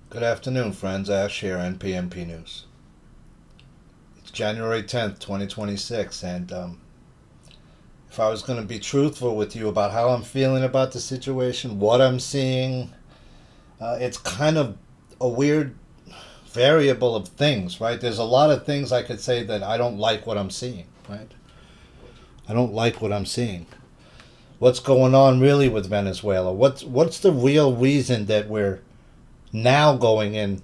Good afternoon, friends. Ash here, NPNP News. It's January 10th, 2026, and if I was going to be truthful with you about how I'm feeling about the situation, what I'm seeing, it's kind of a weird variable of things, right? There's a lot of things I could say that I don't like what I'm seeing, right? I don't like what I'm seeing. What's going on really with Venezuela? What's the real reason that we're now going in,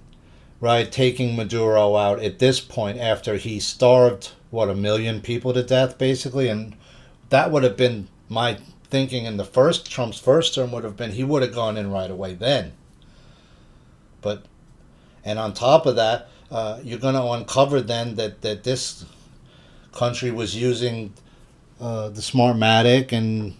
right, taking Maduro out at this point after he starved, what, 1 million people to death, basically? And that would have been my thinking in the first, Trump's first term would have been he would have gone in right away then. But, and on top of that, you're going to uncover then that this country was using the Smartmatic and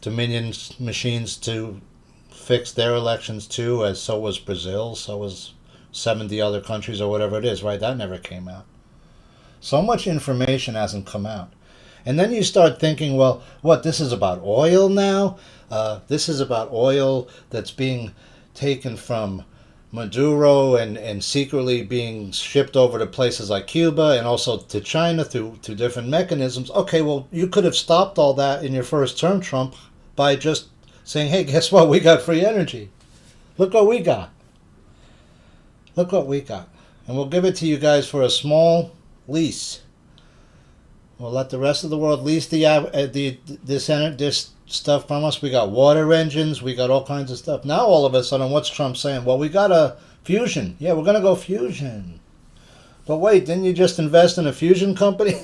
Dominion machines to fix their elections too, as so was Brazil, so was 70 other countries or whatever it is, right? That never came out. So much information hasn't come out. And then you start thinking, well, what, this is about oil now? This is about oil that's being taken from Maduro and secretly being shipped over to places like Cuba and also to China through different mechanisms. Okay, well, you could have stopped all that in your first term, Trump, by just saying, hey, guess what? We got free energy. Look what we got. Look what we got. And we'll give it to you guys for a small lease. We'll let the rest of the world lease this stuff from us. We got water engines. We got all kinds of stuff. Now all of a sudden, what's Trump saying? Well, we got a fusion. Yeah, we're going to go fusion. But wait, didn't you just invest in a fusion company?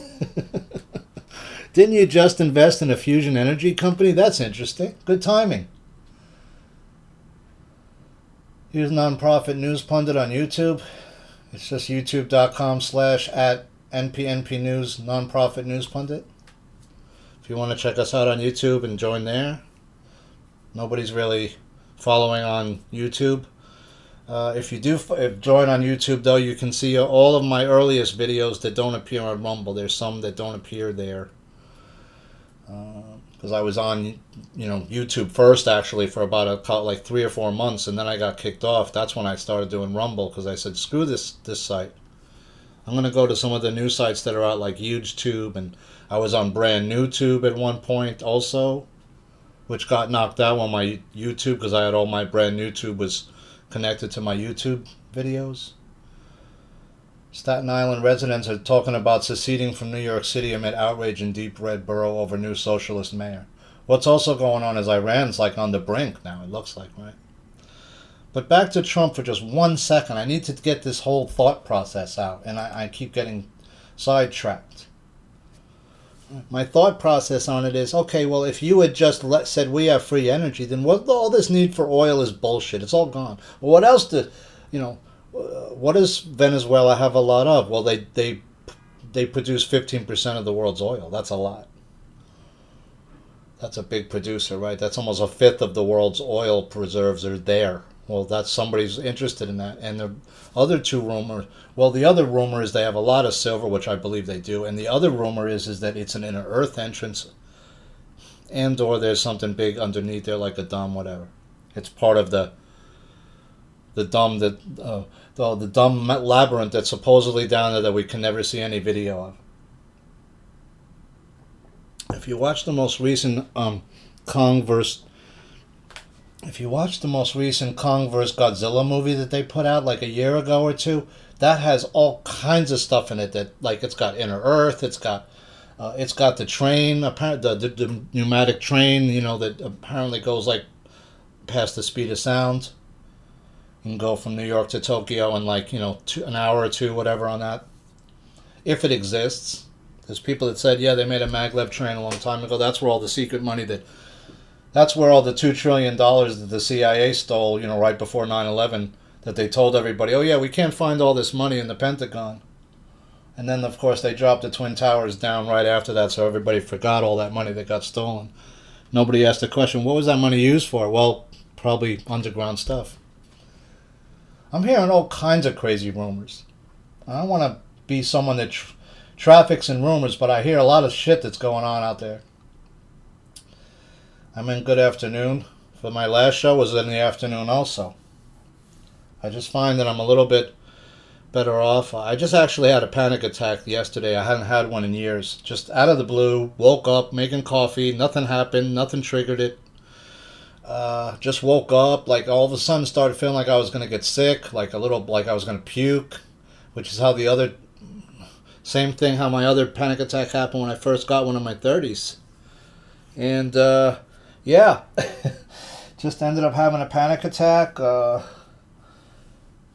Didn't you just invest in a fusion energy company? That's interesting. Good timing. Here's Nonprofit News Pundit on YouTube. It's just youtube.com/@NPNP News Nonprofit News Pundit. If you want to check us out on YouTube and join there. Nobody's really following on YouTube. If you do join on YouTube, though, you can see all of my earliest videos that don't appear on Rumble. There's some that don't appear there. Because I was on, YouTube first actually for about like 3 or 4 months, and then I got kicked off. That's when I started doing Rumble because I said, screw this site. I'm gonna go to some of the new sites that are out like HugeTube, and I was on Brand New Tube at one point also, which got knocked out on my YouTube because I had all my Brand New Tube was connected to my YouTube videos. Staten Island residents are talking about seceding from New York City amid outrage in deep red borough over new socialist mayor. What's also going on is Iran's like on the brink now, it looks like, right? But back to Trump for just 1 second. I need to get this whole thought process out, and I keep getting sidetracked. My thought process on it is, okay, well, if you had just said we have free energy, then what all this need for oil is bullshit. It's all gone. Well, what else what does Venezuela have a lot of? Well, they produce 15% of the world's oil. That's a lot. That's a big producer, right? That's almost a fifth of the world's oil reserves are there. Well, that's somebody's interested in that. And the other two rumors, well, the other rumor is they have a lot of silver, which I believe they do. And the other rumor is that it's an inner earth entrance and or there's something big underneath there like a dome, whatever. It's part of the dome the dumb labyrinth that's supposedly down there that we can never see any video of. If you watch the most recent Kong vs. Godzilla movie that they put out like a year ago or two, that has all kinds of stuff in it that, like, it's got inner earth, it's got the train, the pneumatic train, that apparently goes like past the speed of sound. You can go from New York to Tokyo in like, an hour or two, whatever on that. If it exists. There's people that said, yeah, they made a maglev train a long time ago. That's where all the secret money that's where all the $2 trillion that the CIA stole, right before 9/11, that they told everybody, oh yeah, we can't find all this money in the Pentagon. And then, of course, they dropped the Twin Towers down right after that, so everybody forgot all that money that got stolen. Nobody asked the question, what was that money used for? Well, probably underground stuff. I'm hearing all kinds of crazy rumors. I don't want to be someone that traffics in rumors, but I hear a lot of shit that's going on out there. I'm in Good Afternoon. For my last show was in the afternoon also. I just find that I'm a little bit better off. I just actually had a panic attack yesterday. I hadn't had one in years. Just out of the blue, woke up making coffee. Nothing happened. Nothing triggered it. Just woke up. Like all of a sudden, started feeling like I was gonna get sick. Like a little, like I was gonna puke, which is how the other same thing. How my other panic attack happened when I first got one in my 30s. And yeah, just ended up having a panic attack.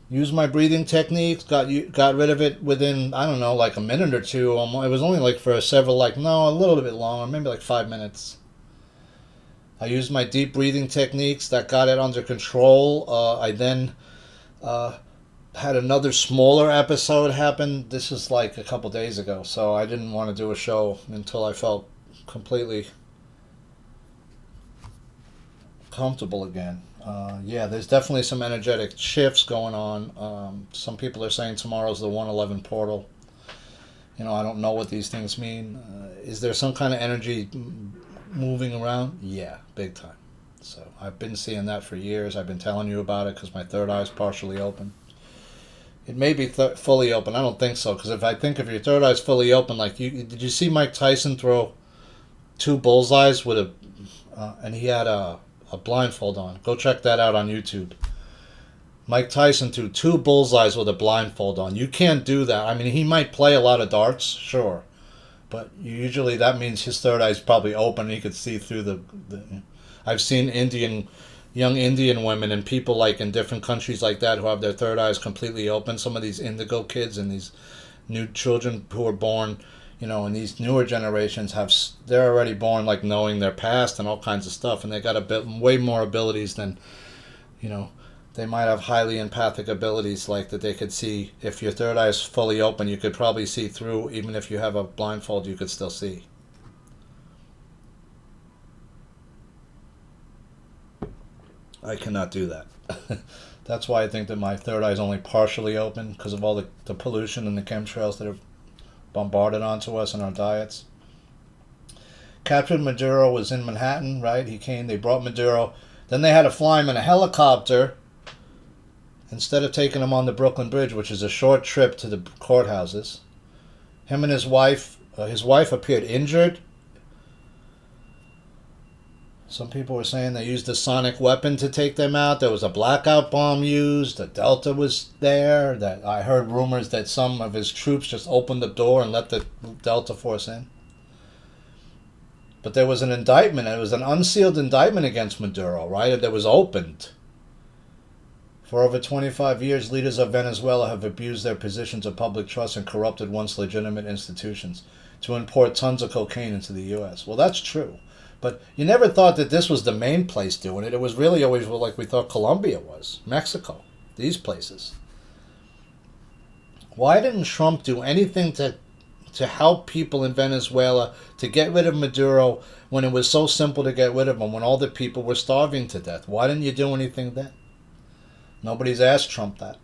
Used my breathing techniques, got rid of it within, I don't know, like a minute or two. It was only like for several, like, no, a little bit longer, maybe like 5 minutes. I used my deep breathing techniques that got it under control. I then had another smaller episode happen. This is like a couple days ago, so I didn't want to do a show until I felt completely comfortable again. Yeah, there's definitely some energetic shifts going on. Some people are saying tomorrow's the 111 portal. You know, I don't know what these things mean. Is there some kind of energy moving around? Yeah, big time. So I've been seeing that for years. I've been telling you about it because my third eye is partially open. It may be fully open. I don't think so, because if your third eye is fully open, like did you see Mike Tyson throw two bullseyes with and he had a blindfold on? Go check that out on YouTube. Mike Tyson threw two bullseyes with a blindfold on. You can't do that. I mean, he might play a lot of darts, sure, but usually that means his third eye is probably open and he could see through the I've seen young Indian women and people like in different countries like that who have their third eyes completely open. Some of these indigo kids and these new children who are born, you know, and these newer generations they're already born like knowing their past and all kinds of stuff, and they got way more abilities than, you know, they might have highly empathic abilities like that they could see. If your third eye is fully open, you could probably see through. Even if you have a blindfold, you could still see. I cannot do that. That's why I think that my third eye is only partially open, because of all the pollution and the chemtrails that are bombarded onto us in our diets. Captured Maduro was in Manhattan, right? They brought Maduro. Then they had to fly him in a helicopter instead of taking him on the Brooklyn Bridge, which is a short trip to the courthouses. Him and his wife appeared injured. Some people were saying they used a sonic weapon to take them out. There was a blackout bomb used. The Delta was there. That I heard rumors that some of his troops just opened the door and let the Delta Force in. But there was an indictment. It was an unsealed indictment against Maduro, right? That was opened. For over 25 years, leaders of Venezuela have abused their positions of public trust and corrupted once legitimate institutions to import tons of cocaine into the U.S. Well, that's true. But you never thought that this was the main place doing it. It was really always like we thought Colombia was, Mexico, these places. Why didn't Trump do anything to help people in Venezuela to get rid of Maduro when it was so simple to get rid of him, when all the people were starving to death? Why didn't you do anything then? Nobody's asked Trump that.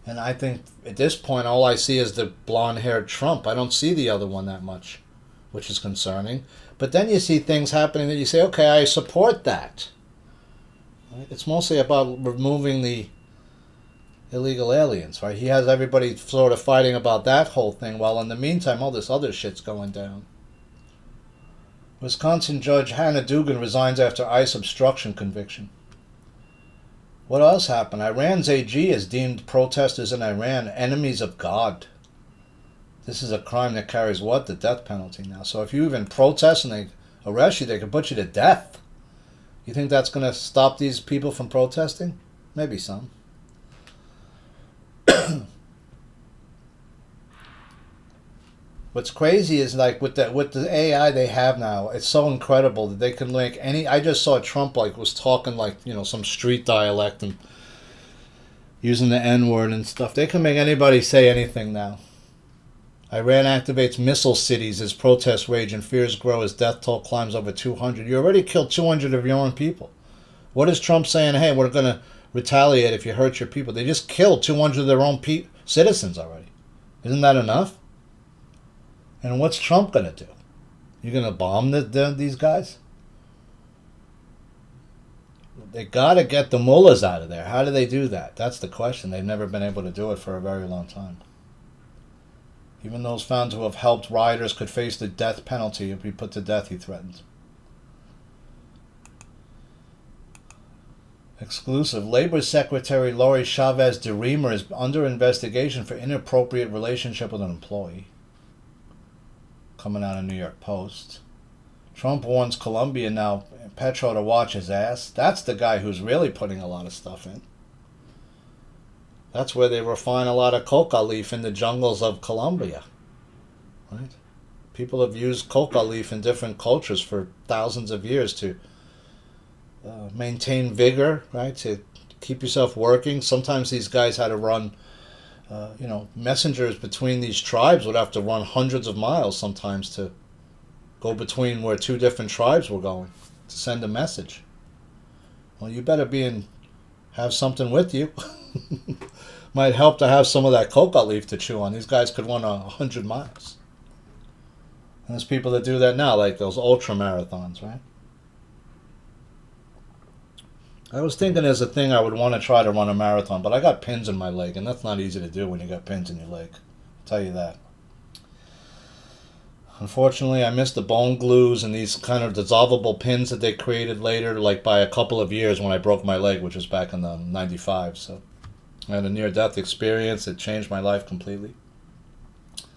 And I think at this point all I see is the blonde-haired Trump. I don't see the other one that much, which is concerning. But then you see things happening that you say, okay, I support that. It's mostly about removing the illegal aliens, right? He has everybody sort of fighting about that whole thing, while in the meantime, all this other shit's going down. Wisconsin Judge Hannah Dugan resigns after ICE obstruction conviction. What else happened? Iran's AG has deemed protesters in Iran enemies of God. This is a crime that carries what? The death penalty now. So if you even protest and they arrest you, they can put you to death. You think that's going to stop these people from protesting? Maybe some. What's crazy is like with the AI they have now, it's so incredible that they can make any. I just saw Trump was talking like, you know, some street dialect and using the N-word and stuff. They can make anybody say anything now. Iran activates missile cities as protests rage and fears grow as death toll climbs over 200. You already killed 200 of your own people. What is Trump saying? Hey, we're going to retaliate if you hurt your people. They just killed 200 of their own citizens already. Isn't that enough? And what's Trump going to do? You're going to bomb these guys? They got to get the mullahs out of there. How do they do that? That's the question. They've never been able to do it for a very long time. Even those found to have helped rioters could face the death penalty if be put to death, he threatened. Exclusive. Labor Secretary Lori Chavez de Reamer is under investigation for inappropriate relationship with an employee. Coming out of New York Post. Trump warns Colombia now Petro to watch his ass. That's the guy who's really putting a lot of stuff in. That's where they refine a lot of coca leaf in the jungles of Colombia. Right? People have used coca leaf in different cultures for thousands of years to maintain vigor, right? To keep yourself working. Sometimes these guys had to run, messengers between these tribes would have to run hundreds of miles sometimes to go between where two different tribes were going to send a message. Well, you better have something with you. Might help to have some of that coca leaf to chew on. These guys could run 100 miles. And there's people that do that now, like those ultra marathons, right? I was thinking as a thing I would want to try to run a marathon, but I got pins in my leg, and that's not easy to do when you got pins in your leg. I'll tell you that. Unfortunately, I missed the bone glues and these kind of dissolvable pins that they created later, like by a couple of years when I broke my leg, which was back in the 95. So I had a near-death experience. It changed my life completely.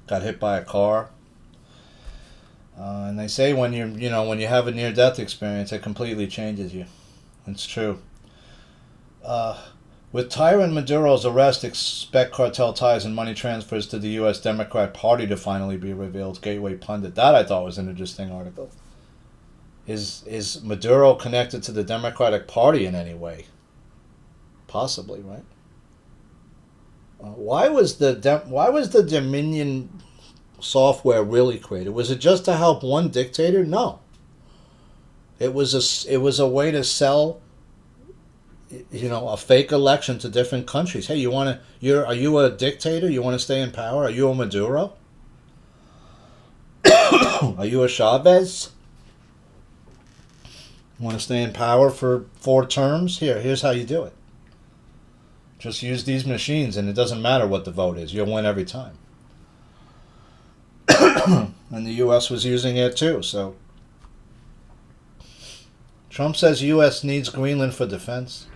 Got hit by a car. And they say when you have a near-death experience, it completely changes you. It's true. With tyrant Maduro's arrest, expect cartel ties and money transfers to the U.S. Democrat Party to finally be revealed. Gateway Pundit. That I thought was an interesting article. Is Maduro connected to the Democratic Party in any way? Possibly, right? Why was the Dominion software really created? Was it just to help one dictator? No. It was a way to sell, a fake election to different countries. Hey, are you a dictator? You want to stay in power? Are you a Maduro? Are you a Chavez? You want to stay in power for 4 terms? Here's how you do it. Just use these machines, and it doesn't matter what the vote is. You'll win every time. And the U.S. was using it too, so. Trump says U.S. needs Greenland for defense.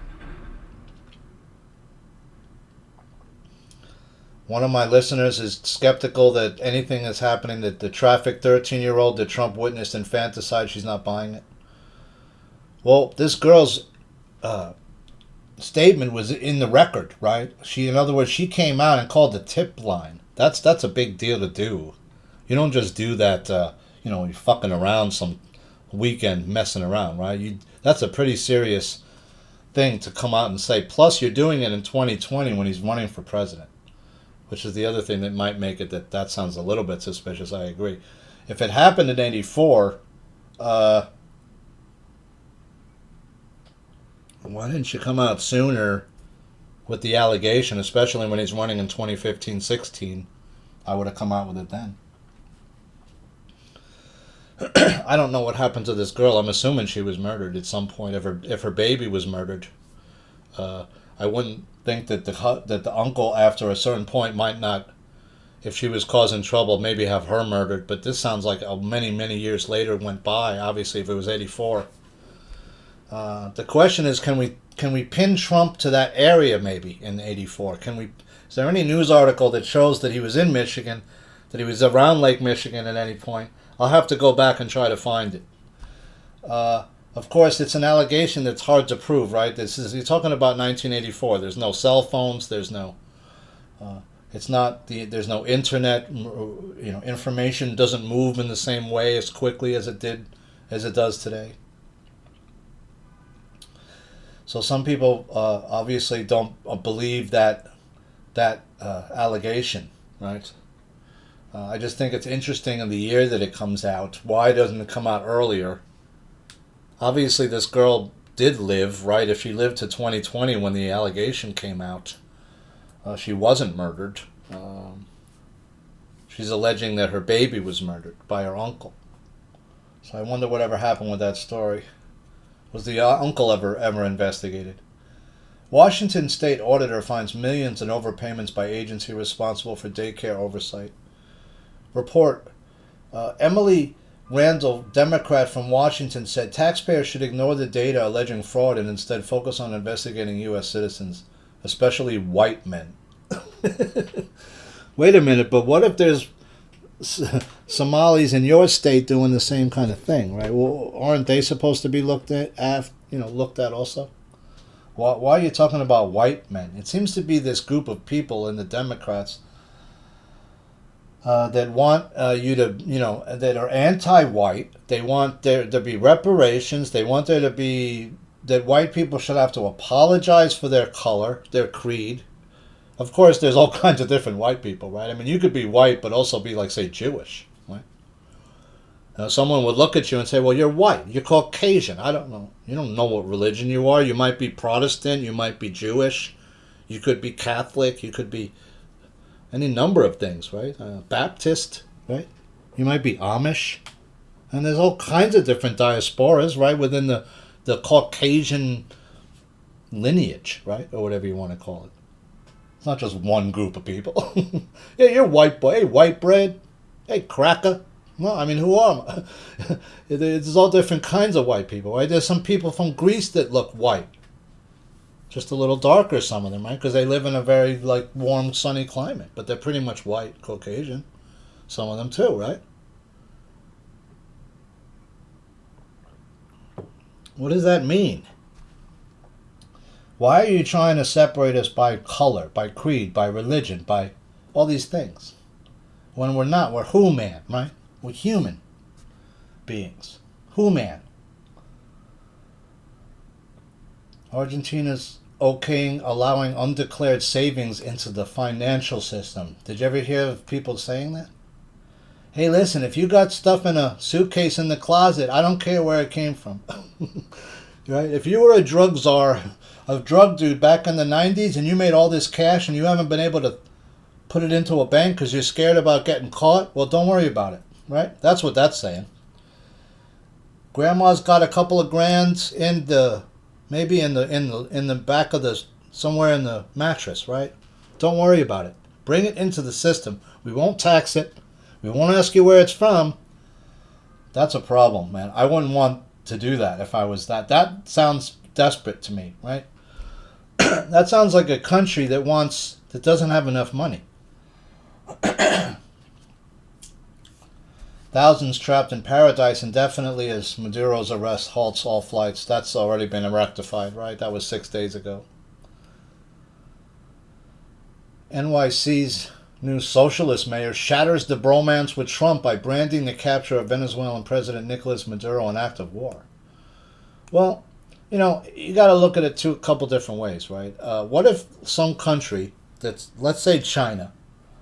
One of my listeners is skeptical that anything is happening, that the trafficked 13-year-old that Trump witnessed infanticide, she's not buying it. Well, this girl's statement was in the record, right? In other words, she came out and called the tip line. That's a big deal to do. You don't just do that, you're fucking around some weekend messing around, right? That's a pretty serious thing to come out and say. Plus, you're doing it in 2020 when he's running for president, which is the other thing that might make it that sounds a little bit suspicious. I agree. If it happened in '84, why didn't you come out sooner with the allegation, especially when he's running in 2015-16? I would have come out with it then. I don't know what happened to this girl. I'm assuming she was murdered at some point. If her baby was murdered, I wouldn't think that the uncle, after a certain point, might not, if she was causing trouble, maybe have her murdered. But this sounds like many years later went by. Obviously, if it was '84, the question is, can we pin Trump to that area maybe in '84? Is there any news article that shows that he was in Michigan, that he was around Lake Michigan at any point? I'll have to go back and try to find it. Of course, it's an allegation that's hard to prove, right? You're talking about 1984. There's no cell phones. There's no. There's no internet. Information doesn't move in the same way as quickly as it does today. So some people obviously don't believe that allegation, right? I just think it's interesting in the year that it comes out. Why doesn't it come out earlier? Obviously, this girl did live, right? If she lived to 2020 when the allegation came out, she wasn't murdered. She's alleging that her baby was murdered by her uncle. So I wonder whatever happened with that story. Was the uncle ever investigated? Washington state auditor finds millions in overpayments by agency responsible for daycare oversight. Report. Emily Randall, Democrat from Washington, said taxpayers should ignore the data alleging fraud and instead focus on investigating U.S. citizens, especially white men. Wait a minute, but what if there's Somalis in your state doing the same kind of thing, right? Well, aren't they supposed to be looked at also? Why are you talking about white men? It seems to be this group of people in the Democrats that want you to, that are anti-white. They want there to be reparations. They want there to be that white people should have to apologize for their color, their creed. Of course, there's all kinds of different white people, right? I mean, you could be white, but also be, like, say, Jewish, right? Someone would look at you and say, well, you're white. You're Caucasian. I don't know. You don't know what religion you are. You might be Protestant. You might be Jewish. You could be Catholic. You could be any number of things, right? Baptist, right? You might be Amish. And there's all kinds of different diasporas, right, within the Caucasian lineage, right? Or whatever you want to call it. It's not just one group of people. Yeah, you're white boy. Hey, white bread. Hey, cracker. Well, I mean, who am I? There's all different kinds of white people, right? There's some people from Greece that look white. Just a little darker, some of them, right? Because they live in a very, like, warm, sunny climate. But they're pretty much white, Caucasian. Some of them, too, right? What does that mean? Why are you trying to separate us by color, by creed, by religion, by all these things? When we're not. We're human, right? We're human beings. Human. Argentina's okaying allowing undeclared savings into the financial system. Did you ever hear of people saying that? Hey, listen, if you got stuff in a suitcase in the closet, I don't care where it came from. Right? If you were a drug czar, a drug dude back in the 90s, and you made all this cash and you haven't been able to put it into a bank because you're scared about getting caught, well, don't worry about it. Right? That's what that's saying. Grandma's got a couple of grands in the maybe in the back of the somewhere in the mattress, right? Don't worry about it. Bring it into the system. We won't tax it. We won't ask you where it's from. That's a problem, man. I wouldn't want to do that if I was that. That sounds desperate to me, right? That sounds like a country that doesn't have enough money. Thousands trapped in paradise indefinitely as Maduro's arrest halts all flights. That's already been rectified, right? That was 6 days ago. NYC's new socialist mayor shatters the bromance with Trump by branding the capture of Venezuelan President Nicolas Maduro an act of war. Well, you got to look at it a couple different ways, right? What if some country that's, let's say China,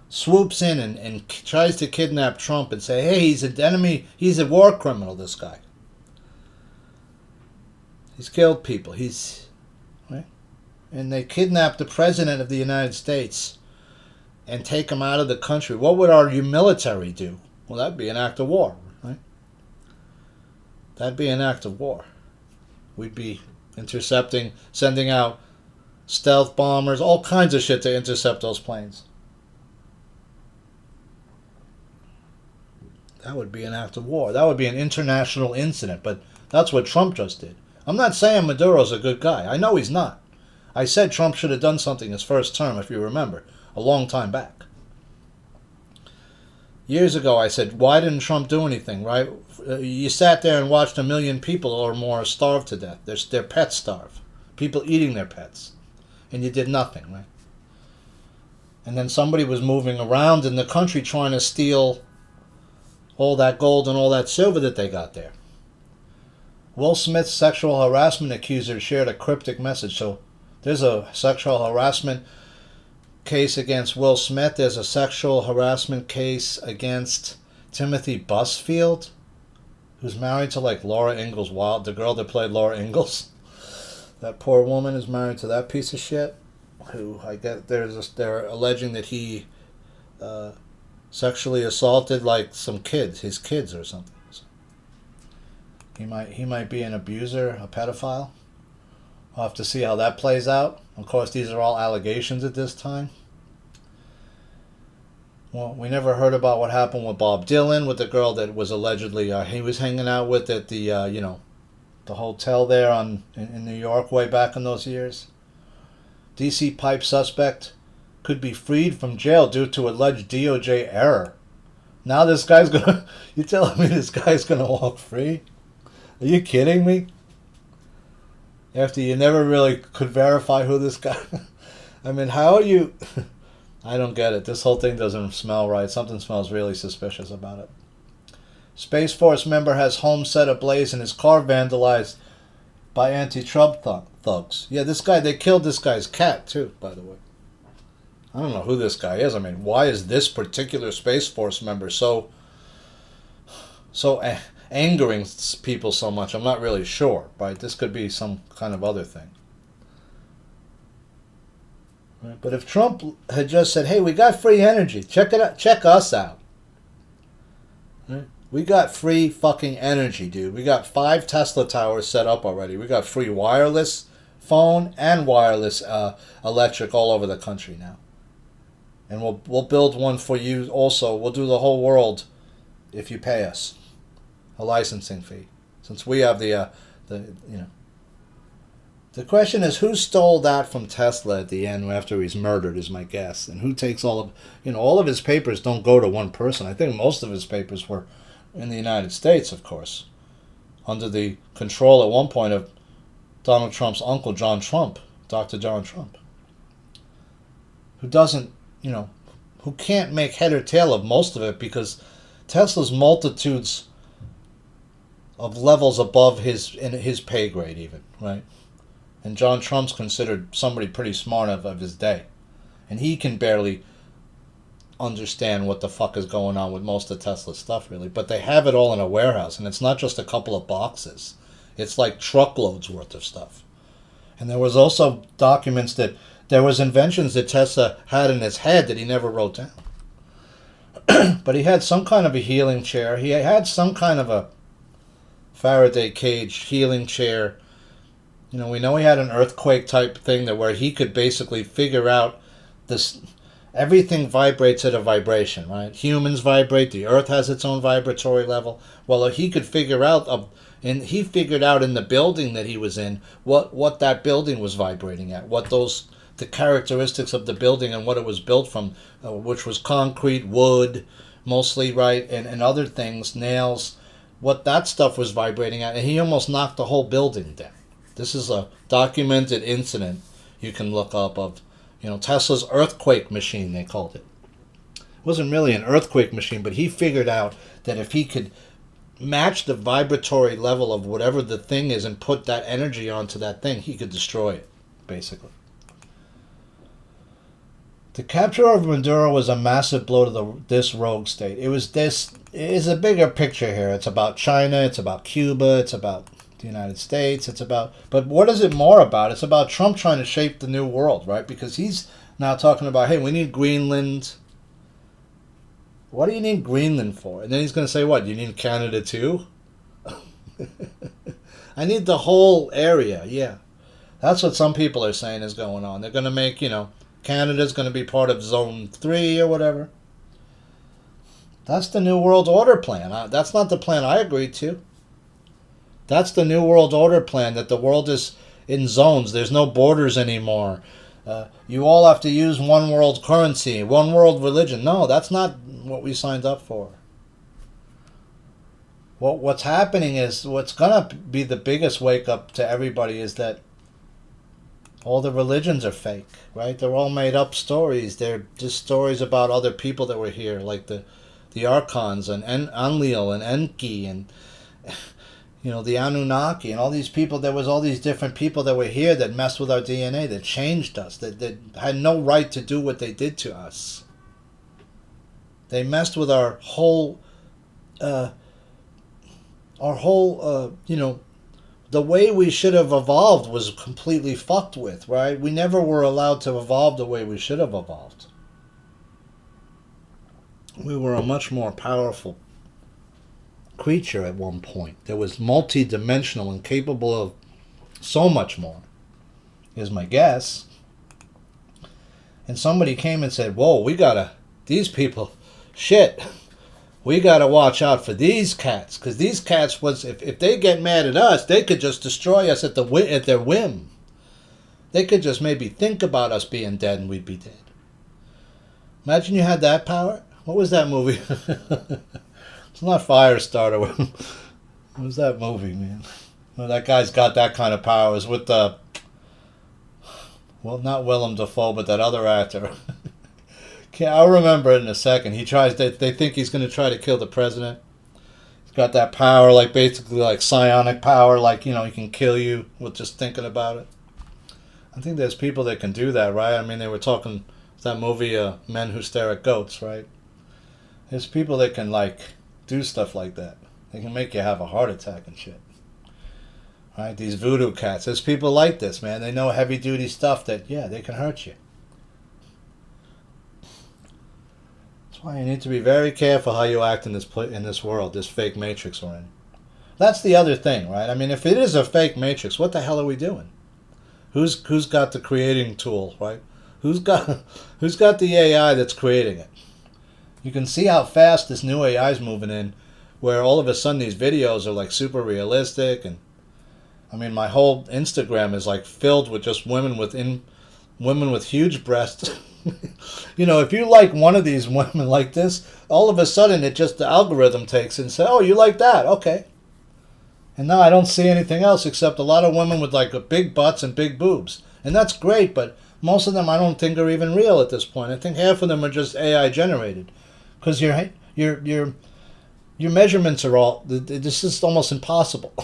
swoops in and tries to kidnap Trump and say, hey, he's an enemy, he's a war criminal, this guy. He's killed people, right? And they kidnap the President of the United States and take him out of the country. What would our military do? Well, that'd be an act of war, right? That'd be an act of war. We'd be intercepting, sending out stealth bombers, all kinds of shit to intercept those planes. That would be an act of war. That would be an international incident, but that's what Trump just did. I'm not saying Maduro's a good guy. I know he's not. I said Trump should have done something his first term, if you remember, a long time back. Years ago, I said, why didn't Trump do anything, right? You sat there and watched 1 million people or more starve to death. Their pets starve. People eating their pets. And you did nothing, right? And then somebody was moving around in the country trying to steal all that gold and all that silver that they got there. Will Smith's sexual harassment accuser shared a cryptic message. So there's a sexual harassment case against Will Smith. There's a sexual harassment case against Timothy Busfield, who's married to like Laura Ingalls Wilder, the girl that played Laura Ingalls. That poor woman is married to that piece of shit. Who I get they're alleging that he sexually assaulted like some kids, his kids or something. He might be an abuser, a pedophile. I'll have to see how that plays out. Of course, these are all allegations at this time. Well, we never heard about what happened with Bob Dylan, with the girl that was allegedly he was hanging out with at the the hotel there in New York way back in those years. D.C. pipe suspect could be freed from jail due to alleged DOJ error. Now this guy's gonna... You telling me this guy's gonna walk free? Are you kidding me? After you never really could verify who this guy... I mean, how are you... I don't get it. This whole thing doesn't smell right. Something smells really suspicious about it. Space Force member has home set ablaze and his car vandalized by anti-Trump thugs. Yeah, this guy, they killed this guy's cat too, by the way. I don't know who this guy is. I mean, why is this particular Space Force member so angering people so much? I'm not really sure, right? This could be some kind of other thing. Right? But if Trump had just said, hey, we got free energy. Check it out. Check us out. Right? We got free fucking energy, dude. We got 5 Tesla towers set up already. We got free wireless phone and wireless electric all over the country now. And we'll build one for you also. We'll do the whole world if you pay us a licensing fee. Since we have the The question is, who stole that from Tesla at the end after he's murdered is my guess. And who takes all of his papers don't go to one person. I think most of his papers were in the United States, of course, under the control at one point of Donald Trump's uncle, John Trump, Dr. John Trump, who doesn't, who can't make head or tail of most of it because Tesla's multitudes of levels above his pay grade even, right? And John Trump's considered somebody pretty smart of his day. And he can barely understand what the fuck is going on with most of Tesla's stuff, really. But they have it all in a warehouse, and it's not just a couple of boxes. It's like truckloads worth of stuff. And there was also documents that there was inventions that Tesla had in his head that he never wrote down. But he had some kind of a healing chair. He had some kind of a Faraday cage healing chair. We know he had an earthquake type thing where he could basically figure out this. Everything vibrates at a vibration, right? Humans vibrate. The earth has its own vibratory level. Well, he could figure out, and he figured out in the building that he was in what that building was vibrating at, the characteristics of the building and what it was built from, which was concrete, wood, mostly, right, and other things, nails, what that stuff was vibrating at, and he almost knocked the whole building down. This is a documented incident you can look up of, Tesla's earthquake machine, they called it. It wasn't really an earthquake machine, but he figured out that if he could match the vibratory level of whatever the thing is and put that energy onto that thing, he could destroy it, basically. The capture of Maduro was a massive blow to this rogue state. It is a bigger picture here. It's about China, it's about Cuba, it's about the United States, but what is it more about? It's about Trump trying to shape the new world, right? Because he's now talking about, hey, we need Greenland. What do you need Greenland for? And then he's going to say, what, you need Canada too? I need the whole area, yeah. That's what some people are saying is going on. They're going to make, Canada's going to be part of Zone 3 or whatever. That's the New World Order plan. That's not the plan I agreed to. That's the New World Order plan, that the world is in zones. There's no borders anymore. You all have to use one world currency, one world religion. No, that's not what we signed up for. What's happening is, what's going to be the biggest wake-up to everybody is that all the religions are fake, right? They're all made-up stories. They're just stories about other people that were here, like the Archons and Enlil and Enki and the Anunnaki and all these people. There was all these different people that were here that messed with our DNA, that changed us, that had no right to do what they did to us. They messed with our whole, the way we should have evolved was completely fucked with, right? We never were allowed to evolve the way we should have evolved. We were a much more powerful creature at one point that was multi-dimensional and capable of so much more, is my guess. And somebody came and said, whoa, these people, shit, we gotta watch out for these cats, because these cats, if they get mad at us, they could just destroy us at their whim. They could just maybe think about us being dead and we'd be dead. Imagine you had that power. What was that movie? It's not Firestarter. What was that movie, man? Well, that guy's got that kind of powers with the... Well, not Willem Dafoe, but that other actor. I'll remember it in a second. They think he's going to try to kill the president. He's got that power, like basically like psionic power, like, he can kill you with just thinking about it. I think there's people that can do that, right? I mean, they were talking, that movie, Men Who Stare at Goats, right? There's people that can, like, do stuff like that. They can make you have a heart attack and shit. Right? These voodoo cats. There's people like this, man. They know heavy-duty stuff that, yeah, they can hurt you. That's why you need to be very careful how you act in this world, this fake matrix we're in. That's the other thing, right? I mean, if it is a fake matrix, what the hell are we doing? Who's got the creating tool, right? Who's got the AI that's creating it? You can see how fast this new AI is moving in, where all of a sudden these videos are like super realistic, and I mean, my whole Instagram is like filled with just women with huge breasts. If you like one of these women like this, all of a sudden the algorithm takes and says, oh, you like that, okay. And now I don't see anything else except a lot of women with like big butts and big boobs. And that's great, but most of them I don't think are even real at this point. I think half of them are just AI generated. Because your measurements are all... This is almost impossible.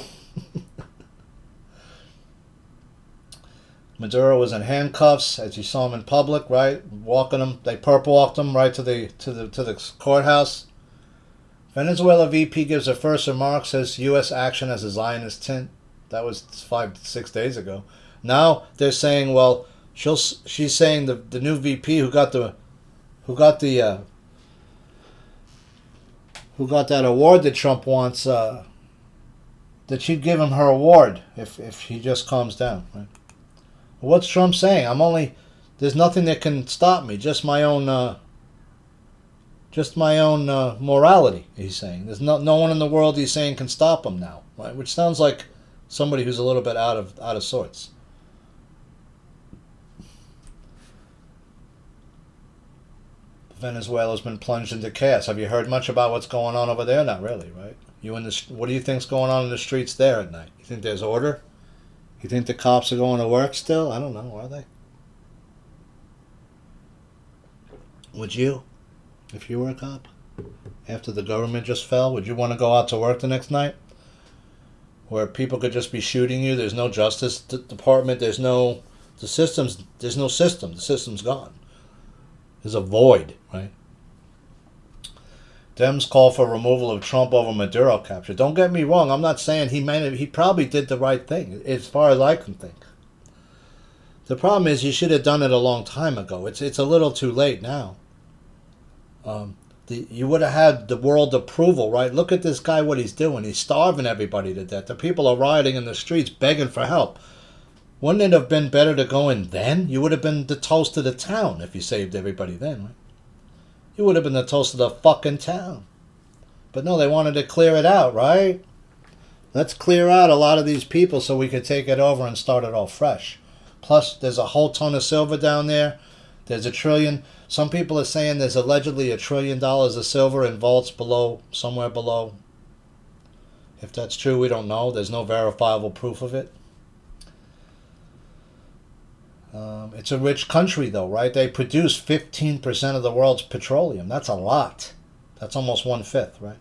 Maduro was in handcuffs, as you saw him in public, right? Walking him, they perp walked him right to the courthouse. Venezuela VP gives her first remarks, says U.S. action has a Zionist tint. That was 5-6 days ago. Now they're saying, well, she's saying the new VP who got that award that Trump wants, that she'd give him her award if he just calms down. Right? What's Trump saying? There's nothing that can stop me. Just my own morality. He's saying there's no one in the world, he's saying, can stop him now. Right? Which sounds like somebody who's a little bit out of sorts. Venezuela's been plunged into chaos. Have you heard much about what's going on over there? Not really, right? What do you think's going on in the streets there at night? You think there's order? You think the cops are going to work still? I don't know. Are they? Would you, if you were a cop, after the government just fell, would you want to go out to work the next night? Where people could just be shooting you. There's no justice department. There's no system. The system's gone. There's a void, right? Dems call for removal of Trump over Maduro capture. Don't get me wrong. I'm not saying he probably did the right thing, as far as I can think. The problem is he should have done it a long time ago. It's a little too late now. You would have had the world approval, right? Look at this guy, what he's doing. He's starving everybody to death. The people are rioting in the streets begging for help. Wouldn't it have been better to go in then? You would have been the toast of the town if you saved everybody then, right? You would have been the toast of the fucking town. But no, they wanted to clear it out, right? Let's clear out a lot of these people so we could take it over and start it all fresh. Plus, there's a whole ton of silver down there. There's $1 trillion. Some people are saying there's allegedly $1 trillion of silver in vaults below, somewhere below. If that's true, we don't know. There's no verifiable proof of it. It's a rich country, though, right? They produce 15% of the world's petroleum. That's a lot. That's almost 1/5, right?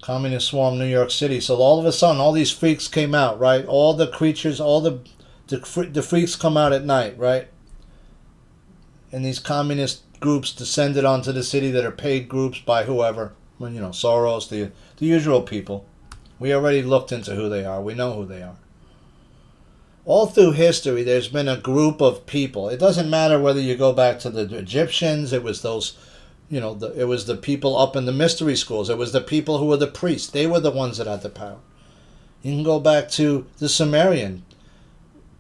Communist swarm New York City. So all of a sudden, all these freaks came out, right? All the creatures, all the freaks come out at night, right? And these communist groups descended onto the city that are paid groups by whoever. Well, Soros, the usual people. We already looked into who they are. We know who they are. All through history, there's been a group of people. It doesn't matter whether you go back to the Egyptians. It was those It was the people up in the mystery schools. It was the people who were the priests. They were the ones that had the power. You can go back to the Sumerian,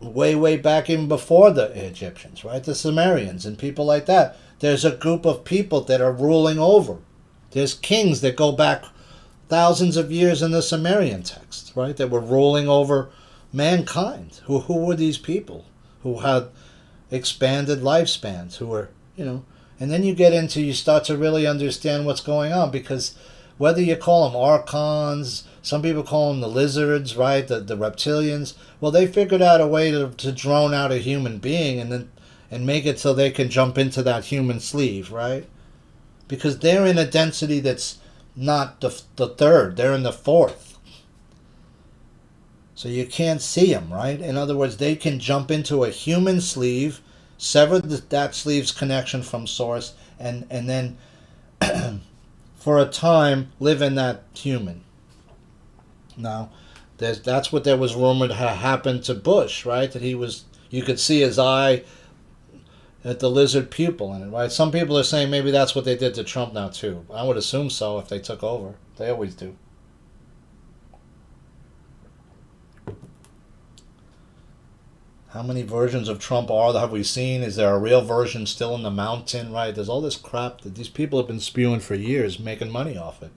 way back even before the Egyptians, right? The Sumerians and people like that. There's a group of people that are ruling over. There's kings that go back thousands of years in the Sumerian text, right? That were ruling over mankind. Who were these people who had expanded lifespans? Who were, and then you start to really understand what's going on, because whether you call them archons, some people call them the lizards, right? The reptilians. Well, they figured out a way to drone out a human being and make it so they can jump into that human sleeve, right? Because they're in a density that's not the third, they're in the fourth. So you can't see them, right? In other words, they can jump into a human sleeve, sever that sleeve's connection from source, and then for a time live in that human. Now, that's what there was rumored happened to Bush, right? That you could see his eye at the lizard pupil in it, right? Some people are saying maybe that's what they did to Trump now too. I would assume so if they took over. They always do. How many versions of Trump have we seen? Is there a real version still in the mountain, right? There's all this crap that these people have been spewing for years, making money off it.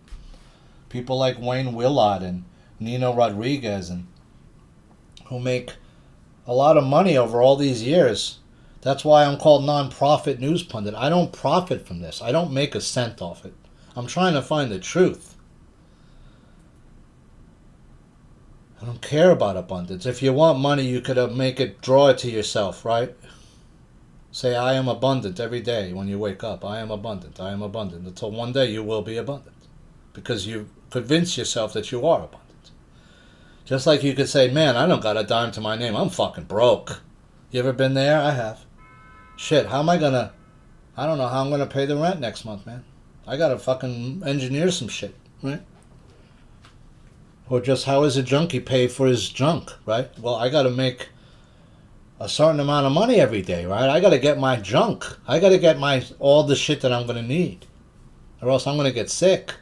People like Wayne Willard and Nino Rodriguez, and who make a lot of money over all these years. That's why I'm called non-profit news pundit. I don't profit from this. I don't make a cent off it. I'm trying to find the truth. I don't care about abundance. If you want money, you could draw it to yourself, right? Say, I am abundant every day when you wake up. I am abundant. I am abundant. Until one day you will be abundant. Because you convince yourself that you are abundant. Just like you could say, man, I don't got a dime to my name. I'm fucking broke. You ever been there? I have. Shit, I don't know how I'm going to pay the rent next month, man. I got to fucking engineer some shit, right? Or just how is a junkie pay for his junk, right? Well, I got to make a certain amount of money every day, right? I got to get my junk. I got to get all the shit that I'm going to need. Or else I'm going to get sick.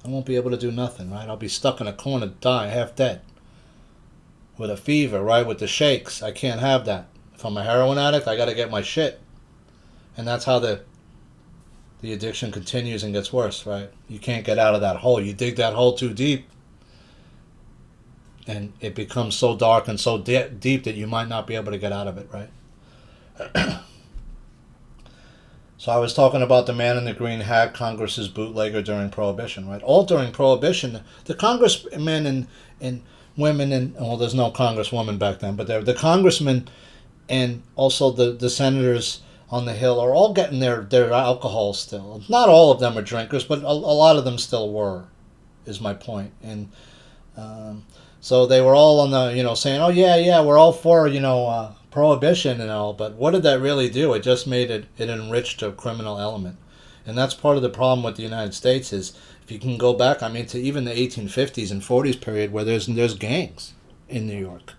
I won't be able to do nothing, right? I'll be stuck in a corner, die, half dead. With a fever, right? With the shakes. I can't have that. If I'm a heroin addict, I got to get my shit. And that's how the addiction continues and gets worse, right? You can't get out of that hole. You dig that hole too deep, and it becomes so dark and so deep that you might not be able to get out of it, right? So I was talking about the man in the green hat, Congress's bootlegger during Prohibition, right? All during Prohibition, the congressmen and women, and well, there's no congresswoman back then, but the congressmen and also the senators on the Hill are all getting their alcohol still. Not all of them are drinkers, but a lot of them still were, is my point. And so they were all on the, saying, oh, yeah, we're all for, Prohibition and all. But what did that really do? It just made it enriched a criminal element. And that's part of the problem with the United States is, if you can go back, to even the 1850s and 40s period where there's gangs in New York.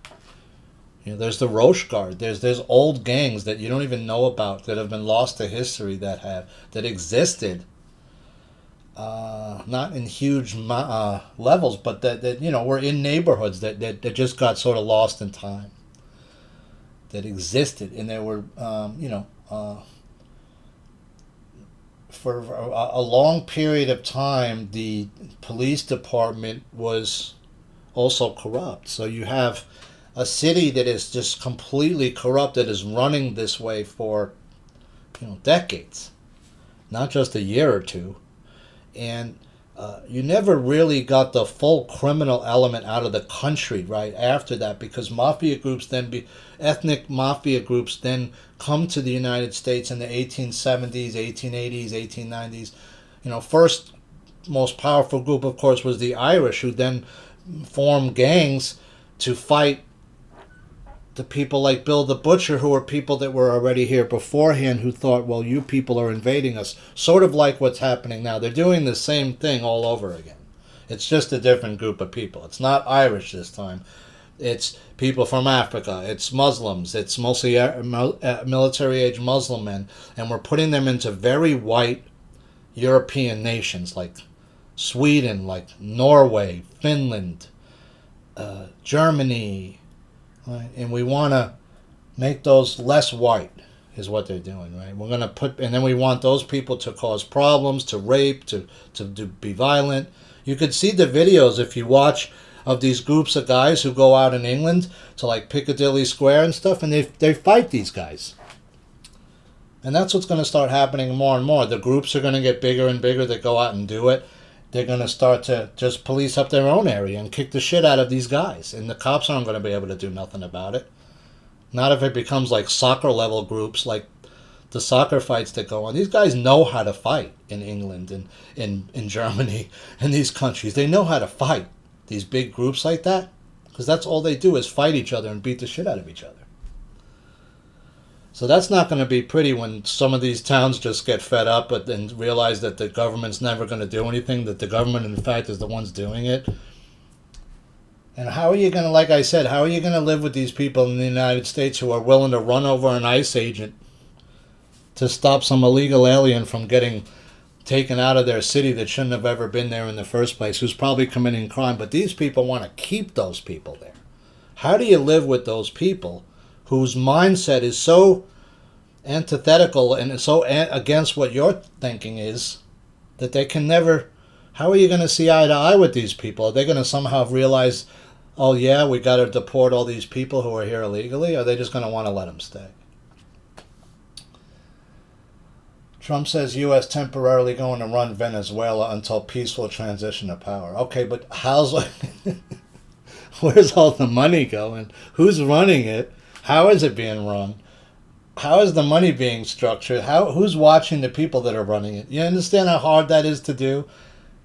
There's the Roche Guard. There's old gangs that you don't even know about that have been lost to history that existed, not in huge levels, but that were in neighborhoods that just got sort of lost in time. That existed, and there were for a long period of time, the police department was also corrupt. So you have a city that is just completely corrupt, that is running this way for decades, not just a year or two. And you never really got the full criminal element out of the country right after that, because ethnic mafia groups then come to the United States in the 1870s, 1880s, 1890s. First most powerful group, of course, was the Irish, who then formed gangs to fight the people like Bill the Butcher, who were people that were already here beforehand, who thought, well, you people are invading us. Sort of like what's happening now. They're doing the same thing all over again. It's just a different group of people. It's not Irish this time. It's people from Africa. It's Muslims. It's mostly military-age Muslim men. And we're putting them into very white European nations like Sweden, like Norway, Finland, Germany, right? And we want to make those less white, is what they're doing, right? We're going to put, and then we want those people to cause problems, to rape, to be violent. You could see the videos if you watch of these groups of guys who go out in England to like Piccadilly Square and stuff, and they fight these guys. And that's what's going to start happening more and more. The groups are going to get bigger and bigger that go out and do it. They're going to start to just police up their own area and kick the shit out of these guys. And the cops aren't going to be able to do nothing about it. Not if it becomes like soccer level groups, like the soccer fights that go on. These guys know how to fight in England and in Germany and these countries. They know how to fight these big groups like that, because that's all they do is fight each other and beat the shit out of each other. So that's not going to be pretty when some of these towns just get fed up but then realize that the government's never going to do anything, that the government in fact is the ones doing it. And how are you going to, like I said, how are you going to live with these people in the United States who are willing to run over an ICE agent to stop some illegal alien from getting taken out of their city that shouldn't have ever been there in the first place, who's probably committing crime, but these people want to keep those people there? How do you live with those people whose mindset is so antithetical and so against what your thinking is that they can never... How are you going to see eye to eye with these people? Are they going to somehow realize, oh yeah, we got to deport all these people who are here illegally? Or are they just going to want to let them stay? Trump says U.S. temporarily going to run Venezuela until peaceful transition of power. Okay, but how's... where's all the money going? Who's running it? How is it being run? How is the money being structured? Who's watching the people that are running it? You understand how hard that is to do?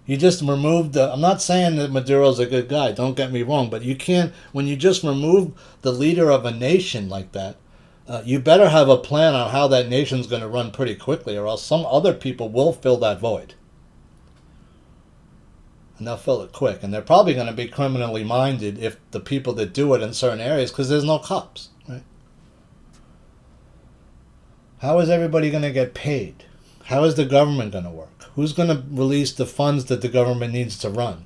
You just remove the... I'm not saying that Maduro's a good guy, don't get me wrong, but you can't... When you just remove the leader of a nation like that, you better have a plan on how that nation's going to run pretty quickly, or else some other people will fill that void. And they'll fill it quick. And they're probably going to be criminally minded if the people that do it in certain areas, because there's no cops, right? How is everybody going to get paid? How is the government going to work? Who's going to release the funds that the government needs to run?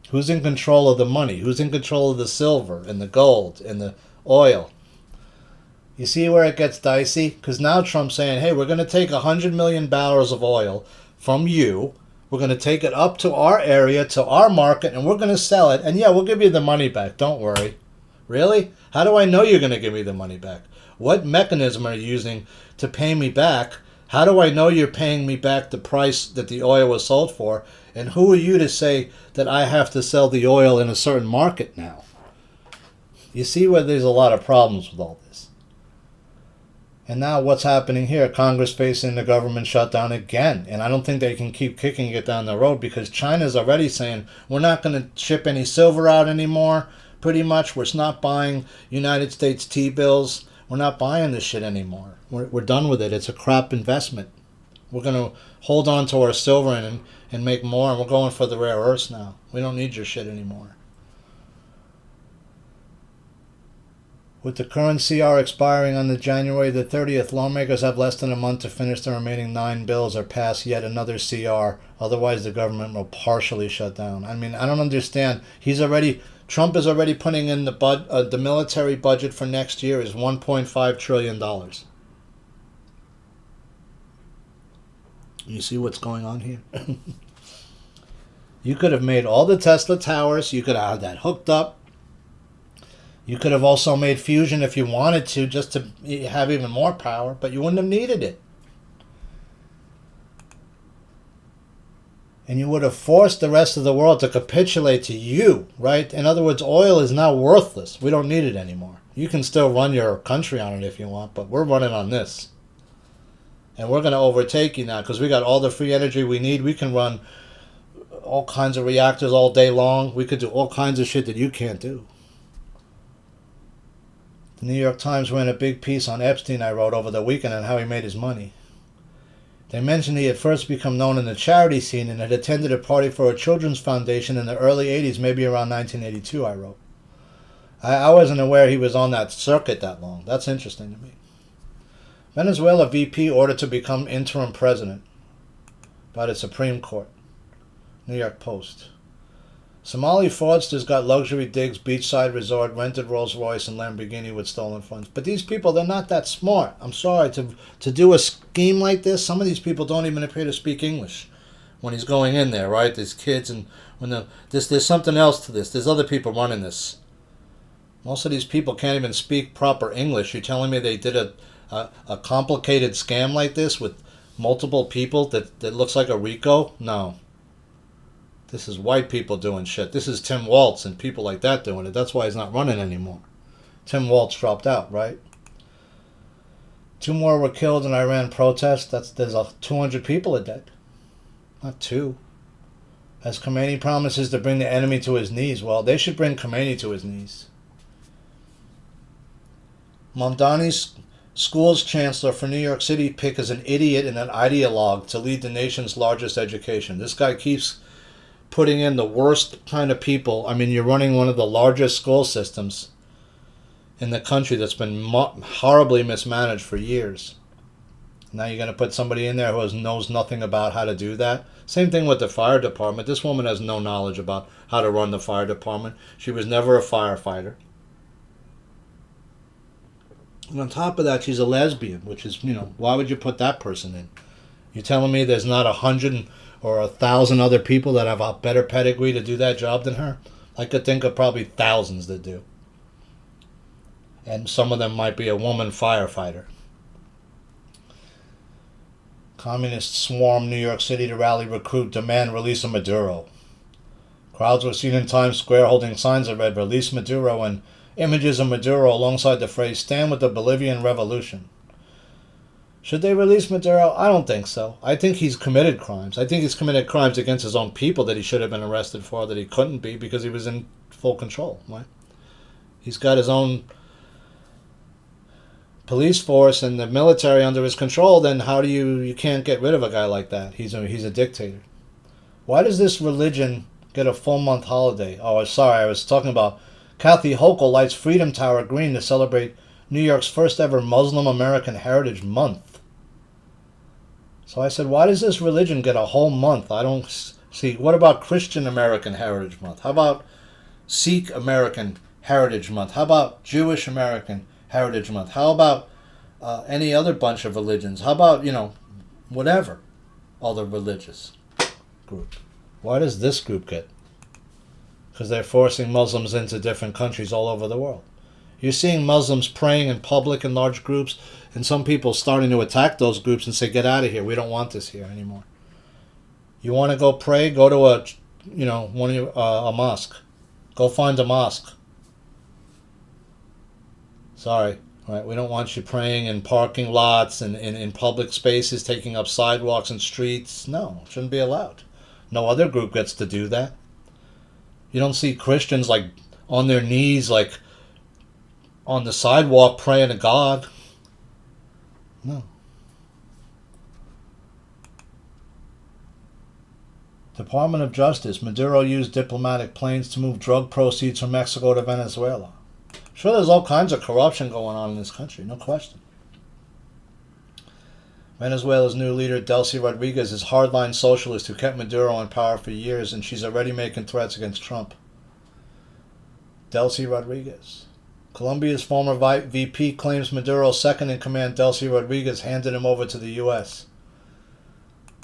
Who's in control of the money? Who's in control of the silver and the gold and the oil? You see where it gets dicey? Because now Trump's saying, hey, we're going to take 100 million barrels of oil from you. We're going to take it up to our area, to our market, and we're going to sell it. And yeah, we'll give you the money back. Don't worry. Really? How do I know you're going to give me the money back? What mechanism are you using to pay me back? How do I know you're paying me back the price that the oil was sold for? And who are you to say that I have to sell the oil in a certain market now? You see where there's a lot of problems with all this. And now what's happening here? Congress facing the government shutdown again. And I don't think they can keep kicking it down the road, because China's already saying, we're not going to ship any silver out anymore. Pretty much, we're not buying United States T-bills. We're not buying this shit anymore. We're done with it. It's a crap investment. We're going to hold on to our silver and make more, and we're going for the rare earths now. We don't need your shit anymore. With the current CR expiring on the January the 30th, lawmakers have less than a month to finish the remaining 9 bills or pass yet another CR. Otherwise, the government will partially shut down. I mean, I don't understand. Trump is already putting in the military budget for next year is $1.5 trillion. You see what's going on here? You could have made all the Tesla towers. You could have had that hooked up. You could have also made fusion if you wanted to, just to have even more power, but you wouldn't have needed it. And you would have forced the rest of the world to capitulate to you, right? In other words, oil is now worthless. We don't need it anymore. You can still run your country on it if you want, but we're running on this. And we're going to overtake you now because we got all the free energy we need. We can run all kinds of reactors all day long. We could do all kinds of shit that you can't do. The New York Times ran a big piece on Epstein I wrote over the weekend on how he made his money. They mentioned he had first become known in the charity scene and had attended a party for a children's foundation in the early 80s, maybe around 1982, I wrote. I wasn't aware he was on that circuit that long. That's interesting to me. Venezuela VP ordered to become interim president. by the Supreme Court. New York Post. Somali fraudsters got luxury digs, beachside resort, rented Rolls Royce and Lamborghini with stolen funds. But these people, they're not that smart. I'm sorry, to do a scheme like this, some of these people don't even appear to speak English when he's going in there, right? There's kids, and there's something else to this. There's other people running this. Most of these people can't even speak proper English. You're telling me they did a complicated scam like this with multiple people that looks like a RICO? No. This is white people doing shit. This is Tim Waltz and people like that doing it. That's why he's not running anymore. Tim Waltz dropped out, right? 2 more were killed in Iran protests. There's 200 people are dead. Not 2. As Khomeini promises to bring the enemy to his knees. Well, they should bring Khomeini to his knees. Mamdani's school's chancellor for New York City pick as an idiot and an ideologue to lead the nation's largest education. This guy keeps putting in the worst kind of people. I mean, you're running one of the largest school systems in the country that's been horribly mismanaged for years. Now you're going to put somebody in there who knows nothing about how to do that. Same thing with the fire department. This woman has no knowledge about how to run the fire department. She was never a firefighter. And on top of that, she's a lesbian, which is, why would you put that person in? You're telling me there's not 100 or 1,000 other people that have a better pedigree to do that job than her? I could think of probably thousands that do. And some of them might be a woman firefighter. Communists swarm New York City to rally, recruit, demand release of Maduro. Crowds were seen in Times Square holding signs that read, "Release Maduro," and images of Maduro alongside the phrase, "Stand with the Bolivian Revolution." Should they release Maduro? I don't think so. I think he's committed crimes. I think he's committed crimes against his own people that he should have been arrested for, that he couldn't be because he was in full control. Right? He's got his own police force and the military under his control. Then how do you can't get rid of a guy like that? He's a dictator. Why does this religion get a full month holiday? Oh, sorry, I was talking about Kathy Hochul lights Freedom Tower green to celebrate New York's first ever Muslim American Heritage Month. So I said, why does this religion get a whole month? I don't see. What about Christian American Heritage Month? How about Sikh American Heritage Month? How about Jewish American Heritage Month? How about any other bunch of religions? How about, whatever, other religious group? Why does this group get? Because they're forcing Muslims into different countries all over the world. You're seeing Muslims praying in public in large groups, and some people starting to attack those groups and say, "Get out of here. We don't want this here anymore." You want to go pray? Go to a mosque. Go find a mosque. Sorry, right? We don't want you praying in parking lots and in public spaces, taking up sidewalks and streets. No, it shouldn't be allowed. No other group gets to do that. You don't see Christians like on their knees, like on the sidewalk praying to God. No. Department of Justice. Maduro used diplomatic planes to move drug proceeds from Mexico to Venezuela. Sure, there's all kinds of corruption going on in this country, no question. Venezuela's new leader, Delcy Rodriguez, is hardline socialist who kept Maduro in power for years, and she's already making threats against Trump. Delcy Rodriguez. Colombia's former VP claims Maduro's second-in-command, Delcy Rodriguez, handed him over to the U.S.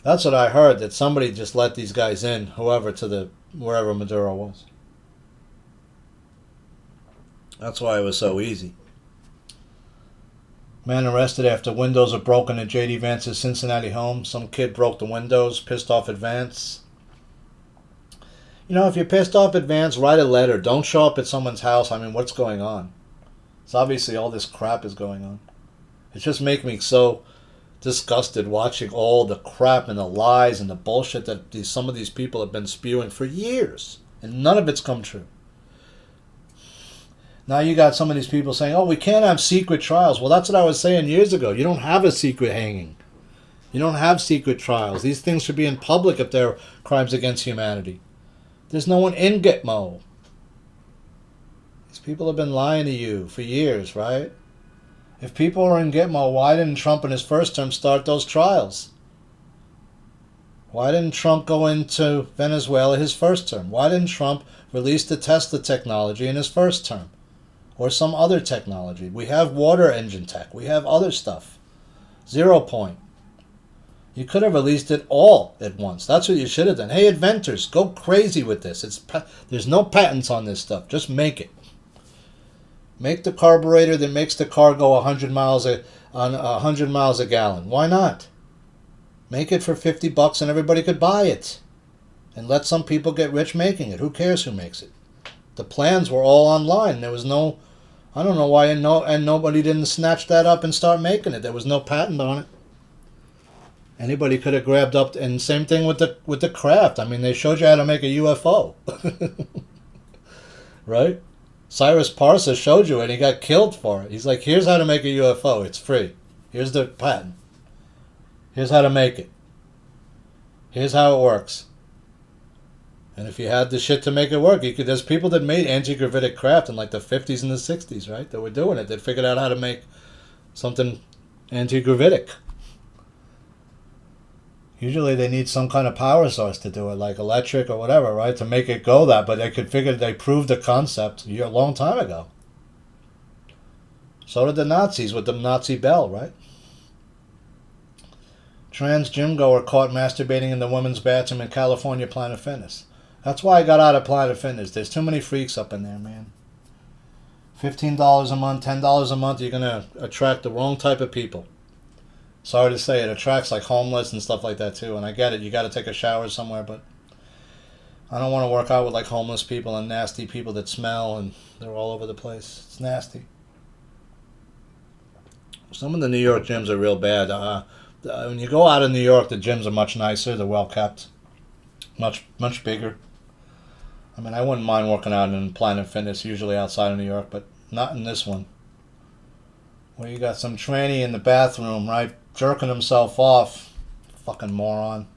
That's what I heard, that somebody just let these guys in, wherever Maduro was. That's why it was so easy. Man arrested after windows are broken at J.D. Vance's Cincinnati home. Some kid broke the windows, pissed off at Vance. If you're pissed off at Vance, write a letter. Don't show up at someone's house. I mean, what's going on? It's obviously all this crap is going on. It just makes me so disgusted watching all the crap and the lies and the bullshit that some of these people have been spewing for years. And none of it's come true. Now you got some of these people saying, "Oh, we can't have secret trials." Well, that's what I was saying years ago. You don't have a secret hanging. You don't have secret trials. These things should be in public if they're crimes against humanity. There's no one in Gitmo. These people have been lying to you for years, right? If people are in Gitmo, why didn't Trump in his first term start those trials? Why didn't Trump go into Venezuela his first term? Why didn't Trump release the Tesla technology in his first term? Or some other technology? We have water engine tech. We have other stuff. 0 point. You could have released it all at once. That's what you should have done. Hey, inventors, go crazy with this. There's no patents on this stuff. Just make it. Make the carburetor that makes the car go 100 miles a gallon. Why not? Make it for $50 and everybody could buy it. And let some people get rich making it. Who cares who makes it? The plans were all online. There was no, I don't know why, and nobody didn't snatch that up and start making it. There was no patent on it. Anybody could have grabbed up, and same thing with the craft. I mean, they showed you how to make a UFO, right? Cyrus Parsa showed you, and he got killed for it. He's like, "Here's how to make a UFO. It's free. Here's the patent. Here's how to make it. Here's how it works." And if you had the shit to make it work, you could. There's people that made anti-gravitic craft in like the 50s and the 60s, right? That were doing it. They figured out how to make something anti-gravitic. Usually they need some kind of power source to do it, like electric or whatever, right, to make it go that. But they proved the concept a long time ago. So did the Nazis with the Nazi bell, right? Trans gym goer caught masturbating in the women's bathroom in California Planet Fitness. That's why I got out of Planet Fitness. There's too many freaks up in there, man. $15 a month, $10 a month, you're going to attract the wrong type of people. Sorry to say, it attracts like homeless and stuff like that too. And I get it, you got to take a shower somewhere, but I don't want to work out with like homeless people and nasty people that smell and they're all over the place. It's nasty. Some of the New York gyms are real bad. When you go out of New York, the gyms are much nicer. They're well kept, much bigger. I mean, I wouldn't mind working out in Planet Fitness, usually outside of New York, but not in this one. Where you got some tranny in the bathroom, right, jerking himself off. Fucking moron.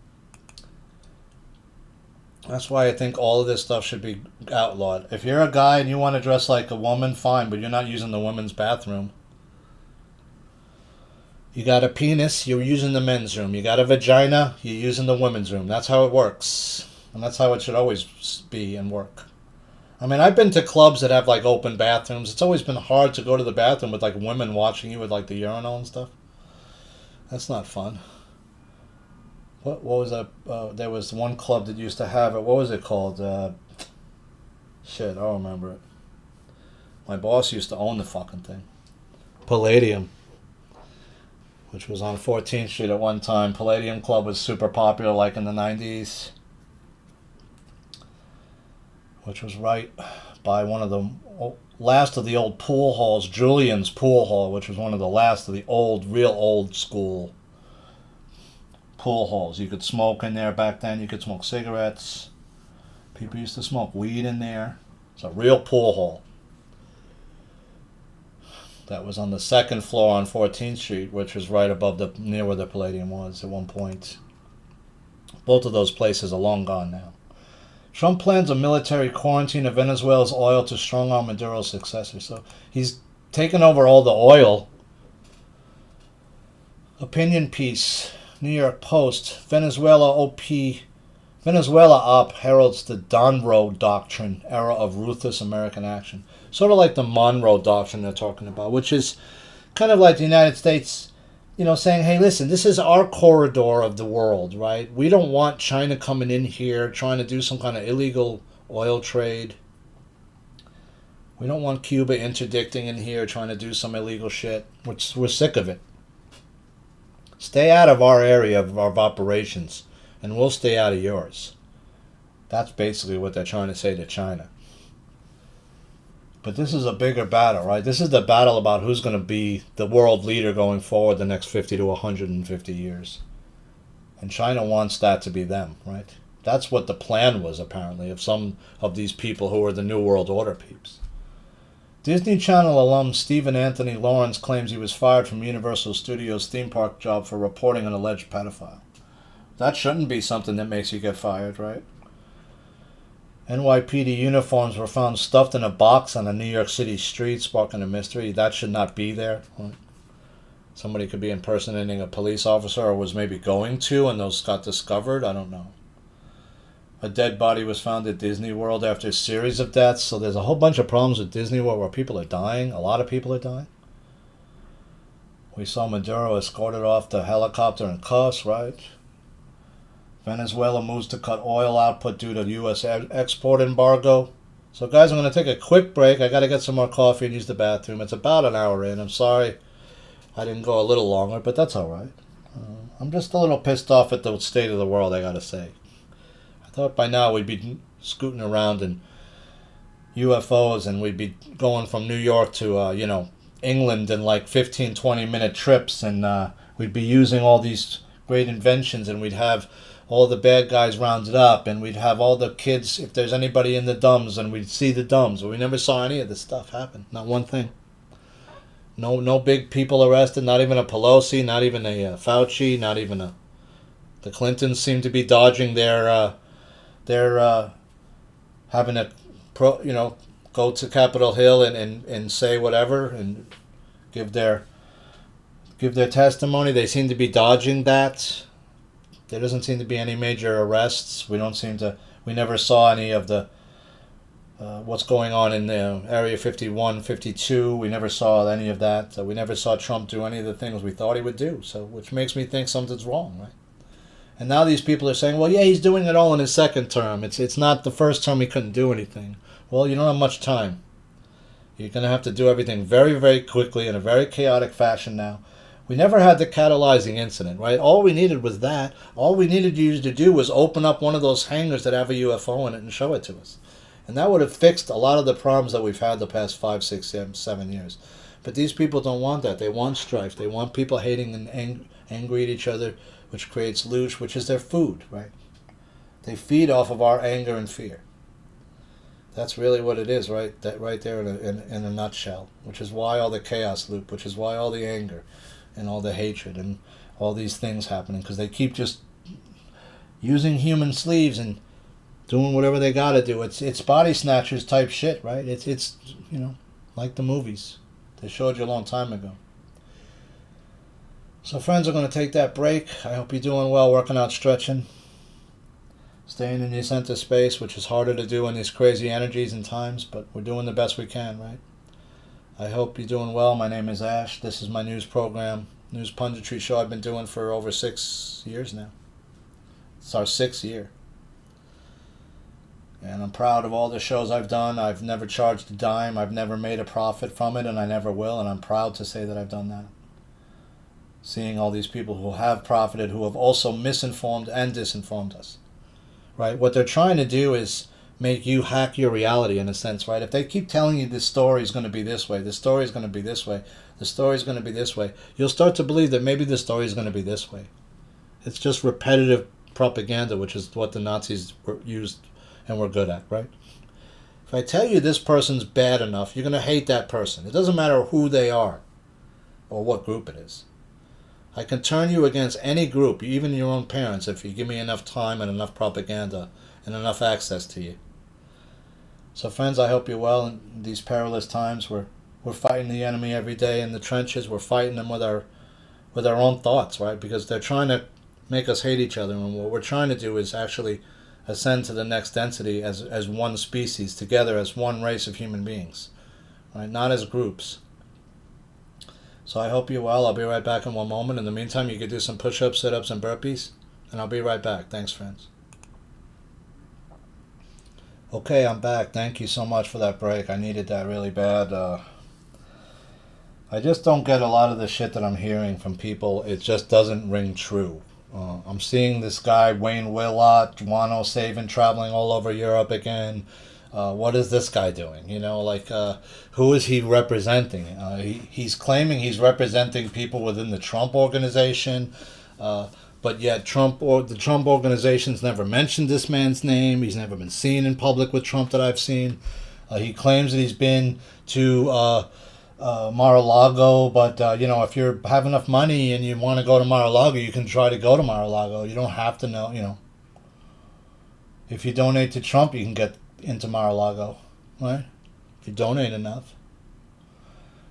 That's why I think all of this stuff should be outlawed. If you're a guy and you want to dress like a woman, fine, but you're not using the women's bathroom. You got a penis, you're using the men's room. You got a vagina, you're using the women's room. That's how it works. And that's how it should always be and work. I mean, I've been to clubs that have like open bathrooms. It's always been hard to go to the bathroom with like women watching you with like the urinal and stuff. That's not fun. What was that? There was one club that used to have it. What was it called? Shit, I don't remember it. My boss used to own the fucking thing. Palladium, which was on 14th Street at one time. Palladium Club was super popular like in the 90s. Which was right by one of the last of the old pool halls, Julian's Pool Hall, which was one of the last of the real old school pool halls. You could smoke in there back then. You could smoke cigarettes. People used to smoke weed in there. It's a real pool hall. That was on the second floor on 14th Street, which was right above near where the Palladium was at one point. Both of those places are long gone now. Trump plans a military quarantine of Venezuela's oil to strong-arm Maduro's successor. So he's taken over all the oil. Opinion piece, New York Post. Venezuela op heralds the Monroe Doctrine, era of ruthless American action. Sort of like the Monroe Doctrine they're talking about, which is kind of like the United States, saying, hey, listen, this is our corridor of the world, right? We don't want China coming in here trying to do some kind of illegal oil trade. We don't want Cuba interdicting in here trying to do some illegal shit. We're sick of it. Stay out of our area of operations, and we'll stay out of yours. That's basically what they're trying to say to China. But this is a bigger battle, right? This is the battle about who's going to be the world leader going forward the next 50 to 150 years. And China wants that to be them, right? That's what the plan was, apparently, of some of these people who are the New World Order peeps. Disney Channel alum Stephen Anthony Lawrence claims he was fired from Universal Studios' theme park job for reporting an alleged pedophile. That shouldn't be something that makes you get fired, right? NYPD uniforms were found stuffed in a box on a New York City street, sparking a mystery. That should not be there. Somebody could be impersonating a police officer or was maybe going to, and those got discovered. I don't know. A dead body was found at Disney World after a series of deaths. So there's a whole bunch of problems with Disney World where people are dying. A lot of people are dying. We saw Maduro escorted off the helicopter in cuffs, right? Venezuela moves to cut oil output due to U.S. export embargo. So guys, I'm going to take a quick break. I got to get some more coffee and use the bathroom. It's about an hour in. I'm sorry I didn't go a little longer, but that's all right. I'm just a little pissed off at the state of the world, I got to say. I thought by now we'd be scooting around in UFOs and we'd be going from New York to, England in like 15, 20-minute trips, and we'd be using all these great inventions, and we'd have all the bad guys rounded up, and we'd have all the kids, if there's anybody in the dumbs, and we'd see the dumbs. But we never saw any of this stuff happen. Not one thing. No big people arrested, not even a Pelosi, not even a Fauci, not even the Clintons seem to be dodging their having to go to Capitol Hill and say whatever and give their testimony. They seem to be dodging that. There doesn't seem to be any major arrests. We never saw any of the what's going on in Area 51, 52. We never saw any of that. We never saw Trump do any of the things we thought he would do. So, which makes me think something's wrong, right? And now these people are saying, well, yeah, he's doing it all in his second term. It's not the first term he couldn't do anything. Well, you don't have much time. You're going to have to do everything very, very quickly in a very chaotic fashion now. We never had the catalyzing incident, right? All we needed was that. All we needed you to do was open up one of those hangars that have a UFO in it and show it to us. And that would have fixed a lot of the problems that we've had the past 5, 6, 7 years. But these people don't want that. They want strife. They want people hating and angry at each other, which creates loot, which is their food, right? They feed off of our anger and fear. That's really what it is, right? That right there in a nutshell. Which is why all the chaos loop. Which is why all the anger, and all the hatred, and all these things happening. Because they keep just using human sleeves and doing whatever they got to do. It's body snatchers type shit, right? It's like the movies they showed you a long time ago. So friends, are going to take that break. I hope you're doing well, working out, stretching. Staying in your center space, which is harder to do in these crazy energies and times, but we're doing the best we can, right? I hope you're doing well. My name is Ash. This is my news program, news punditry show I've been doing for over 6 years now. It's our 6th year. And I'm proud of all the shows I've done. I've never charged a dime. I've never made a profit from it, and I never will, and I'm proud to say that I've done that. Seeing all these people who have profited, who have also misinformed and disinformed us. Right? What they're trying to do is make you hack your reality in a sense, right? If they keep telling you this story is going to be this way, this story is going to be this way, the story is going to be this way, you'll start to believe that maybe the story is going to be this way. It's just repetitive propaganda, which is what the Nazis used and were good at, right? If I tell you this person's bad enough, you're going to hate that person. It doesn't matter who they are or what group it is. I can turn you against any group, even your own parents, if you give me enough time and enough propaganda and enough access to you. So friends, I hope you're well in these perilous times. We're fighting the enemy every day in the trenches. We're fighting them with our own thoughts, right? Because they're trying to make us hate each other. And what we're trying to do is actually ascend to the next density as one species, together as one race of human beings, right? Not as groups. So I hope you're well. I'll be right back in one moment. In the meantime, you can do some push-ups, sit-ups, and burpees. And I'll be right back. Thanks, friends. Okay, I'm back. Thank you so much for that break. I needed that really bad. I just don't get a lot of the shit that I'm hearing from people. It just doesn't ring true. I'm seeing this guy, Wayne Willott, Juano Savin, traveling all over Europe again. What is this guy doing? Who is he representing? He's claiming he's representing people within the Trump organization, but yet the Trump organization's never mentioned this man's name. He's never been seen in public with Trump that I've seen. He claims that he's been to Mar-a-Lago, but if you have enough money and you want to go to Mar-a-Lago, you can try to go to Mar-a-Lago. You don't have to know. If you donate to Trump, you can get into Mar-a-Lago, right? If you donate enough.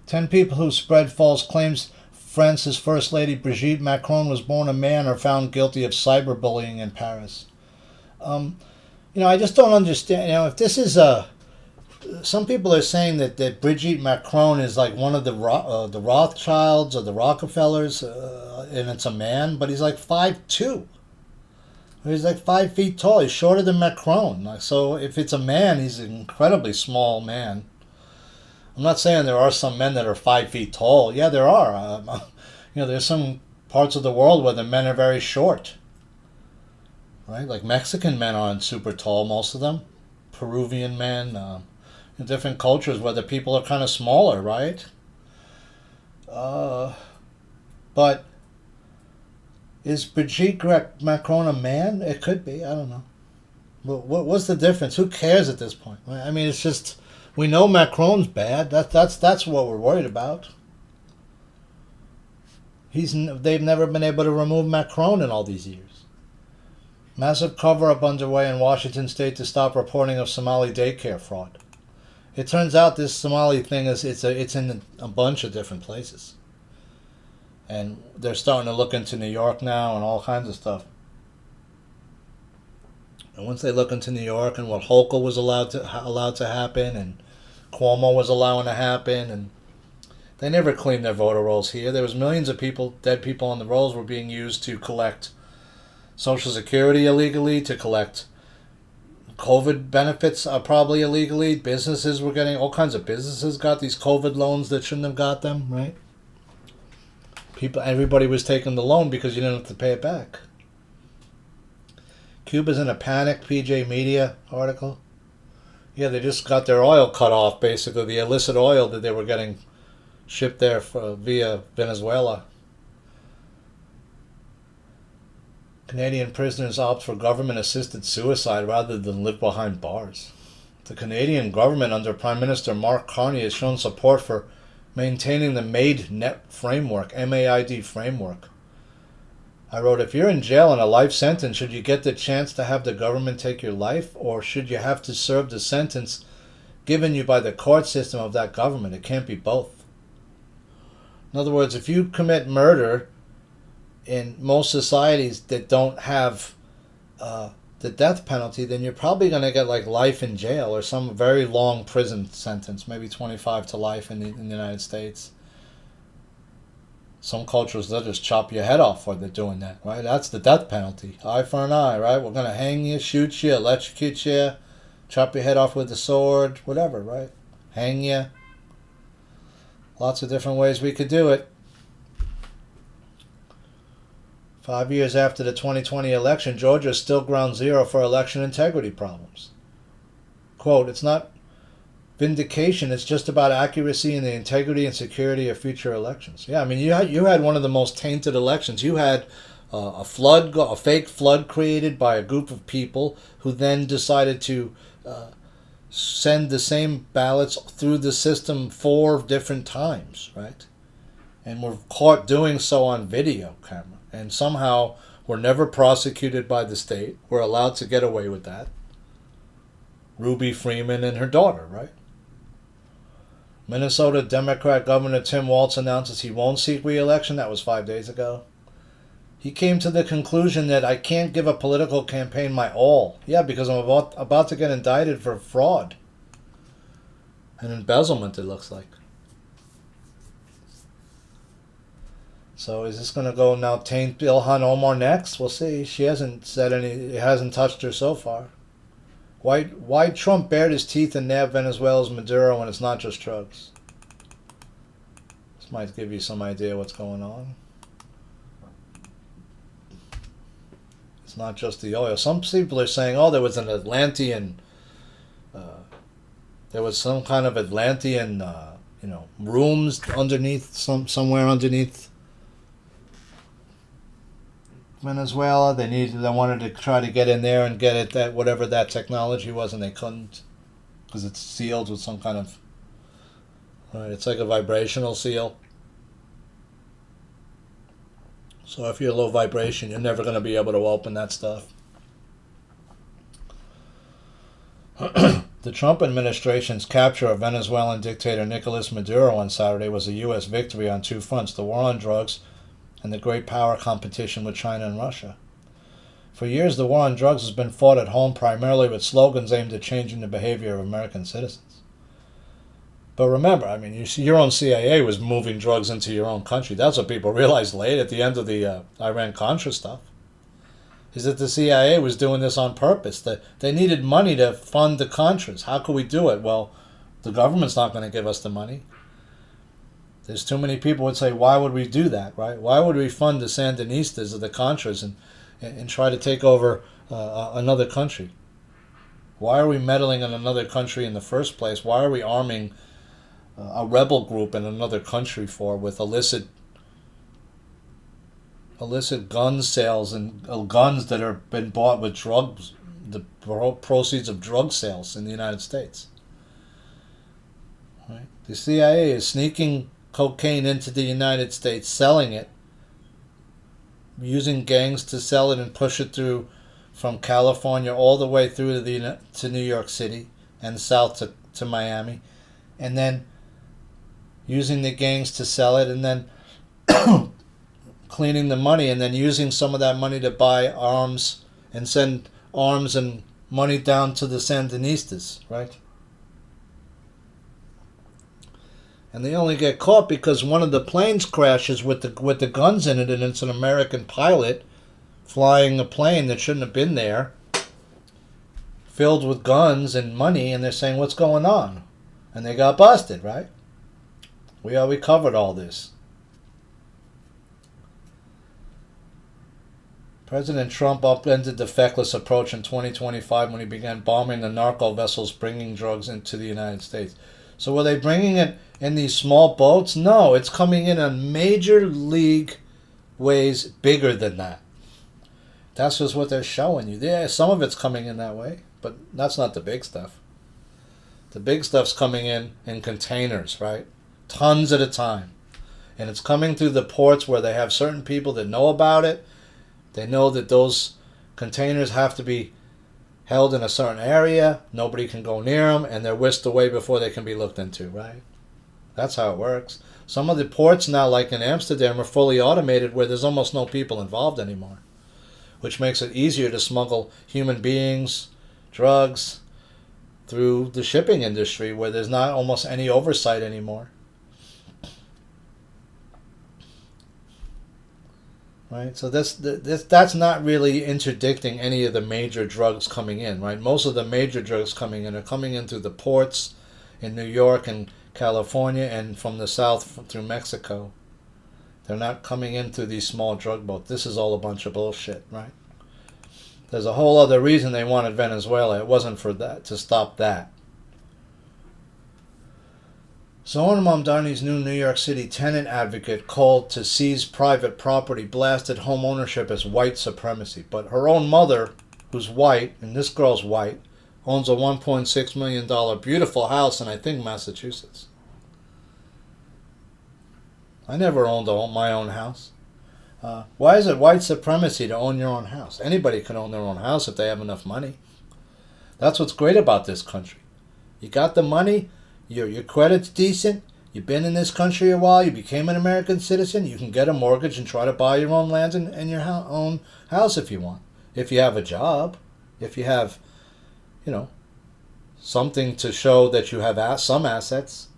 10 people who spread false claims France's First Lady Brigitte Macron was born a man or found guilty of cyberbullying in Paris. I just don't understand. If this is some people are saying that Brigitte Macron is like one of the Rothschilds or the Rockefellers, and it's a man, but he's like 5'2". He's like 5 feet tall. He's shorter than Macron. So if it's a man, he's an incredibly small man. I'm not saying there are some men that are 5 feet tall. Yeah, there are. There's some parts of the world where the men are very short. Right? Like Mexican men aren't super tall, most of them. Peruvian men, in different cultures where the people are kind of smaller, right? But is Brigitte Macron a man? It could be. I don't know. What's the difference? Who cares at this point? I mean, it's just, we know Macron's bad. That's what we're worried about. They've never been able to remove Macron in all these years. Massive cover-up underway in Washington State to stop reporting of Somali daycare fraud. It turns out this Somali thing it's in a bunch of different places. And they're starting to look into New York now and all kinds of stuff. And once they look into New York and what Hochul was allowed to happen and Cuomo was allowing to happen, and they never cleaned their voter rolls here. There was millions of dead people on the rolls were being used to collect Social Security illegally, to collect COVID benefits probably illegally. Businesses were getting, all kinds of businesses got these COVID loans that shouldn't have got them, right? Everybody was taking the loan because you didn't have to pay it back. Cuba's in a panic, PJ Media article. Yeah, they just got their oil cut off, basically, the illicit oil that they were getting shipped there via Venezuela. Canadian prisoners opt for government-assisted suicide rather than live behind bars. The Canadian government under Prime Minister Mark Carney has shown support for maintaining the MAID framework, M-A-I-D framework. I wrote, if you're in jail on a life sentence, should you get the chance to have the government take your life, or should you have to serve the sentence given you by the court system of that government? It can't be both. In other words, if you commit murder in most societies that don't have the death penalty, then you're probably going to get like life in jail or some very long prison sentence, maybe 25 to life in the United States. Some cultures, they'll just chop your head off while they're doing that, right? That's the death penalty. Eye for an eye, right? We're going to hang you, shoot you, electrocute you, chop your head off with a sword, whatever, right? Hang you. Lots of different ways we could do it. 5 years after the 2020 election, Georgia is still ground zero for election integrity problems. Quote, it's not vindication, it's just about accuracy and the integrity and security of future elections. Yeah, I mean, you had one of the most tainted elections. You had a fake flood created by a group of people who then decided to send the same ballots through the system 4 different times, right? And were caught doing so on video camera. And somehow were never prosecuted by the state. Were allowed to get away with that. Ruby Freeman and her daughter, right? Minnesota Democrat Governor Tim Walz announces he won't seek re-election. That was 5 days ago. He came to the conclusion that I can't give a political campaign my all. Yeah, because I'm about to get indicted for fraud and embezzlement, it looks like. So is this going to go now taint Ilhan Omar next? We'll see. She hasn't said it hasn't touched her so far. Why Trump bared his teeth and nabbed Venezuela's Maduro when it's not just drugs? This might give you some idea what's going on. It's not just the oil. Some people are saying, oh, there was an Atlantean, there was some kind of Atlantean, rooms underneath, somewhere underneath Venezuela. They wanted to try to get in there and get it, that whatever that technology was, and they couldn't because it's sealed with some kind of, it's like a vibrational seal. So if you're low vibration, you're never going to be able to open that stuff. The Trump administration's capture of Venezuelan dictator Nicolas Maduro on Saturday was a U.S. victory on two fronts: the war on drugs and the great power competition with China and Russia. For years, the war on drugs has been fought at home primarily with slogans aimed at changing the behavior of American citizens. But remember, I mean, your own CIA was moving drugs into your own country. That's what people realized late at the end of the Iran-Contra stuff, is that the CIA was doing this on purpose. That they needed money to fund the Contras. How could we do it? Well, the government's not going to give us the money. There's too many people would say, why would we do that, right? Why would we fund the Sandinistas or the Contras and try to take over another country? Why are we meddling in another country in the first place? Why are we arming a rebel group in another country with illicit gun sales and guns that are been bought with drugs, the proceeds of drug sales in the United States? Right? The CIA is sneaking cocaine into the United States, selling it, using gangs to sell it and push it through from California all the way through to New York City and south to Miami, and then using the gangs to sell it, and then cleaning the money, and then using some of that money to buy arms and send arms and money down to the Sandinistas, right? And they only get caught because one of the planes crashes with the guns in it, and it's an American pilot flying a plane that shouldn't have been there, filled with guns and money, and they're saying, what's going on? And they got busted, right? We covered all this. President Trump upended the feckless approach in 2025 when he began bombing the narco vessels bringing drugs into the United States. So were they bringing it in these small boats? No, it's coming in on major league ways bigger than that. That's just what they're showing you. Yeah, some of it's coming in that way, but that's not the big stuff. The big stuff's coming in containers, right? Tons at a time. And it's coming through the ports where they have certain people that know about it. They know that those containers have to be held in a certain area. Nobody can go near them, and they're whisked away before they can be looked into, right? That's how it works. Some of the ports now, like in Amsterdam, are fully automated where there's almost no people involved anymore, which makes it easier to smuggle human beings, drugs, through the shipping industry where there's not almost any oversight anymore. Right, so that's not really interdicting any of the major drugs coming in, right? Most of the major drugs coming in are coming in through the ports in New York and California and from the south through Mexico. They're not coming in through these small drug boats. This is all a bunch of bullshit, right? There's a whole other reason they wanted Venezuela. It wasn't for that, to stop that. Mayor Mamdani's new New York City tenant advocate called to seize private property, blasted home ownership as white supremacy. But her own mother, who's white, and this girl's white, owns a $1.6 million beautiful house in, I think, Massachusetts. I never owned my own house. Why is it white supremacy to own your own house? Anybody can own their own house if they have enough money. That's what's great about this country. You got the money. Your credit's decent, you've been in this country a while, you became an American citizen, you can get a mortgage and try to buy your own land and your own house if you want. If you have a job, if you have, something to show that you have some assets.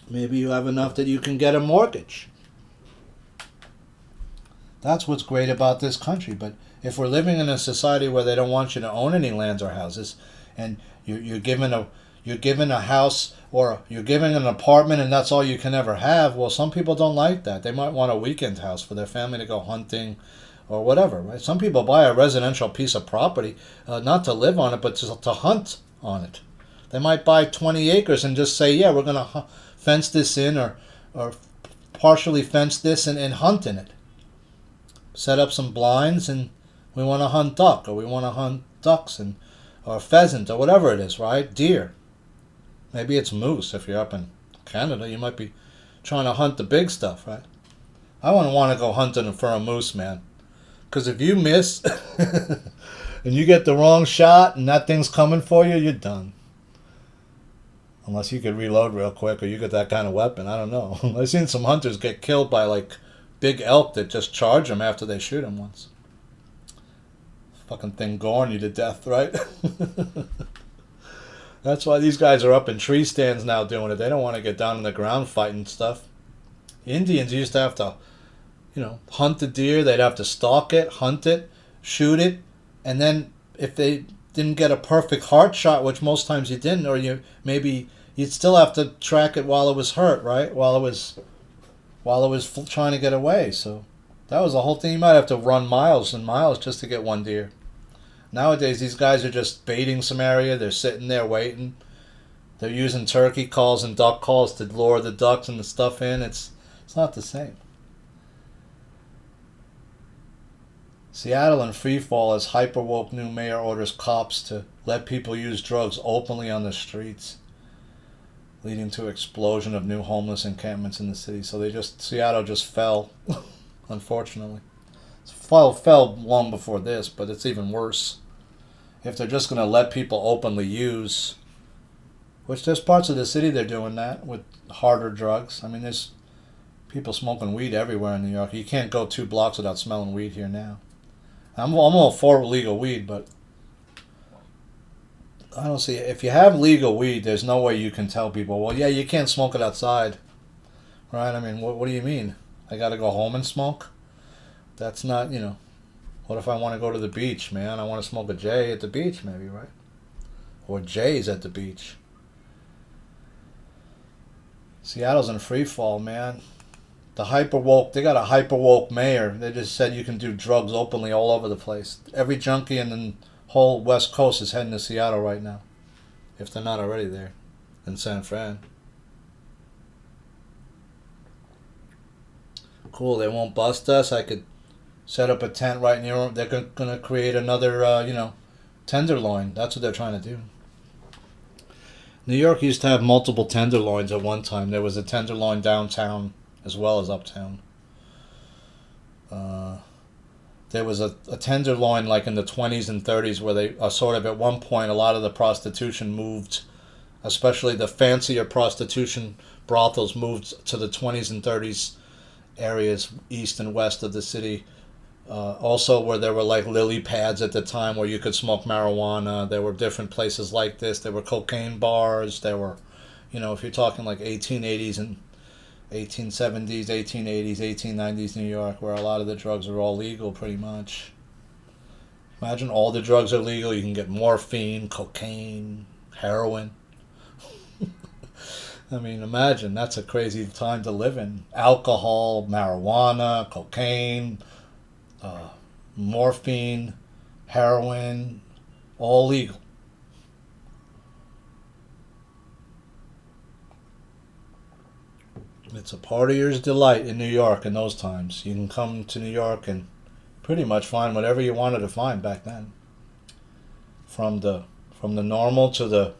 Maybe you have enough that you can get a mortgage. That's what's great about this country. But if we're living in a society where they don't want you to own any lands or houses, and you're given a house or you're given an apartment and that's all you can ever have, well, some people don't like that. They might want a weekend house for their family to go hunting or whatever, right? Some people buy a residential piece of property, not to live on it, but to hunt on it. They might buy 20 acres and just say, yeah, we're going to fence this in or partially fence this and hunt in it. Set up some blinds and we want to hunt duck or we want to hunt ducks or pheasant or whatever it is, right? Deer. Maybe it's moose if you're up in Canada. You might be trying to hunt the big stuff, right? I wouldn't want to go hunting for a moose, man. Because if you miss, and you get the wrong shot and that thing's coming for you, you're done. Unless you could reload real quick or you get that kind of weapon. I don't know. I've seen some hunters get killed by like big elk that just charge them after they shoot them once. Fucking thing goring you to death, right? That's why these guys are up in tree stands now doing it. They don't want to get down on the ground fighting stuff. Indians used to have to, hunt the deer. They'd have to stalk it, hunt it, shoot it, and then if they didn't get a perfect heart shot, which most times you didn't, or you'd still have to track it while it was hurt, right? While it was trying to get away. So that was the whole thing. You might have to run miles and miles just to get one deer. Nowadays, these guys are just baiting some area. They're sitting there waiting. They're using turkey calls and duck calls to lure the ducks and the stuff in. It's not the same. Seattle in freefall as hyper-woke new mayor orders cops to let people use drugs openly on the streets, leading to explosion of new homeless encampments in the city. So Seattle just fell, unfortunately. Fell long before this, but it's even worse. If they're just going to let people openly use, which there's parts of the city they're doing that with harder drugs. I mean, there's people smoking weed everywhere in New York. You can't go 2 blocks without smelling weed here now. I'm all for legal weed, but I don't see it. If you have legal weed, there's no way you can tell people, well, yeah, you can't smoke it outside, right? I mean, what do you mean? I got to go home and smoke? That's not, what if I want to go to the beach, man? I want to smoke a J at the beach, maybe, right? Or J's at the beach. Seattle's in free fall, man. They got a hyper-woke mayor. They just said you can do drugs openly all over the place. Every junkie in the whole West Coast is heading to Seattle right now, if they're not already there, in San Fran. Cool, they won't bust us. I could set up a tent right near them. They're going to create another, tenderloin. That's what they're trying to do. New York used to have multiple tenderloins at one time. There was a tenderloin downtown as well as uptown. There was a tenderloin like in the 20s and 30s where they sort of at one point a lot of the prostitution moved, especially the fancier prostitution brothels moved to the 20s and 30s areas east and west of the city. Also where there were like lily pads at the time where you could smoke marijuana. There were different places like this. There were cocaine bars. There were, if you're talking like 1880s and 1870s, 1880s, 1890s New York, where a lot of the drugs are all legal pretty much. Imagine all the drugs are legal. You can get morphine, cocaine, heroin. I mean, imagine. That's a crazy time to live in. Alcohol, marijuana, cocaine, morphine, heroin, all legal. It's a partier's delight in New York in those times. You can come to New York and pretty much find whatever you wanted to find back then. From the normal to the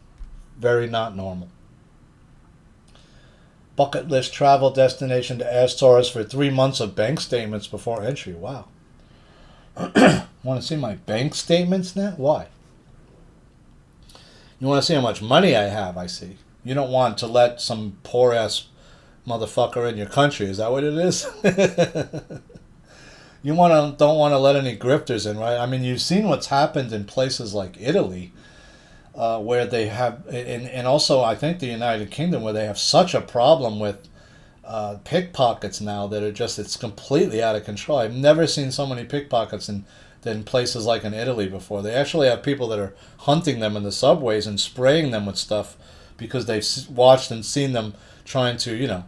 very not normal. Bucket list travel destination to ask tourists for 3 months of bank statements before entry. Wow. Want to see my bank statements now? Why? You want to see how much money I have, I see. You don't want to let some poor ass motherfucker in your country. Is that what it is? You don't want to let any grifters in, right? I mean, you've seen what's happened in places like Italy, where they have, and also I think the United Kingdom, where they have such a problem with pickpockets now that it's completely out of control. I've never seen so many pickpockets in places like in Italy before. They actually have people that are hunting them in the subways and spraying them with stuff because they've watched and seen them trying to,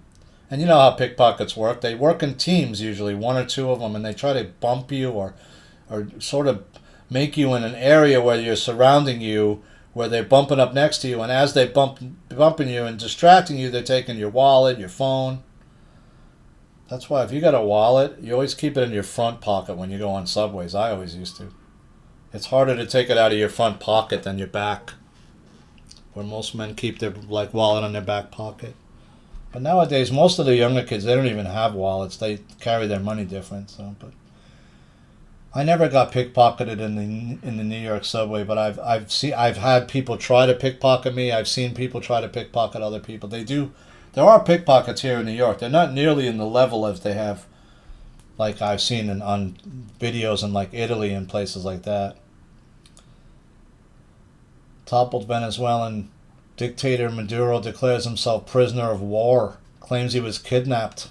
and you know how pickpockets work. They work in teams usually, 1 or 2 of them, and they try to bump you or sort of make you in an area where you're surrounding you, where they're bumping up next to you, and as they bumping you and distracting you, they're taking your wallet, your phone. That's why if you got a wallet, you always keep it in your front pocket when you go on subways. I always used to. It's harder to take it out of your front pocket than your back, where most men keep their wallet in their back pocket. But nowadays, most of the younger kids, they don't even have wallets. They carry their money different. So, but I never got pickpocketed in the New York subway, but I've had people try to pickpocket me. I've seen people try to pickpocket other people. They do. There are pickpockets here in New York. They're not nearly in the level as they have, like I've seen on videos in like Italy and places like that. Toppled Venezuelan dictator Maduro declares himself prisoner of war. Claims he was kidnapped.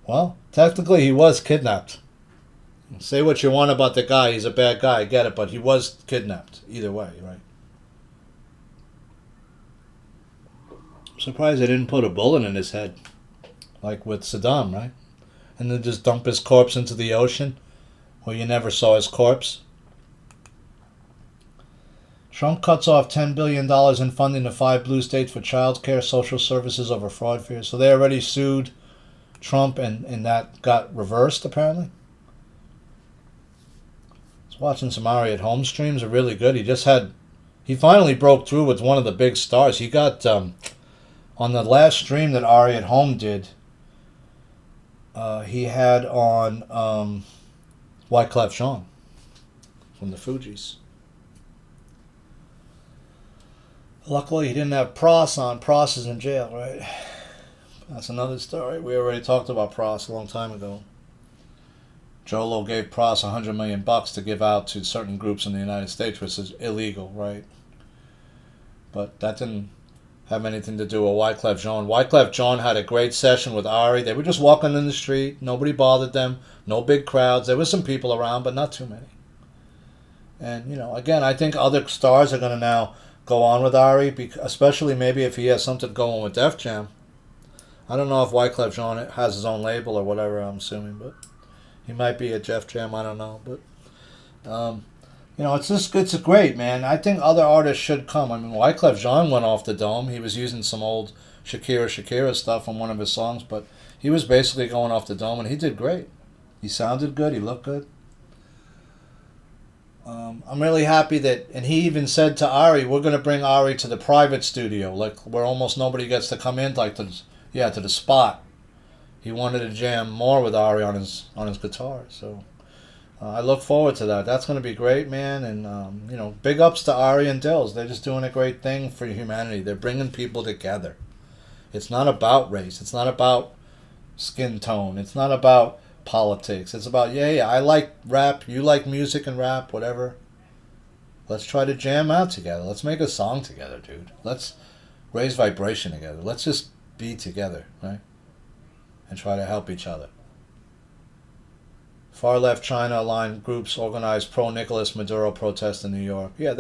Well, technically he was kidnapped. Say what you want about the guy, he's a bad guy, I get it, but he was kidnapped. Either way, right? I'm surprised they didn't put a bullet in his head, like with Saddam, right? And then just dump his corpse into the ocean, where you never saw his corpse. Trump cuts off $10 billion in funding to 5 blue states for child care, social services over fraud fears. So they already sued Trump, and that got reversed, apparently. I was watching some Ari at Home streams. Are really good. He finally broke through with one of the big stars. He got, on the last stream that Ari at Home did, he had on Wyclef Jean from the Fugees. Luckily, he didn't have Pross on. Pross is in jail, right? That's another story. We already talked about Pross a long time ago. Jolo gave Pross $100 million to give out to certain groups in the United States, which is illegal, right? But that didn't have anything to do with Wyclef Jean. Wyclef Jean had a great session with Ari. They were just walking in the street. Nobody bothered them. No big crowds. There were some people around, but not too many. And, again, I think other stars are going to now go on with Ari, especially maybe if he has something going with Def Jam. I don't know if Wyclef Jean has his own label or whatever, I'm assuming, but he might be at Def Jam, I don't know. But, it's great, man. I think other artists should come. I mean, Wyclef Jean went off the dome. He was using some old Shakira stuff on one of his songs, but he was basically going off the dome, and he did great. He sounded good. He looked good. I'm really happy that, and he even said to Ari, we're going to bring Ari to the private studio, like where almost nobody gets to come in, like to the spot. He wanted to jam more with Ari on his guitar, so I look forward to that. That's going to be great, man, and big ups to Ari and Dills. They're just doing a great thing for humanity. They're bringing people together. It's not about race. It's not about skin tone. It's not about politics. It's about, I like rap, you like music and rap, whatever. Let's try to jam out together. Let's make a song together, dude. Let's raise vibration together. Let's just be together, right? And try to help each other. Far left China aligned groups organized pro Nicolas Maduro protest in New York. Yeah,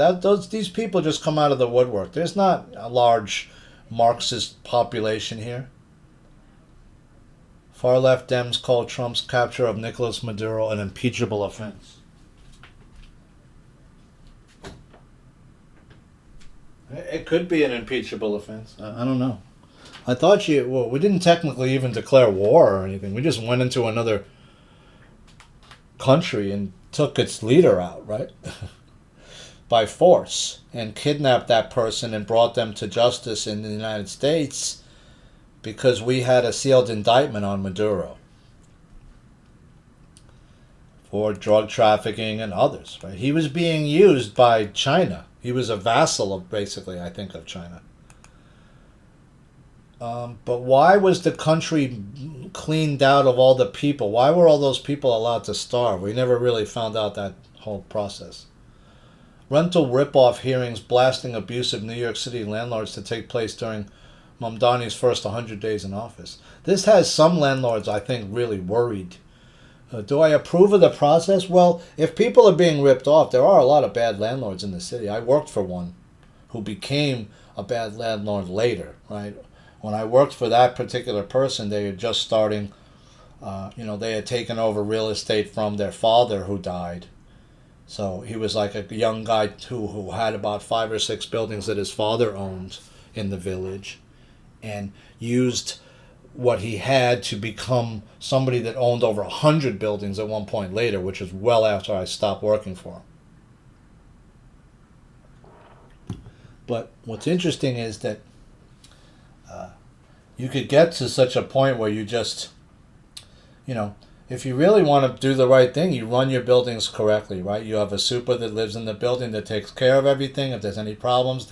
these people just come out of the woodwork. There's not a large Marxist population here. Far left Dems call Trump's capture of Nicolas Maduro an impeachable offense. It could be an impeachable offense. I don't know. I thought we didn't technically even declare war or anything. We just went into another country and took its leader out, right? By force, and kidnapped that person and brought them to justice in the United States because we had a sealed indictment on Maduro for drug trafficking and others, right? He was being used by China. He was a vassal of, basically, I think, of China. But why was the country cleaned out of all the people? Why were all those people allowed to starve? We never really found out that whole process. Rental rip-off hearings blasting abusive New York City landlords to take place during Mamdani's first 100 days in office. This has some landlords, I think, really worried. Do I approve of the process? Well, if people are being ripped off, there are a lot of bad landlords in the city. I worked for one who became a bad landlord later, right? When I worked for that particular person, they were just starting, they had taken over real estate from their father who died. So he was like a young guy who had about 5 or 6 buildings that his father owned in the village, and used what he had to become somebody that owned over 100 buildings at one point later, which was well after I stopped working for him. But what's interesting is that you could get to such a point where you just, if you really want to do the right thing, you run your buildings correctly, right? You have a super that lives in the building that takes care of everything. If there's any problems,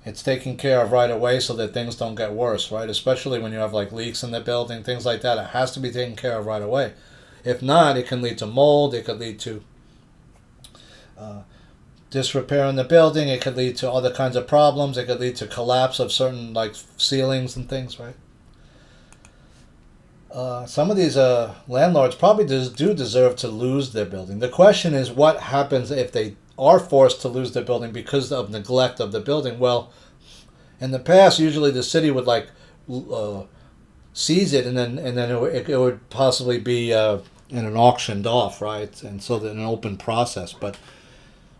it's taken care of right away so that things don't get worse, right? Especially when you have like leaks in the building, things like that. It has to be taken care of right away. If not, it can lead to mold. It could lead to disrepair in the building. It could lead to other kinds of problems. It could lead to collapse of certain like ceilings and things, right? Some of these landlords probably do deserve to lose their building. The question is, what happens if they are forced to lose their building because of neglect of the building? Well, in the past, usually the city would like seize it, and then it would possibly be in an auctioned off, right? And so that an open process. But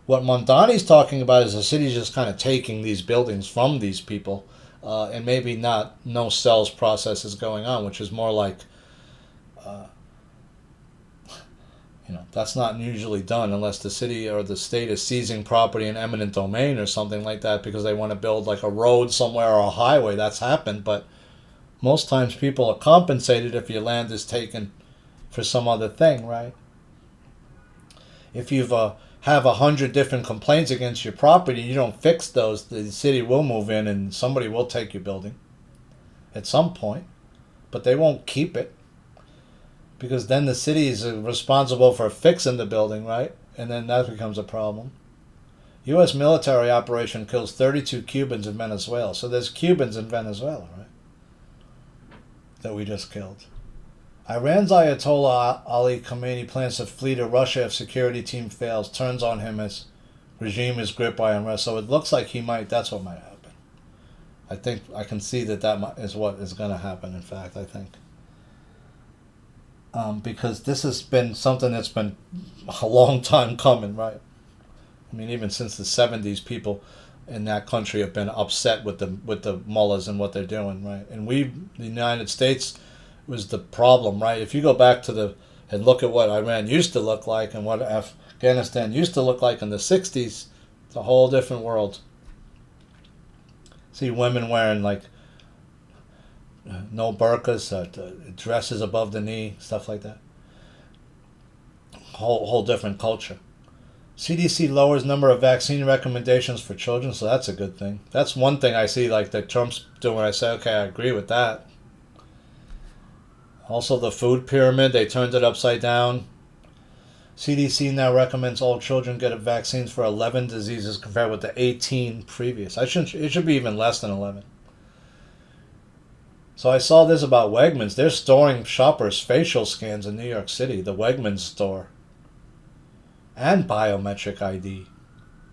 what Mamdani's talking about is the city just kind of taking these buildings from these people. And maybe no sales process is going on, which is more like, that's not usually done unless the city or the state is seizing property in eminent domain or something like that because they want to build like a road somewhere or a highway. That's happened, but most times people are compensated if your land is taken for some other thing, right? If you've have 100 different complaints against your property, you don't fix those, the city will move in and somebody will take your building at some point, but they won't keep it because then the city is responsible for fixing the building, right? And then that becomes a problem. U.S. military operation kills 32 Cubans in Venezuela. So there's Cubans in Venezuela, right? That we just killed. Iran's Ayatollah Ali Khamenei plans to flee to Russia if security team fails, turns on him as regime is gripped by unrest. So it looks like that's what might happen. I think I can see that is what is going to happen, in fact, I think. Because this has been something that's been a long time coming, right? I mean, even since the 70s, people in that country have been upset with the mullahs and what they're doing, right? And the United States was the problem, right? If you go back and look at what Iran used to look like and what Afghanistan used to look like in the 60s, it's a whole different world. See women wearing like no burqas, dresses above the knee, stuff like that. Whole different culture. CDC lowers number of vaccine recommendations for children, so that's a good thing. That's one thing I see like that Trump's doing. I say, okay, I agree with that. Also, the food pyramid, they turned it upside down. CDC now recommends all children get vaccines for 11 diseases compared with the 18 previous. It should be even less than 11. So I saw this about Wegmans. They're storing shoppers' facial scans in New York City, the Wegmans store, and biometric ID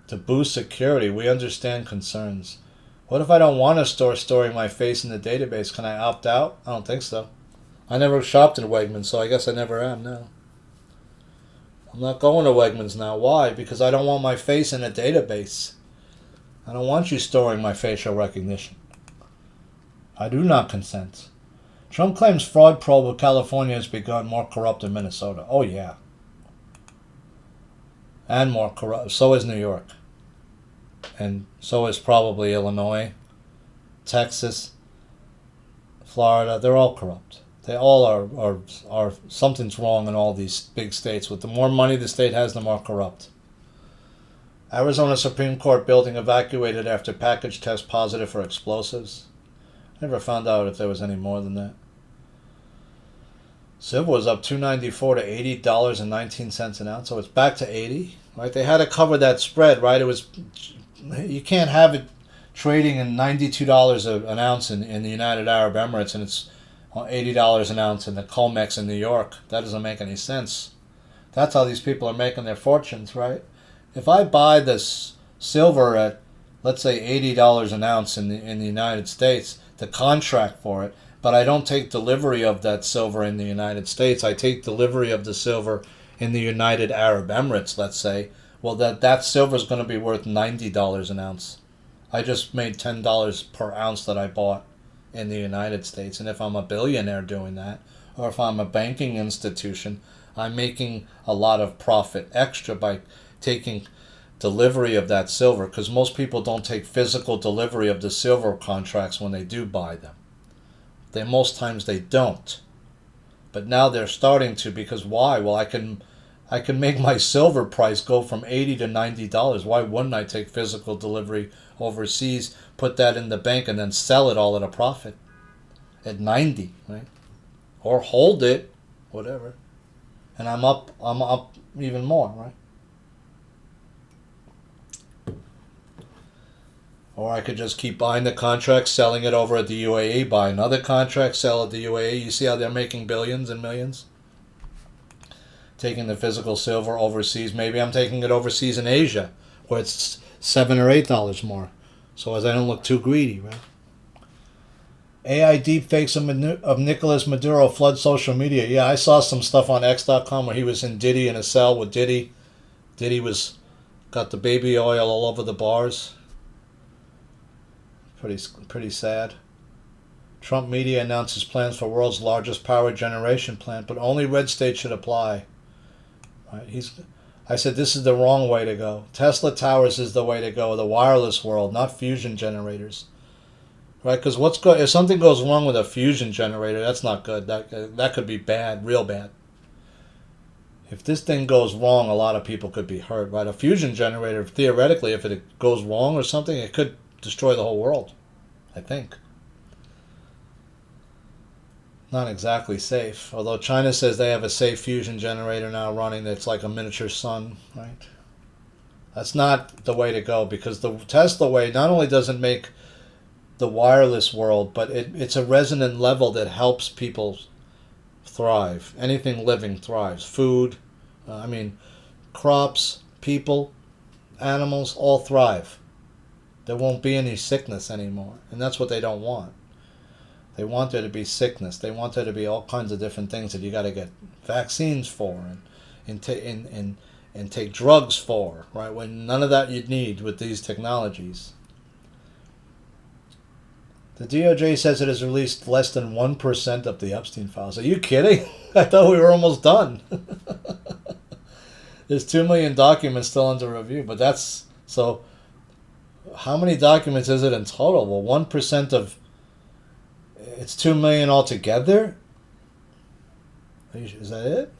to boost security. We understand concerns. What if I don't want a store storing my face in the database? Can I opt out? I don't think so. I never shopped in Wegmans, so I guess I never am now. I'm not going to Wegmans now. Why? Because I don't want my face in a database. I don't want you storing my facial recognition. I do not consent. Trump claims fraud probe of California has begun, more corrupt than Minnesota. Oh, yeah. And more corrupt. So is New York. And so is probably Illinois, Texas, Florida. They're all corrupt. They all are something's wrong in all these big states. With the more money the state has, the more corrupt. Arizona Supreme Court building evacuated after package test positive for explosives. Never found out if there was any more than that. Silver was up $2.94 to $80.19 an ounce, so it's back to 80. Right? They had to cover that spread, right? You can't have it trading in $92 an ounce in the United Arab Emirates, and it's $80 an ounce in the COMEX in New York. That doesn't make any sense. That's how these people are making their fortunes, right? If I buy this silver at, let's say, $80 an ounce in the United States, the contract for it, but I don't take delivery of that silver in the United States. I take delivery of the silver in the United Arab Emirates, let's say. Well, that silver is going to be worth $90 an ounce. I just made $10 per ounce that I bought in the United States. And if I'm a billionaire doing that, or if I'm a banking institution, I'm making a lot of profit extra by taking delivery of that silver, because most people don't take physical delivery of the silver contracts when they do buy them. Most times they don't. But now they're starting to, because why? Well, I can make my silver price go from $80 to $90. Why wouldn't I take physical delivery overseas, put that in the bank, and then sell it all at a profit at 90, right? Or hold it, whatever, and I'm up even more, right? Or I could just keep buying the contract, selling it over at the UAE, buy another contract, sell at the UAE. You see how they're making billions and millions? Taking the physical silver overseas. Maybe I'm taking it overseas in Asia, where it's $7 or $8 more. So as I don't look too greedy, right? AI deepfakes of Nicolas Maduro flood social media. Yeah, I saw some stuff on X.com where he was in Diddy in a cell with Diddy. Diddy got the baby oil all over the bars. Pretty sad. Trump media announces plans for world's largest power generation plant, but only red states should apply. Right? I said this is the wrong way to go. Tesla towers is the way to go. The wireless world, not fusion generators. Right? Because if something goes wrong with a fusion generator, that's not good. That could be bad, real bad. If this thing goes wrong, a lot of people could be hurt. Right? A fusion generator, theoretically, if it goes wrong or something, it could destroy the whole world, I think. Not exactly safe. Although China says they have a safe fusion generator now running that's like a miniature sun, right? That's not the way to go, because the Tesla way not only doesn't make the wireless world, but it's a resonant level that helps people thrive. Anything living thrives. Food, crops, people, animals, all thrive. There won't be any sickness anymore. And that's what they don't want. They want there to be sickness. They want there to be all kinds of different things that you got to get vaccines for and take drugs for, right? When none of that you'd need with these technologies. The DOJ says it has released less than 1% of the Epstein files. Are you kidding? I thought we were almost done. There's 2 million documents still under review, but that's so. How many documents is it in total? Well, 1% of it's 2 million altogether. Is that it?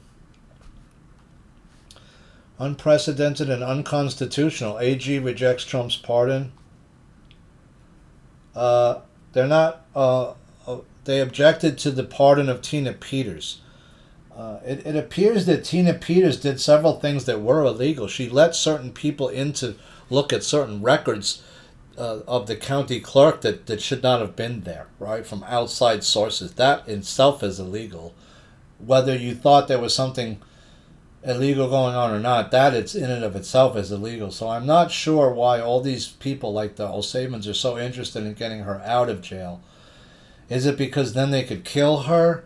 Unprecedented and unconstitutional. AG rejects Trump's pardon. They're not. They objected to the pardon of Tina Peters. It appears that Tina Peters did several things that were illegal. She let certain people in to look at certain records of the county clerk that should not have been there, right, from outside sources. That in itself is illegal. Whether you thought there was something illegal going on or not, that it's in and of itself is illegal. So I'm not sure why all these people like the O'Savins are so interested in getting her out of jail. Is it because then they could kill her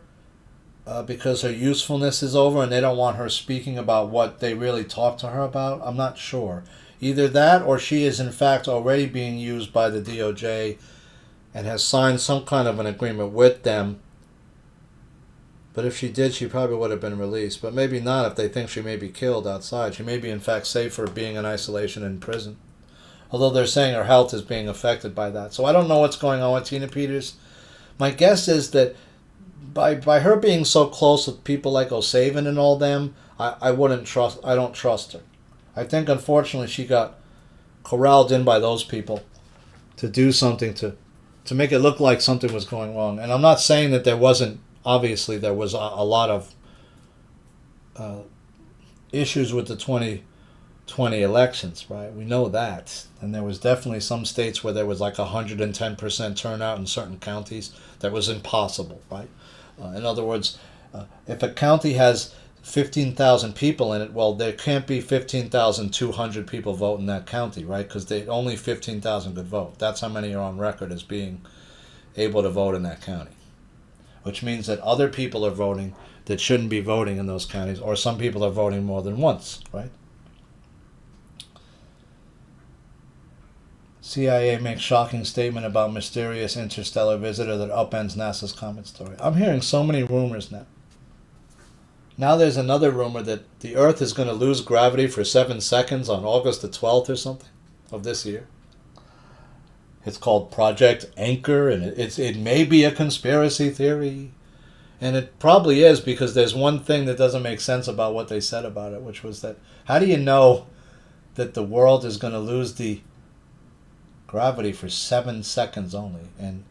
because her usefulness is over and they don't want her speaking about what they really talked to her about? I'm not sure. Either that or she is in fact already being used by the DOJ and has signed some kind of an agreement with them. But if she did, she probably would have been released. But maybe not if they think she may be killed outside. She may be in fact safer being in isolation in prison. Although they're saying her health is being affected by that. So I don't know what's going on with Tina Peters. My guess is that by her being so close with people like O'Savin and all them, I don't trust her. I think unfortunately she got corralled in by those people to do something to make it look like something was going wrong. And I'm not saying that there wasn't. Obviously, there was a lot of issues with the 2020 elections, right? We know that. And there was definitely some states where there was like 110% turnout in certain counties. That was impossible, right? In other words, if a county has 15,000 people in it, well, there can't be 15,200 people vote in that county, right? Because only 15,000 could vote. That's how many are on record as being able to vote in that county. Which means that other people are voting that shouldn't be voting in those counties, or some people are voting more than once, right? CIA makes shocking statement about mysterious interstellar visitor that upends NASA's comet story. I'm hearing so many rumors now. Now there's another rumor that the Earth is going to lose gravity for 7 seconds on August the 12th or something of this year. It's called Project Anchor, and it may be a conspiracy theory. And it probably is, because there's one thing that doesn't make sense about what they said about it, which was that how do you know that the world is going to lose the gravity for 7 seconds only? And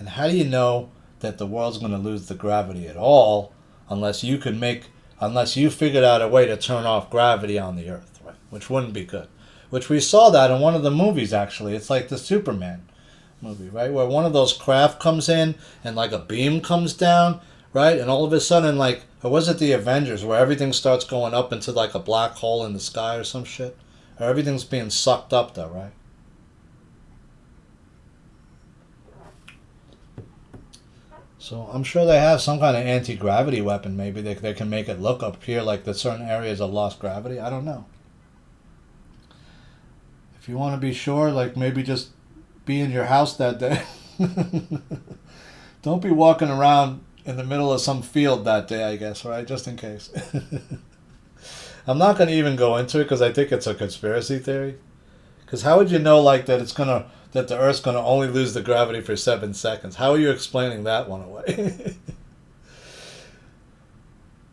how do you know that the world's going to lose the gravity at all unless you figured out a way to turn off gravity on the Earth, right? Which wouldn't be good. Which we saw that in one of the movies, actually. It's like the Superman movie, right? Where one of those craft comes in and like a beam comes down, right? And all of a sudden, like, or was it the Avengers, where everything starts going up into like a black hole in the sky or some shit? Or everything's being sucked up though, right? So I'm sure they have some kind of anti-gravity weapon. Maybe they can make it look up here like that certain areas have lost gravity. I don't know. If you want to be sure, like, maybe just be in your house that day. Don't be walking around in the middle of some field that day, I guess, right? Just in case. I'm not going to even go into it because I think it's a conspiracy theory. Because how would you know, like, that the Earth's gonna only lose the gravity for 7 seconds? How are you explaining that one away?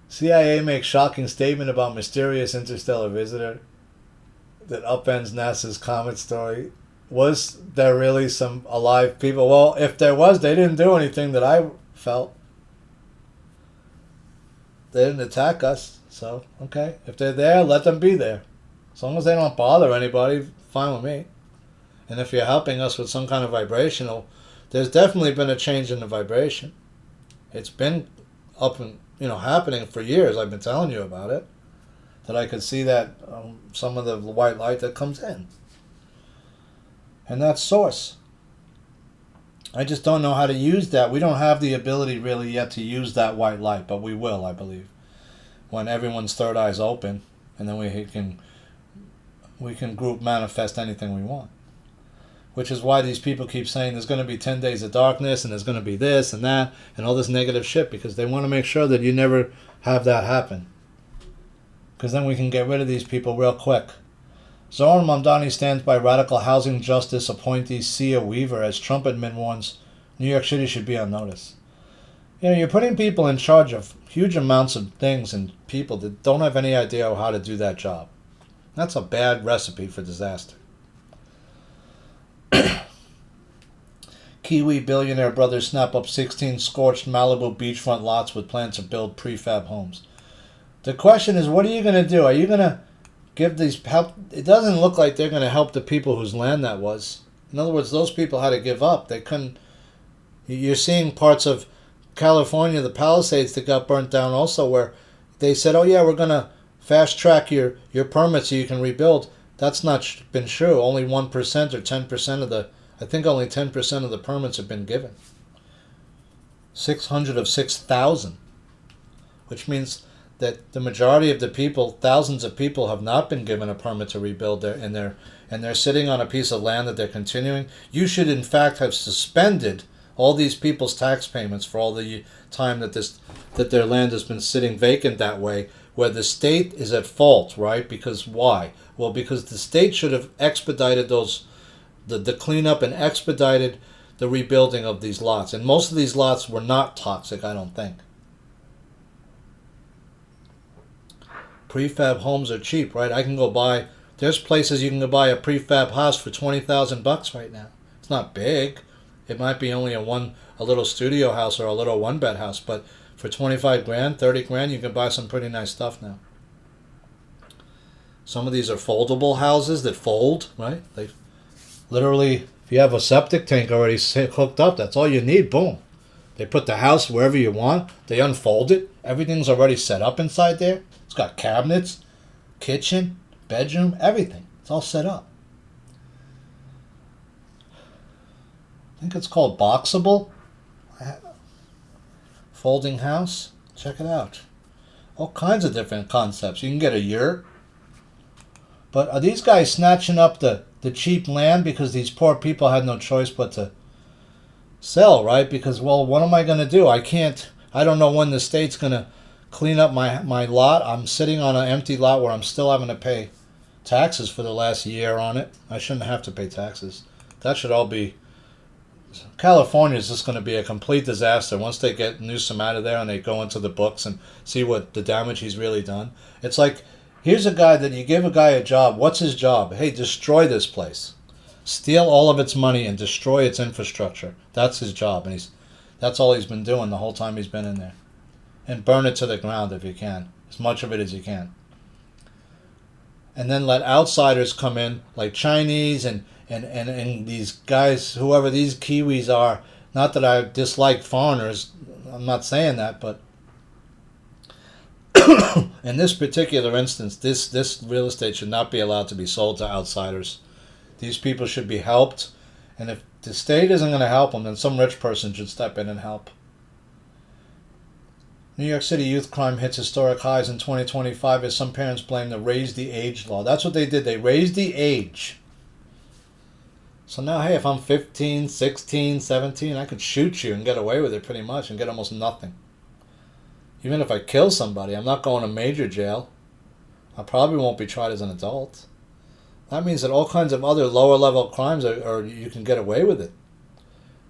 CIA makes shocking statement about mysterious interstellar visitor that upends NASA's comet story. Was there really some alive people? Well, if there was, they didn't do anything that I felt. They didn't attack us, so okay. If they're there, let them be there. As long as they don't bother anybody, fine with me. And if you're helping us with some kind of vibrational, there's definitely been a change in the vibration. It's been up and happening for years. I've been telling you about it. That I could see that some of the white light that comes in. And that's source. I just don't know how to use that. We don't have the ability really yet to use that white light, but we will, I believe, when everyone's third eye's open, and then we can group manifest anything we want. Which is why these people keep saying there's going to be 10 days of darkness and there's going to be this and that and all this negative shit, because they want to make sure that you never have that happen. Because then we can get rid of these people real quick. Mayor Mamdani stands by radical housing justice appointee Sia Weaver as Trump admin warns New York City should be on notice. You're putting people in charge of huge amounts of things and people that don't have any idea how to do that job. That's a bad recipe for disaster. Kiwi billionaire brothers snap up 16 scorched Malibu beachfront lots with plans to build prefab homes. The question is, what are you going to do? Are you going to give these help? It doesn't look like they're going to help the people whose land that was. In other words, those people had to give up. They couldn't. You're seeing parts of California, the Palisades, that got burnt down also, where they said, oh yeah, we're going to fast track your permit so you can rebuild. That's not been true. Only 1% or 10% of the, I think only 10% of the permits have been given. 600 of 6,000. Which means that the majority of the people, thousands of people, have not been given a permit to rebuild there, and they're sitting on a piece of land that they're continuing. You should in fact have suspended all these people's tax payments for all the time that their land has been sitting vacant that way, where the state is at fault, right? Because why? Well, because the state should have expedited the cleanup and expedited the rebuilding of these lots. And most of these lots were not toxic, I don't think. Prefab homes are cheap, right? There's places you can go buy a prefab house for $20,000 right now. It's not big. It might be only a little studio house or a little one-bed house, but for 25 grand, 30 grand, you can buy some pretty nice stuff now. Some of these are foldable houses that fold, right? They literally, if you have a septic tank already hooked up, that's all you need, boom. They put the house wherever you want. They unfold it. Everything's already set up inside there. It's got cabinets, kitchen, bedroom, everything. It's all set up. I think it's called Boxable. Folding house. Check it out. All kinds of different concepts. You can get a yurt. But are these guys snatching up the cheap land because these poor people had no choice but to sell, right? Because, well, what am I going to do? I don't know when the state's going to clean up my lot. I'm sitting on an empty lot where I'm still having to pay taxes for the last year on it. I shouldn't have to pay taxes. That should all be California is just going to be a complete disaster once they get Newsom out of there and they go into the books and see what the damage he's really done. It's like, here's a guy that you give a guy a job. What's his job? Hey, destroy this place. Steal all of its money and destroy its infrastructure. That's his job. And that's all he's been doing the whole time he's been in there. And burn it to the ground if you can. As much of it as you can. And then let outsiders come in, like Chinese and these guys, whoever these Kiwis are. Not that I dislike foreigners. I'm not saying that, but in this particular instance, this real estate should not be allowed to be sold to outsiders. These people should be helped. And if the state isn't going to help them, then some rich person should step in and help. New York City youth crime hits historic highs in 2025 as some parents blame the raise the age law. That's what they did. They raised the age. So now, hey, if I'm 15, 16, 17, I could shoot you and get away with it pretty much and get almost nothing. Even if I kill somebody, I'm not going to major jail. I probably won't be tried as an adult. That means that all kinds of other lower level crimes are you can get away with it.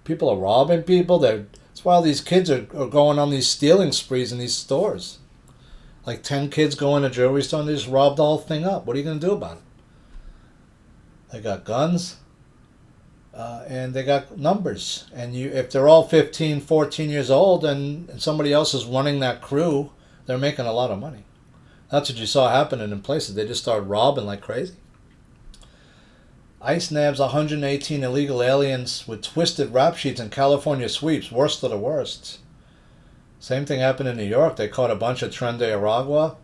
People are robbing people. That's why all these kids are going on these stealing sprees in these stores. Like 10 kids go in a jewelry store and they just rob the whole thing up. What are you going to do about it? They got guns and they got numbers. And if they're all 15, 14 years old and somebody else is running that crew, they're making a lot of money. That's what you saw happening in places. They just started robbing like crazy. ICE nabs 118 illegal aliens with twisted rap sheets in California sweeps, worst of the worst. Same thing happened in New York. They caught a bunch of Tren de Aragua.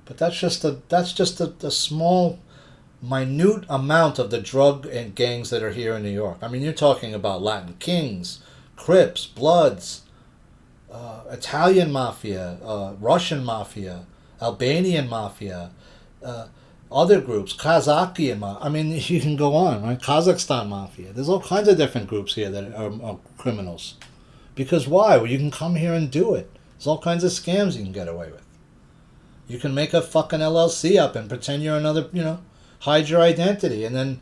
But that's just a small, minute amount of the drug and gangs that are here in New York. I mean, you're talking about Latin Kings, Crips, Bloods, Italian Mafia, Russian Mafia, Albanian Mafia, other groups, Kazakhstan Mafia. I mean, you can go on, right? Kazakhstan Mafia. There's all kinds of different groups here that are criminals. Because why? Well, you can come here and do it. There's all kinds of scams you can get away with. You can make a fucking LLC up and pretend you're another, hide your identity and then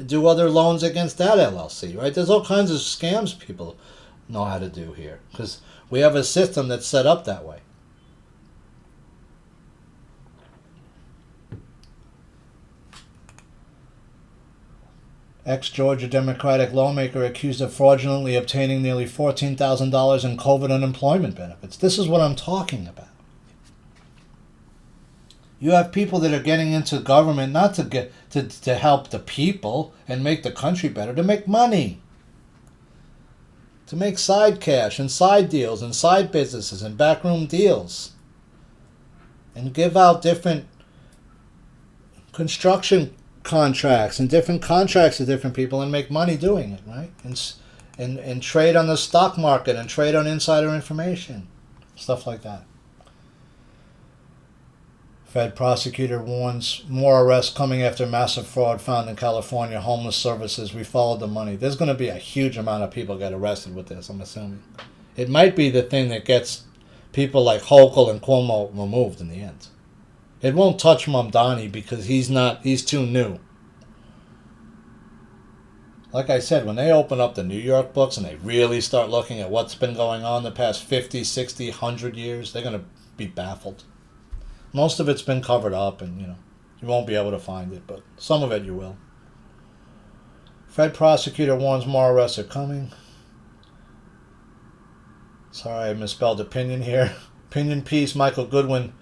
do other loans against that LLC, right? There's all kinds of scams people know how to do here because we have a system that's set up that way. Ex-Georgia Democratic lawmaker accused of fraudulently obtaining nearly $14,000 in COVID unemployment benefits. This is what I'm talking about. You have people that are getting into government not to help the people and make the country better, to make money. To make side cash and side deals and side businesses and backroom deals. And give out different construction contracts and different contracts to different people and make money doing it, right? And trade on the stock market and trade on insider information. Stuff like that. Fed prosecutor warns more arrests coming after massive fraud found in California homeless services. We followed the money. There's going to be a huge amount of people get arrested with this, I'm assuming. It might be the thing that gets people like Hochul and Cuomo removed in the end. It won't touch Mamdani because he's too new. Like I said, when they open up the New York books and they really start looking at what's been going on the past 50, 60, 100 years, they're going to be baffled. Most of it's been covered up and, you won't be able to find it, but some of it you will. Fed prosecutor warns more arrests are coming. Sorry, I misspelled opinion here. Opinion piece, Michael Goodwin.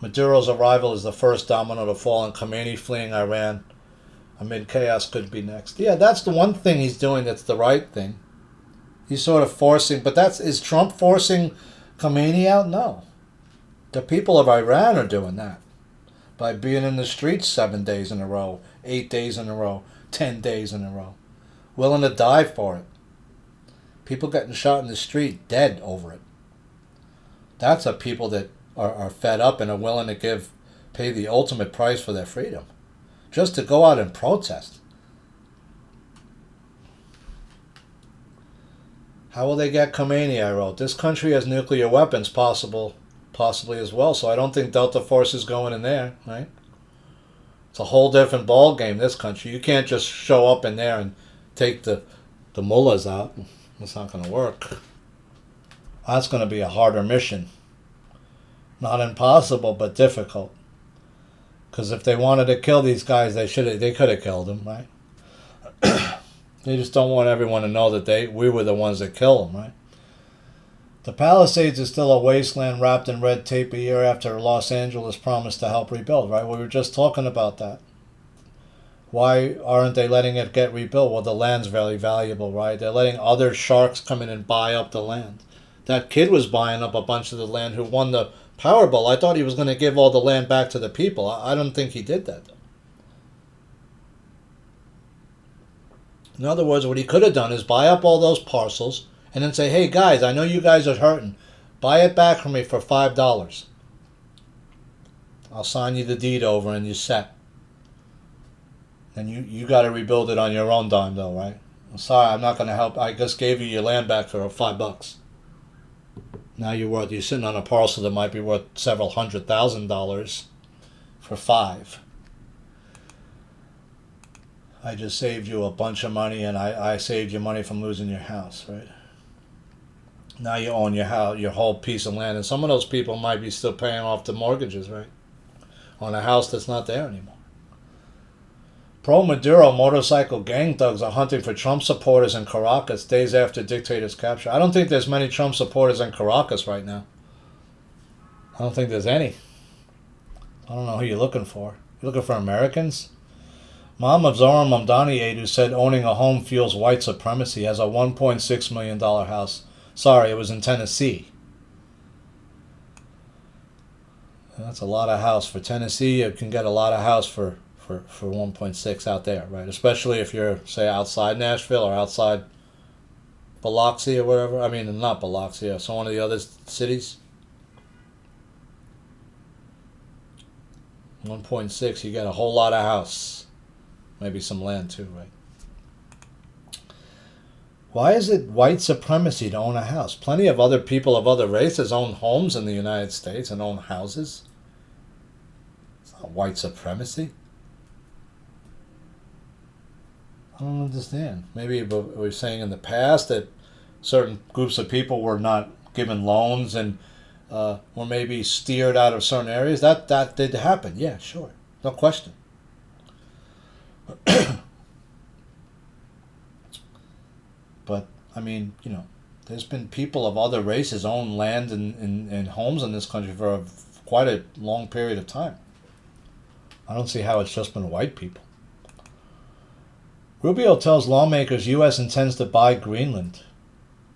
Maduro's arrival is the first domino to fall, and Khomeini fleeing Iran amid chaos could be next. Yeah, that's the one thing he's doing that's the right thing. He's sort of forcing, but is Trump forcing Khomeini out? No. The people of Iran are doing that by being in the streets 7 days in a row, 8 days in a row, 10 days in a row, willing to die for it. People getting shot in the street, dead over it. That's a people that are fed up and are willing to pay the ultimate price for their freedom, just to go out and protest. How will they get Khomeini? I wrote. This country has nuclear weapons, possibly as well. So I don't think Delta Force is going in there, right? It's a whole different ball game. This country, you can't just show up in there and take the the mullahs out. It's not going to work. That's going to be a harder mission. Not impossible, but difficult. Because if they wanted to kill these guys, they could have killed them, right? They just don't want everyone to know that we were the ones that killed them, right? The Palisades is still a wasteland wrapped in red tape a year after Los Angeles promised to help rebuild, right? We were just talking about that. Why aren't they letting it get rebuilt? Well, the land's very valuable, right? They're letting other sharks come in and buy up the land. That kid was buying up a bunch of the land who won the Powerball. I thought he was going to give all the land back to the people. I don't think he did that, though. In other words, what he could have done is buy up all those parcels and then say, hey, guys, I know you guys are hurting. Buy it back from me for $5. I'll sign you the deed over and you're set. And you got to rebuild it on your own dime, though, right? I'm sorry, I'm not going to help. I just gave you your land back for $5. Now you're sitting on a parcel that might be worth several $100,000 for $5. I just saved you a bunch of money, and I saved you money from losing your house, right? Now you own your house, your whole piece of land, and some of those people might be still paying off the mortgages, right? On a house that's not there anymore. Pro-Maduro motorcycle gang thugs are hunting for Trump supporters in Caracas days after dictator's capture. I don't think there's many Trump supporters in Caracas right now. I don't think there's any. I don't know who you're looking for. You're looking for Americans? Mom of Mayor Mamdani aide who said owning a home fuels white supremacy has a $1.6 million house. Sorry, it was in Tennessee. That's a lot of house for Tennessee. You can get a lot of house for 1.6 out there, right? Especially if you're, say, outside Nashville or outside Biloxi or whatever. I mean, not Biloxi, so one of the other cities. 1.6, you get a whole lot of house. Maybe some land too, right? Why is it white supremacy to own a house? Plenty of other people of other races own homes in the United States and own houses. It's not white supremacy. I don't understand. Maybe we were saying in the past that certain groups of people were not given loans and were maybe steered out of certain areas. That did happen. Yeah, sure. No question. But, I mean, there's been people of other races own land and homes in this country for quite a long period of time. I don't see how it's just been white people. Rubio tells lawmakers U.S. intends to buy Greenland.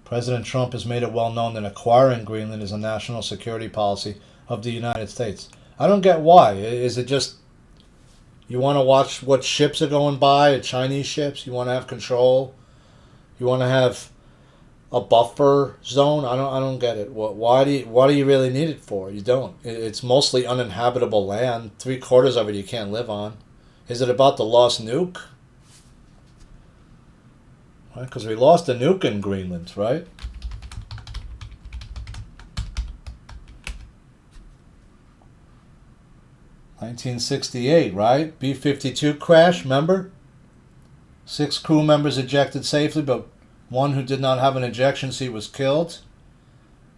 President Trump has made it well known that acquiring Greenland is a national security policy of the United States. I don't get why. Is it just you want to watch what ships are going by, Chinese ships? You want to have control? You want to have a buffer zone? I don't get it. Why do you really need it for? You don't. It's mostly uninhabitable land. 3/4 of it you can't live on. Is it about the lost nuke? Right, because we lost a nuke in Greenland, right? (1968), right? B-52 crash, remember? 6 crew members ejected safely, but one who did not have an ejection seat was killed.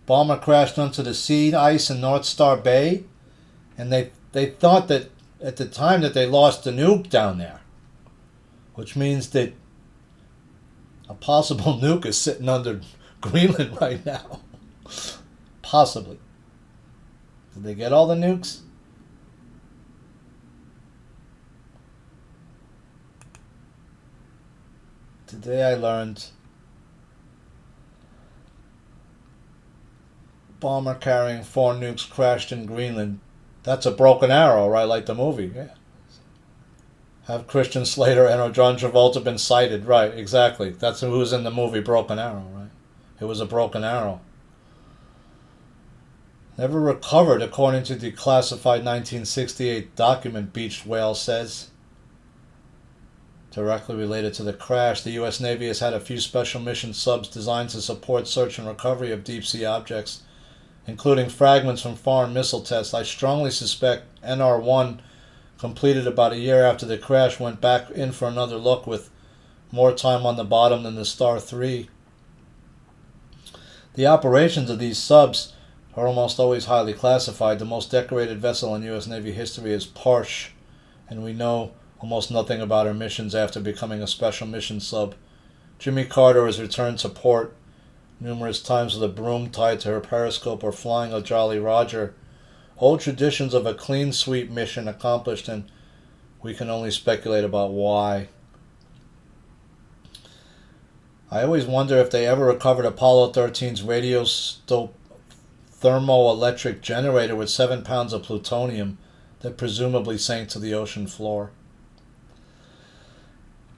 Bomber crashed onto the sea ice in North Star Bay, and they thought that at the time that they lost the nuke down there, which means that a possible nuke is sitting under Greenland right now. Possibly. Did they get all the nukes? Today I learned bomber carrying 4 nukes crashed in Greenland. That's a broken arrow, right? Like the movie. Yeah. Have Christian Slater and John Travolta been cited? Right, exactly. That's who was in the movie Broken Arrow, right? It was a broken arrow. Never recovered, according to the classified 1968 document, Beached Whale says. Directly related to the crash, the U.S. Navy has had a few special mission subs designed to support search and recovery of deep-sea objects, including fragments from foreign missile tests. I strongly suspect NR-1, completed about a year after the crash, went back in for another look with more time on the bottom than the Star 3. The operations of these subs are almost always highly classified. The most decorated vessel in U.S. Navy history is Parsh, and we know almost nothing about her missions after becoming a special mission sub. Jimmy Carter has returned to port numerous times with a broom tied to her periscope or flying a Jolly Roger. Old traditions of a clean sweep mission accomplished, and we can only speculate about why. I always wonder if they ever recovered Apollo 13's thermoelectric generator with 7 pounds of plutonium that presumably sank to the ocean floor.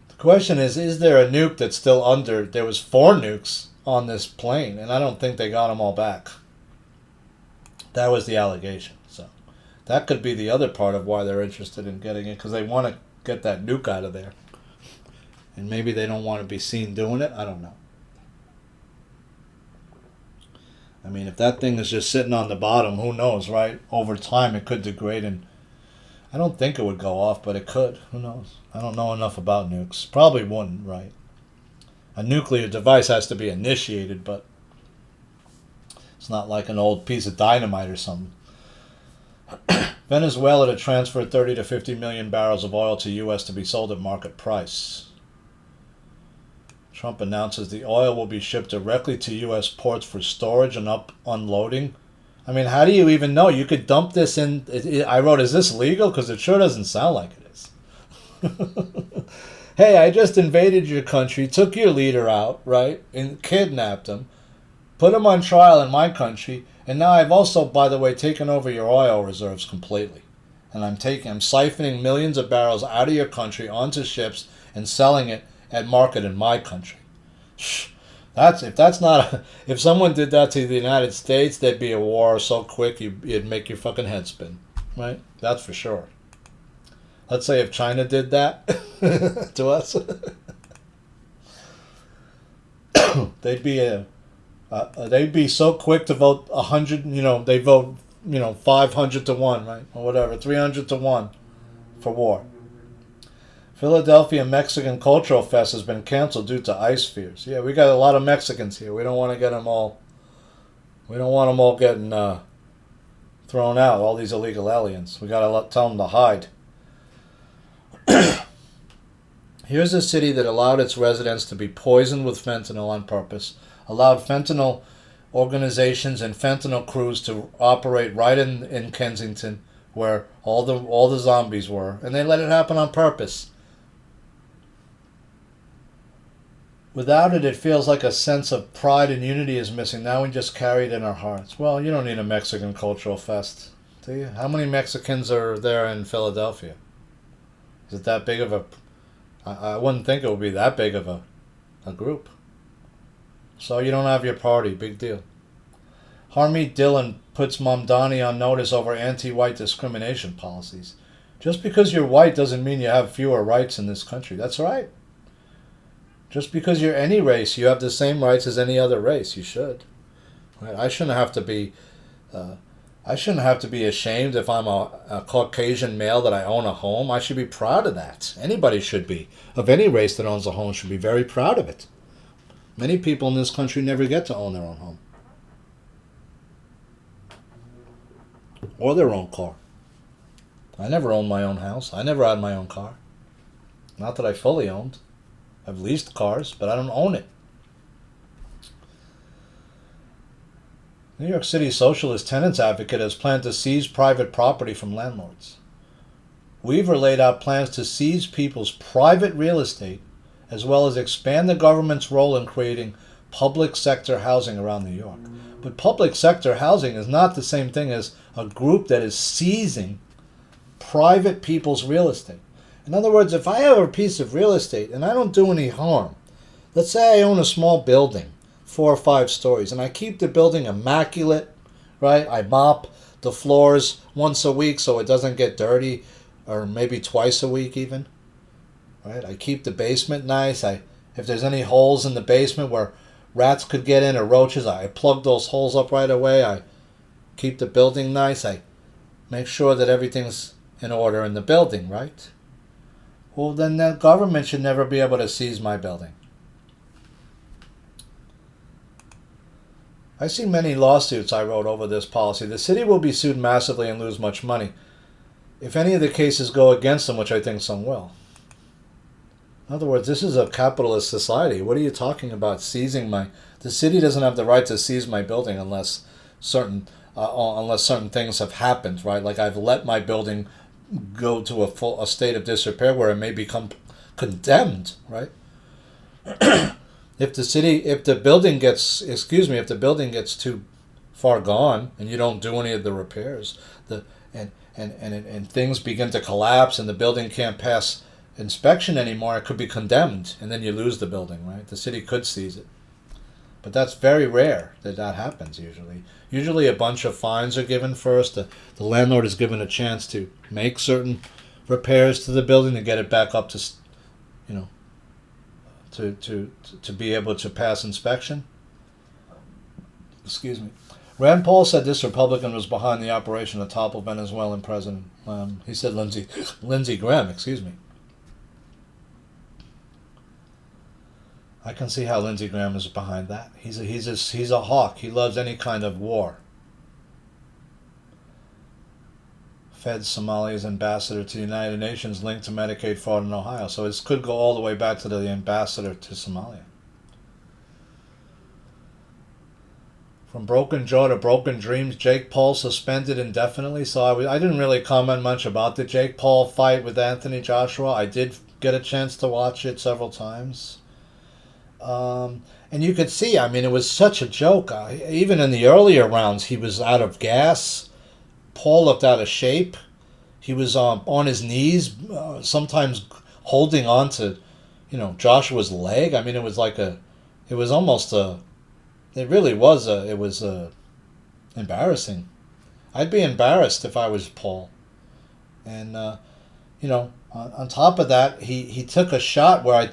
The question is there a nuke that's still under? There was 4 nukes on this plane, and I don't think they got them all back. That was the allegation. So that could be the other part of why they're interested in getting it, because they want to get that nuke out of there. And maybe they don't want to be seen doing it. I don't know. I mean, if that thing is just sitting on the bottom, who knows, right? Over time, it could degrade, and I don't think it would go off, but it could. Who knows? I don't know enough about nukes. Probably wouldn't, right? A nuclear device has to be initiated, but it's not like an old piece of dynamite or something. Venezuela to transfer 30 to 50 million barrels of oil to U.S. to be sold at market price. Trump announces the oil will be shipped directly to U.S. ports for storage and unloading. I mean, how do you even know? You could dump this in. I wrote, is this legal? Because it sure doesn't sound like it is. Hey, I just invaded your country, took your leader out, right, and kidnapped him, put him on trial in my country, and now I've also, by the way, taken over your oil reserves completely. And I'm siphoning millions of barrels out of your country onto ships and selling it at market in my country. If someone did that to the United States, there'd be a war so quick it'd make your fucking head spin, right? That's for sure. Let's say if China did that to us, they'd be so quick to vote 100. They vote 500 to 1, right, or whatever, 300 to 1 for war. Philadelphia Mexican Cultural Fest has been canceled due to ICE fears. Yeah, we got a lot of Mexicans here. We don't want to get them all. We don't want them all getting thrown out. All these illegal aliens. We got to tell them to hide. Here's a city that allowed its residents to be poisoned with fentanyl on purpose. Allowed fentanyl organizations and fentanyl crews to operate right in Kensington, where all the zombies were, and they let it happen on purpose. Without it, it feels like a sense of pride and unity is missing. Now we just carry it in our hearts. Well, you don't need a Mexican Cultural Fest, do you? How many Mexicans are there in Philadelphia? Is it that big of a... I wouldn't think it would be that big of a group. So you don't have your party. Big deal. Harmeet Dillon puts Mamdani on notice over anti-white discrimination policies. Just because you're white doesn't mean you have fewer rights in this country. That's right. Just because you're any race, you have the same rights as any other race. You should. Right? I shouldn't have to be ashamed if I'm a Caucasian male that I own a home. I should be proud of that. Anybody should be. Of any race that owns a home should be very proud of it. Many people in this country never get to own their own home. Or their own car. I never owned my own house. I never had my own car. Not that I fully owned. I've leased cars, but I don't own it. New York City socialist tenants advocate has planned to seize private property from landlords. Weaver laid out plans to seize people's private real estate, as well as expand the government's role in creating public sector housing around New York. But public sector housing is not the same thing as a group that is seizing private people's real estate. In other words, if I have a piece of real estate and I don't do any harm, let's say I own a small building, 4 or 5 stories, and I keep the building immaculate, right? I mop the floors once a week so it doesn't get dirty, or maybe twice a week even, right? I keep the basement nice. If there's any holes in the basement where rats could get in or roaches, I plug those holes up right away. I keep the building nice. I make sure that everything's in order in the building, right? Well, then the government should never be able to seize my building. I see many lawsuits I wrote over this policy. The city will be sued massively and lose much money if any of the cases go against them, which I think some will. In other words, this is a capitalist society. What are you talking about seizing my... The city doesn't have the right to seize my building unless certain things have happened, right? Like I've let my building go to a state of disrepair where it may become condemned, right? If the building gets too far gone and you don't do any of the repairs, and things begin to collapse and the building can't pass inspection anymore, it could be condemned, and then you lose the building, right? The city could seize it. But that's very rare that happens usually. Usually a bunch of fines are given first. The landlord is given a chance to make certain repairs to the building to get it back up to, to be able to pass inspection. Excuse me. Rand Paul said this Republican was behind the operation to topple Venezuelan president. He said Lindsey Graham, excuse me. I can see how Lindsey Graham is behind that. He's a hawk. He loves any kind of war. Fed Somalia's ambassador to the United Nations linked to Medicaid fraud in Ohio. So this could go all the way back to the ambassador to Somalia. From broken jaw to broken dreams, Jake Paul suspended indefinitely. So I didn't really comment much about the Jake Paul fight with Anthony Joshua. I did get a chance to watch it several times. And you could see, it was such a joke. Even in the earlier rounds, he was out of gas. Paul looked out of shape. He was on his knees, sometimes holding on to, Joshua's leg. It was embarrassing. I'd be embarrassed if I was Paul. And, on top of that, he took a shot where I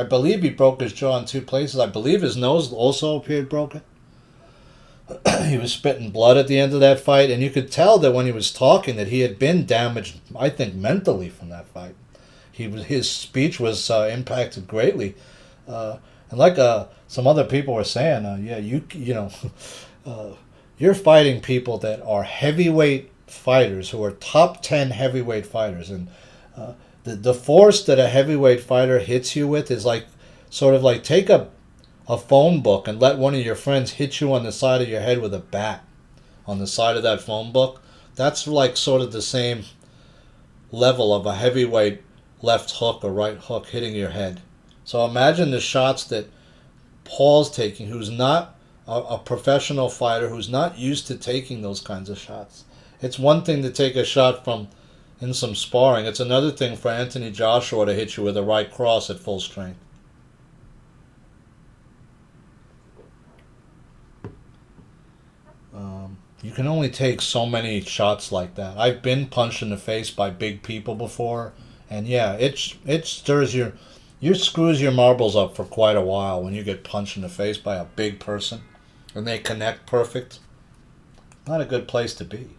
believe he broke his jaw in two places. I believe his nose also appeared broken. He was spitting blood at the end of that fight, and you could tell that when he was talking that he had been damaged, I think, mentally from that fight. His speech was impacted greatly, and like some other people were saying, you're fighting people that are heavyweight fighters who are top 10 heavyweight fighters, and the force that a heavyweight fighter hits you with is like take a phone book and let one of your friends hit you on the side of your head with a bat on the side of that phone book. That's like sort of the same level of a heavyweight left hook or right hook hitting your head. So imagine the shots that Paul's taking, who's not a professional fighter, who's not used to taking those kinds of shots. It's one thing to take a shot in some sparring. It's another thing for Anthony Joshua to hit you with a right cross at full strength. You can only take so many shots like that. I've been punched in the face by big people before, and yeah, it stirs screws your marbles up for quite a while when you get punched in the face by a big person and they connect perfect. Not a good place to be.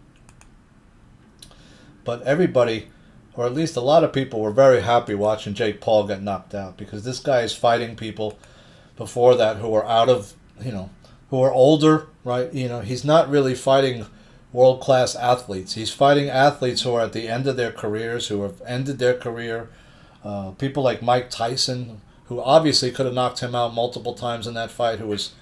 But everybody, or at least a lot of people, were very happy watching Jake Paul get knocked out, because this guy is fighting people before that who are who are older, right? He's not really fighting world-class athletes. He's fighting athletes who are at the end of their careers, who have ended their career. People like Mike Tyson, who obviously could have knocked him out multiple times in that fight, who was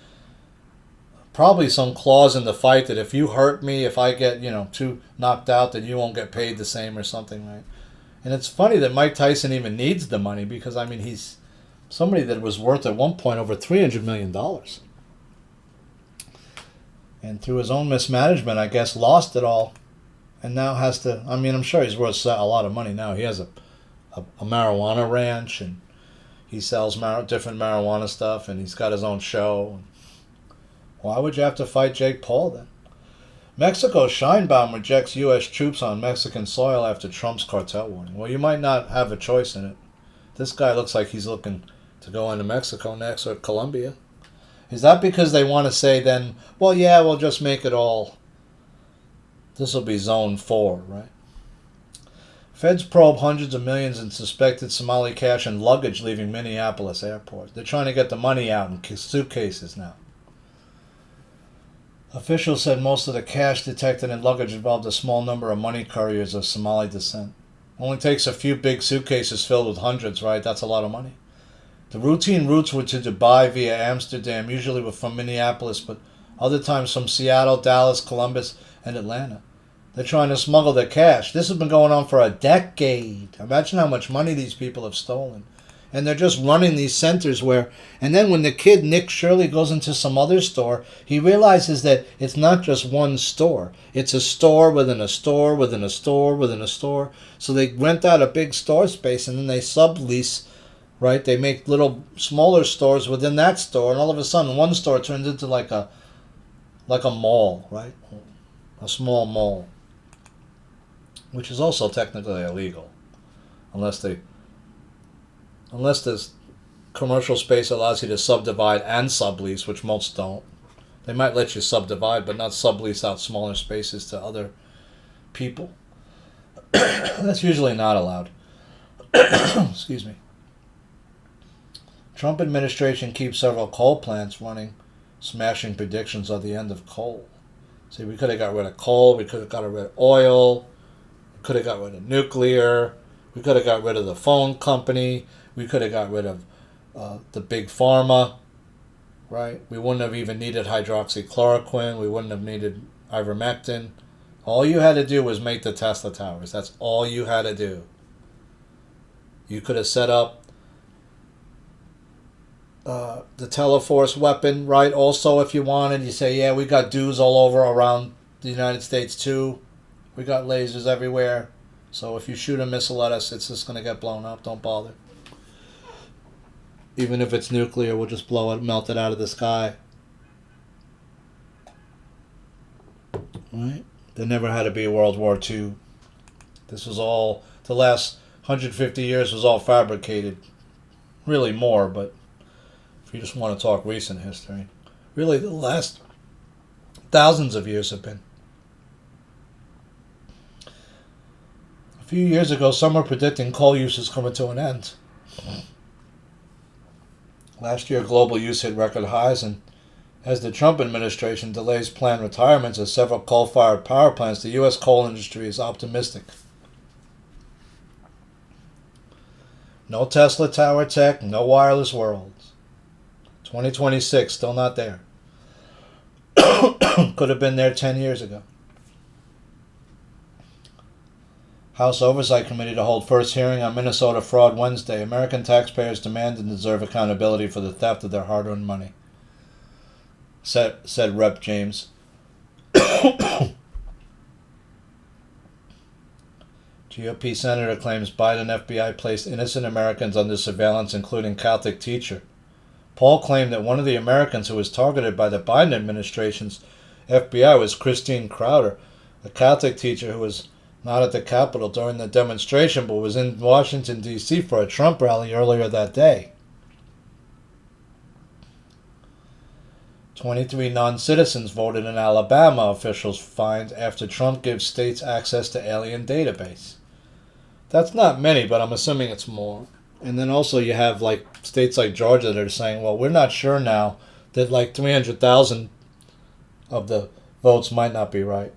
probably some clause in the fight that if you hurt me, if I get, too knocked out, then you won't get paid the same or something, right? And it's funny that Mike Tyson even needs the money, because, he's somebody that was worth at one point over $300 million. And through his own mismanagement, I guess, lost it all, and now has to, I'm sure he's worth a lot of money now. He has a marijuana ranch, and he sells different marijuana stuff, and he's got his own show. Why would you have to fight Jake Paul then? Mexico's Scheinbaum rejects U.S. troops on Mexican soil after Trump's cartel warning. Well, you might not have a choice in it. This guy looks like he's looking to go into Mexico next, or Colombia. Is that because they want to say then, well, yeah, we'll just make it all, this will be zone 4, right? Feds probe hundreds of millions in suspected Somali cash and luggage leaving Minneapolis airport. They're trying to get the money out in suitcases now. Officials said most of the cash detected in luggage involved a small number of money couriers of Somali descent. Only takes a few big suitcases filled with hundreds, right? That's a lot of money. The routine routes were to Dubai via Amsterdam, usually from Minneapolis, but other times from Seattle, Dallas, Columbus, and Atlanta. They're trying to smuggle their cash. This has been going on for a decade. Imagine how much money these people have stolen. And they're just running these centers where... And then when the kid, Nick Shirley, goes into some other store, he realizes that it's not just one store. It's a store within a store within a store within a store. So they rent out a big store space and then they sublease, right? They make little smaller stores within that store. And all of a sudden, one store turns into like a mall, right? A small mall. Which is also technically illegal. Unless this commercial space allows you to subdivide and sublease, which most don't. They might let you subdivide, but not sublease out smaller spaces to other people. That's usually not allowed. Excuse me. Trump administration keeps several coal plants running, smashing predictions of the end of coal. See, we could have got rid of coal, we could have got rid of oil, we could have got rid of nuclear, we could have got rid of the phone company, we could have got rid of the big pharma, right? We wouldn't have even needed hydroxychloroquine. We wouldn't have needed ivermectin. All you had to do was make the Tesla towers. That's all you had to do. You could have set up the Teleforce weapon, right? Also, if you wanted, you say, yeah, we got dudes all over around the United States too. We got lasers everywhere. So if you shoot a missile at us, it's just going to get blown up. Don't bother. Even if it's nuclear, we'll just blow it, melt it out of the sky. Right? There never had to be a World War II. This was all, the last 150 years was all fabricated. Really more, but if you just want to talk recent history. Really, the last thousands of years have been. A few years ago, some were predicting coal use is coming to an end. Last year, global use hit record highs, and as the Trump administration delays planned retirements of several coal-fired power plants, the U.S. coal industry is optimistic. No Tesla tower tech, no wireless worlds. 2026, still not there. Could have been there 10 years ago. House Oversight Committee to hold first hearing on Minnesota fraud Wednesday. American taxpayers demand and deserve accountability for the theft of their hard-earned money, said Rep. James. GOP senator claims Biden FBI placed innocent Americans under surveillance, including Catholic teacher. Paul claimed that one of the Americans who was targeted by the Biden administration's FBI was Christine Crowder, a Catholic teacher who was not at the Capitol during the demonstration, but was in Washington, D.C. for a Trump rally earlier that day. 23 non-citizens voted in Alabama, officials find, after Trump gives states access to alien database. That's not many, but I'm assuming it's more. And then also you have like states like Georgia that are saying, well, we're not sure now, that like 300,000 of the votes might not be right.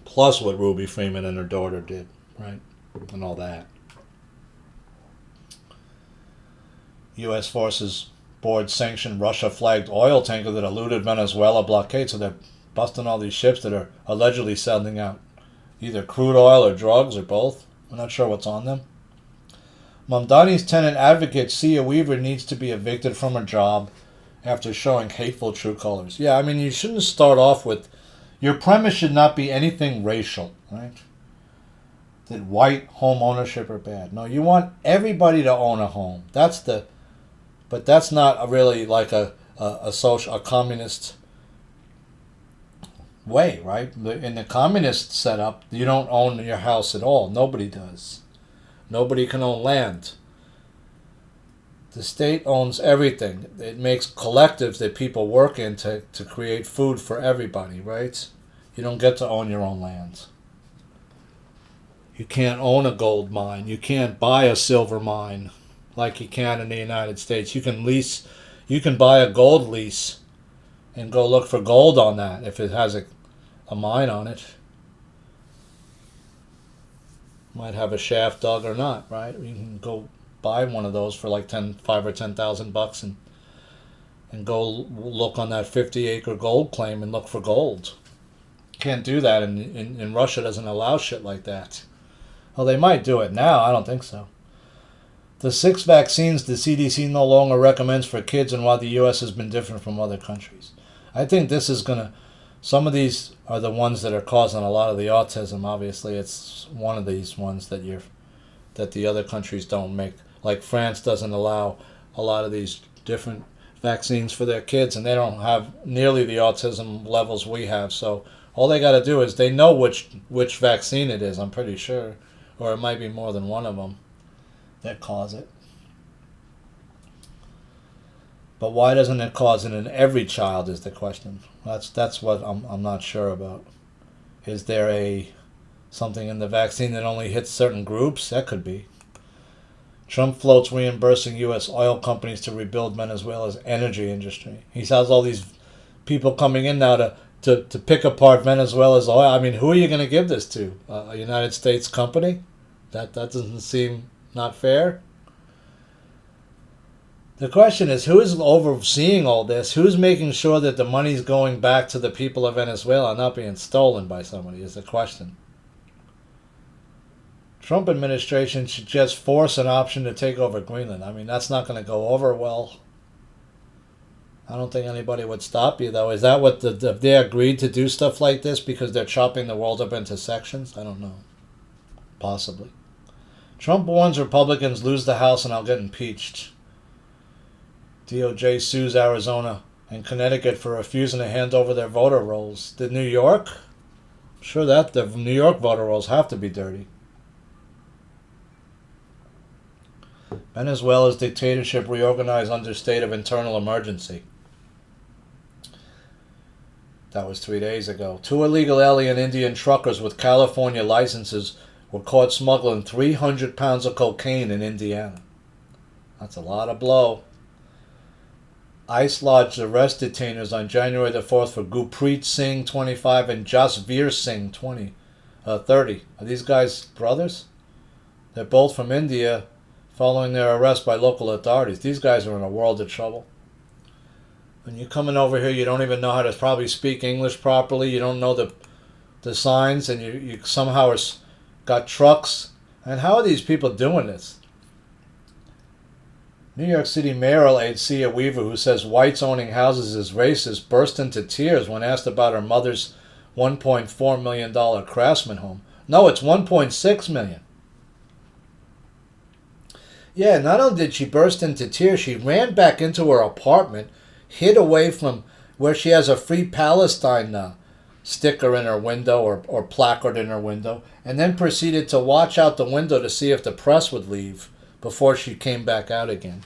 Plus what Ruby Freeman and her daughter did, right? And all that. U.S. forces board sanctioned Russia-flagged oil tanker that eluded Venezuela blockade, so they're busting all these ships that are allegedly sending out either crude oil or drugs or both. We're not sure what's on them. Mamdani's tenant advocate, Sia Weaver, needs to be evicted from her job after showing hateful true colors. Yeah, I mean, you shouldn't start off with... Your premise should not be anything racial, right? That white home ownership are bad. No, you want everybody to own a home. But that's not really like a communist way, right? In the communist setup, you don't own your house at all. Nobody does. Nobody can own land. The state owns everything. It makes collectives that people work in to create food for everybody, right? You don't get to own your own land. You can't own a gold mine. You can't buy a silver mine like you can in the United States. You can lease, you can buy a gold lease and go look for gold on that if it has a mine on it. Might have a shaft dug or not, right? You can go buy one of those for like $5,000 or $10,000 and go look on that 50-acre gold claim and look for gold. Can't do that, and Russia doesn't allow shit like that. Well, they might do it now. I don't think so. The 6 vaccines the CDC no longer recommends for kids and why the U.S. has been different from other countries. I think this is going to... Some of these are the ones that are causing a lot of the autism. Obviously, it's one of these ones that the other countries don't make. Like France doesn't allow a lot of these different vaccines for their kids, and they don't have nearly the autism levels we have. So all they got to do is they know which vaccine it is, I'm pretty sure. Or it might be more than one of them that cause it. But why doesn't it cause it in every child is the question. That's what I'm not sure about. Is there something in the vaccine that only hits certain groups? That could be. Trump floats reimbursing U.S. oil companies to rebuild Venezuela's energy industry. He has all these people coming in now to pick apart Venezuela's oil. I mean, who are you going to give this to? A United States company? That doesn't seem not fair. The question is, who is overseeing all this? Who's making sure that the money's going back to the people of Venezuela and not being stolen by somebody is the question. Trump administration should just force an option to take over Greenland. I mean, that's not going to go over well. I don't think anybody would stop you, though. Is that what they agreed to do stuff like this because they're chopping the world up into sections? I don't know. Possibly. Trump warns Republicans lose the House and I'll get impeached. DOJ sues Arizona and Connecticut for refusing to hand over their voter rolls. Did New York? I'm sure that the New York voter rolls have to be dirty. Venezuela's dictatorship reorganized under state of internal emergency. That was 3 days ago. 2 illegal alien Indian truckers with California licenses were caught smuggling 300 pounds of cocaine in Indiana. That's a lot of blow. ICE lodged arrest detainers on January the 4th for Gurpreet Singh, 25, and Jasveer Singh, 30. Are these guys brothers? They're both from India, following their arrest by local authorities. These guys are in a world of trouble. When you're coming over here, you don't even know how to probably speak English properly. You don't know the signs, and you somehow got trucks. And how are these people doing this? New York City mayoral aide Sia Weaver, who says whites owning houses is racist, burst into tears when asked about her mother's $1.4 million Craftsman home. No, it's $1.6 million. Yeah, not only did she burst into tears, she ran back into her apartment, hid away from where she has a Free Palestine sticker in her window or placard in her window, and then proceeded to watch out the window to see if the press would leave before she came back out again.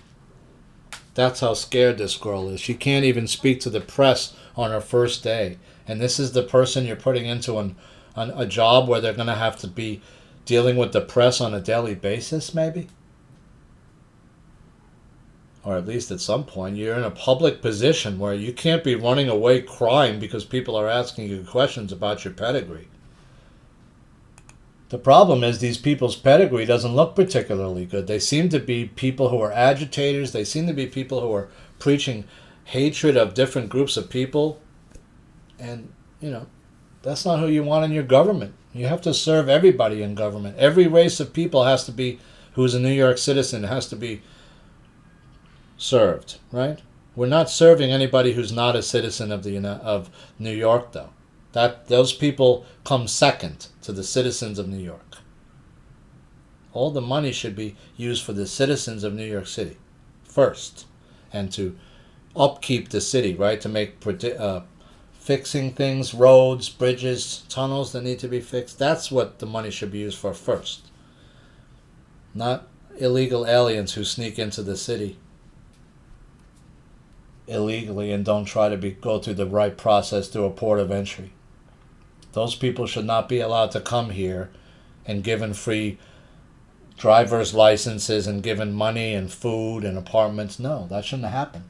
That's how scared this girl is. She can't even speak to the press on her first day. And this is the person you're putting into a job where they're going to have to be dealing with the press on a daily basis, maybe? Or at least at some point, you're in a public position where you can't be running away crying because people are asking you questions about your pedigree. The problem is these people's pedigree doesn't look particularly good. They seem to be people who are agitators. They seem to be people who are preaching hatred of different groups of people. And, that's not who you want in your government. You have to serve everybody in government. Every race of people has to be, who is a New York citizen, has to be served, right? We're not serving anybody who's not a citizen of New York, though. Those people come second to the citizens of New York. All the money should be used for the citizens of New York City first, and to upkeep the city, right? To make fixing things, roads, bridges, tunnels that need to be fixed. That's what the money should be used for first. Not illegal aliens who sneak into the city illegally and don't try to go through the right process through a port of entry. Those people should not be allowed to come here and given free driver's licenses and given money and food and apartments. No, that shouldn't have happened.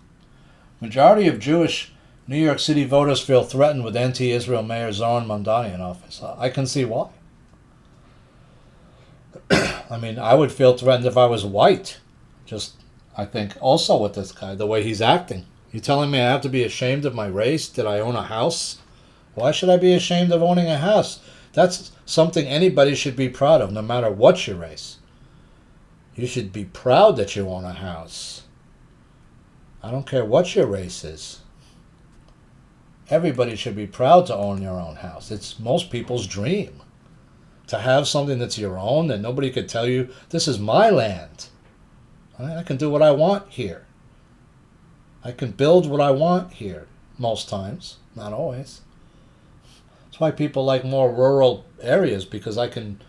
Majority of Jewish New York City voters feel threatened with anti-Israel Mayor Mamdani in office. I can see why. I mean, I would feel threatened if I was white. Just, I think, also with this guy, the way he's acting. You telling me I have to be ashamed of my race? Did I own a house? Why should I be ashamed of owning a house? That's something anybody should be proud of, no matter what your race. You should be proud that you own a house. I don't care what your race is. Everybody should be proud to own your own house. It's most people's dream. To have something that's your own, that nobody could tell you, this is my land. I can do what I want here. I can build what I want here, most times. Not always. That's why people like more rural areas, because I can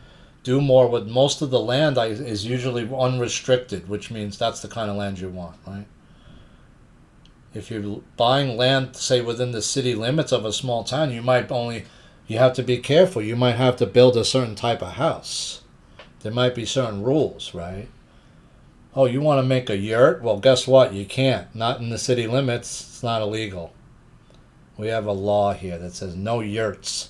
do more with most of the land is usually unrestricted, which means that's the kind of land you want, right? If you're buying land, say, within the city limits of a small town, you have to be careful. You might have to build a certain type of house. There might be certain rules, right? Oh, you want to make a yurt? Well, guess what? You can't. Not in the city limits. It's not illegal. We have a law here that says no yurts.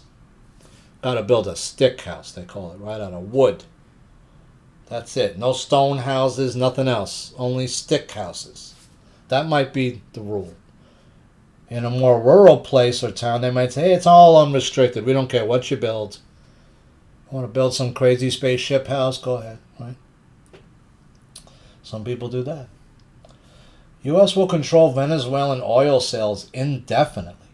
Got to build a stick house, they call it, right, out of wood. That's it. No stone houses, nothing else. Only stick houses. That might be the rule. In a more rural place or town, they might say, hey, it's all unrestricted. We don't care what you build. You want to build some crazy spaceship house? Go ahead, right? Some people do that. U.S. will control Venezuelan oil sales indefinitely.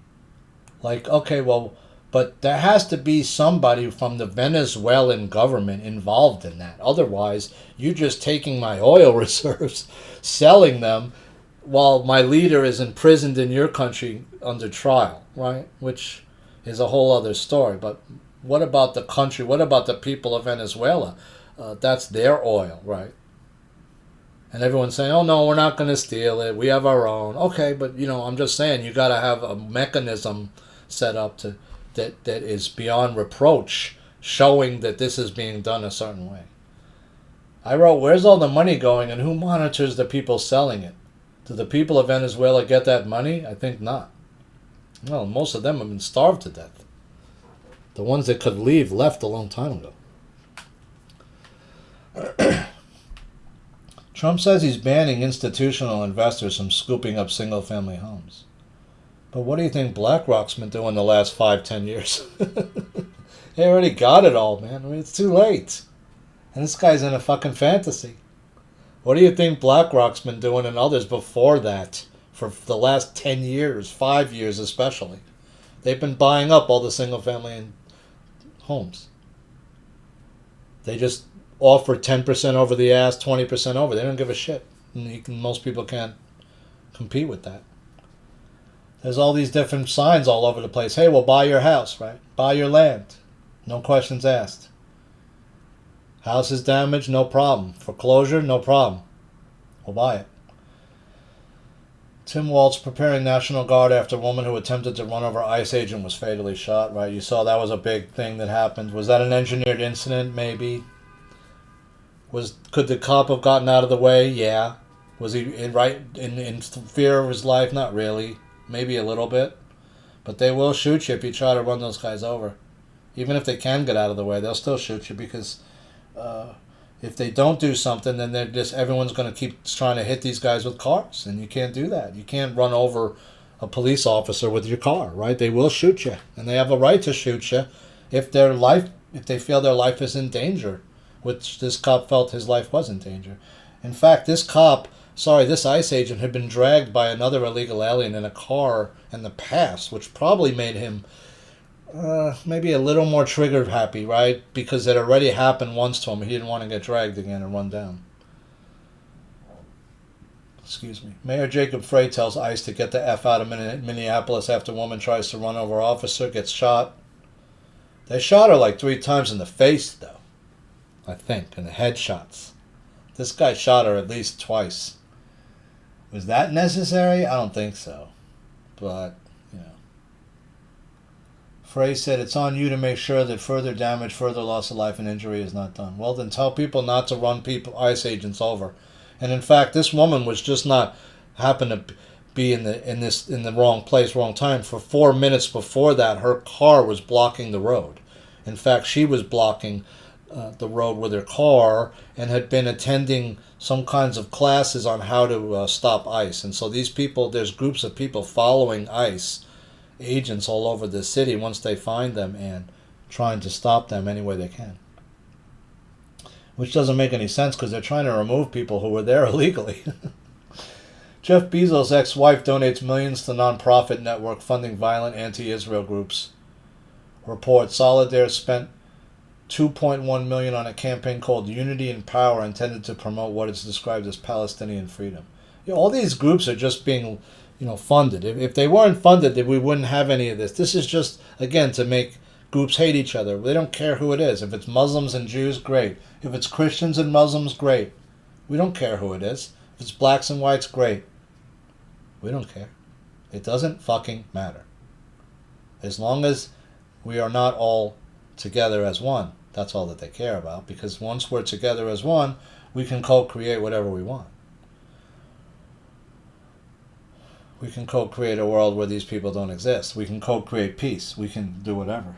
Like, okay, well, but there has to be somebody from the Venezuelan government involved in that. Otherwise, you're just taking my oil reserves, selling them, while my leader is imprisoned in your country under trial, right? Which is a whole other story. But what about the country? What about the people of Venezuela? That's their oil, right? And everyone's saying, oh, no, we're not going to steal it. We have our own. Okay, but, I'm just saying you got to have a mechanism set up that is beyond reproach, showing that this is being done a certain way. I wrote, where's all the money going and who monitors the people selling it? Do the people of Venezuela get that money? I think not. Well, most of them have been starved to death. The ones that could leave left a long time ago. Trump says he's banning institutional investors from scooping up single-family homes. But what do you think BlackRock's been doing the last 5-10 years? They already got it all, man. I mean, it's too late. And this guy's in a fucking fantasy. What do you think BlackRock's been doing and others before that for the last 10 years, 5 years especially? They've been buying up all the single-family homes. They just offer 10% over the ass, 20% over. They don't give a shit. Most people can't compete with that. There's all these different signs all over the place. Hey, we'll buy your house, right? Buy your land. No questions asked. House is damaged, no problem. Foreclosure, no problem. We'll buy it. Tim Walz preparing National Guard after a woman who attempted to run over ICE agent was fatally shot, right? You saw that was a big thing that happened. Was that an engineered incident? Maybe. Could the cop have gotten out of the way? Yeah. Was he in fear of his life? Not really. Maybe a little bit. But they will shoot you if you try to run those guys over. Even if they can get out of the way, they'll still shoot you because if they don't do something, then everyone's going to keep trying to hit these guys with cars, and you can't do that. You can't run over a police officer with your car, right? They will shoot you, and they have a right to shoot you if they feel their life is in danger, which this cop felt his life was in danger. In fact, this ICE agent had been dragged by another illegal alien in a car in the past, which probably made him maybe a little more trigger happy, right? Because it already happened once to him. He didn't want to get dragged again and run down. Excuse me. Mayor Jacob Frey tells ICE to get the F out of Minneapolis after woman tries to run over officer, gets shot. They shot her like 3 times in the face, though. I think, in the headshots. This guy shot her at least twice. Was that necessary? I don't think so. But, Frey said, it's on you to make sure that further damage, further loss of life and injury is not done. Well, then tell people not to run ICE agents over. And in fact, this woman was just not happened to be in the wrong place, wrong time. For 4 minutes before that, her car was blocking the road. In fact, she was blocking the road with her car and had been attending some kinds of classes on how to stop ICE. And so these people, there's groups of people following ICE agents all over the city once they find them and trying to stop them any way they can. Which doesn't make any sense because they're trying to remove people who were there illegally. Jeff Bezos' ex-wife donates millions to non-profit network funding violent anti-Israel groups. Report, Solidaire spent $2.1 million on a campaign called Unity and Power intended to promote what is described as Palestinian freedom. All these groups are just being funded. If they weren't funded, then we wouldn't have any of this. This is just, again, to make groups hate each other. They don't care who it is. If it's Muslims and Jews, great. If it's Christians and Muslims, great. We don't care who it is. If it's blacks and whites, great. We don't care. It doesn't fucking matter. As long as we are not all together as one, that's all that they care about. Because once we're together as one, we can co-create whatever we want. We can co-create a world where these people don't exist. We can co-create peace. We can do whatever.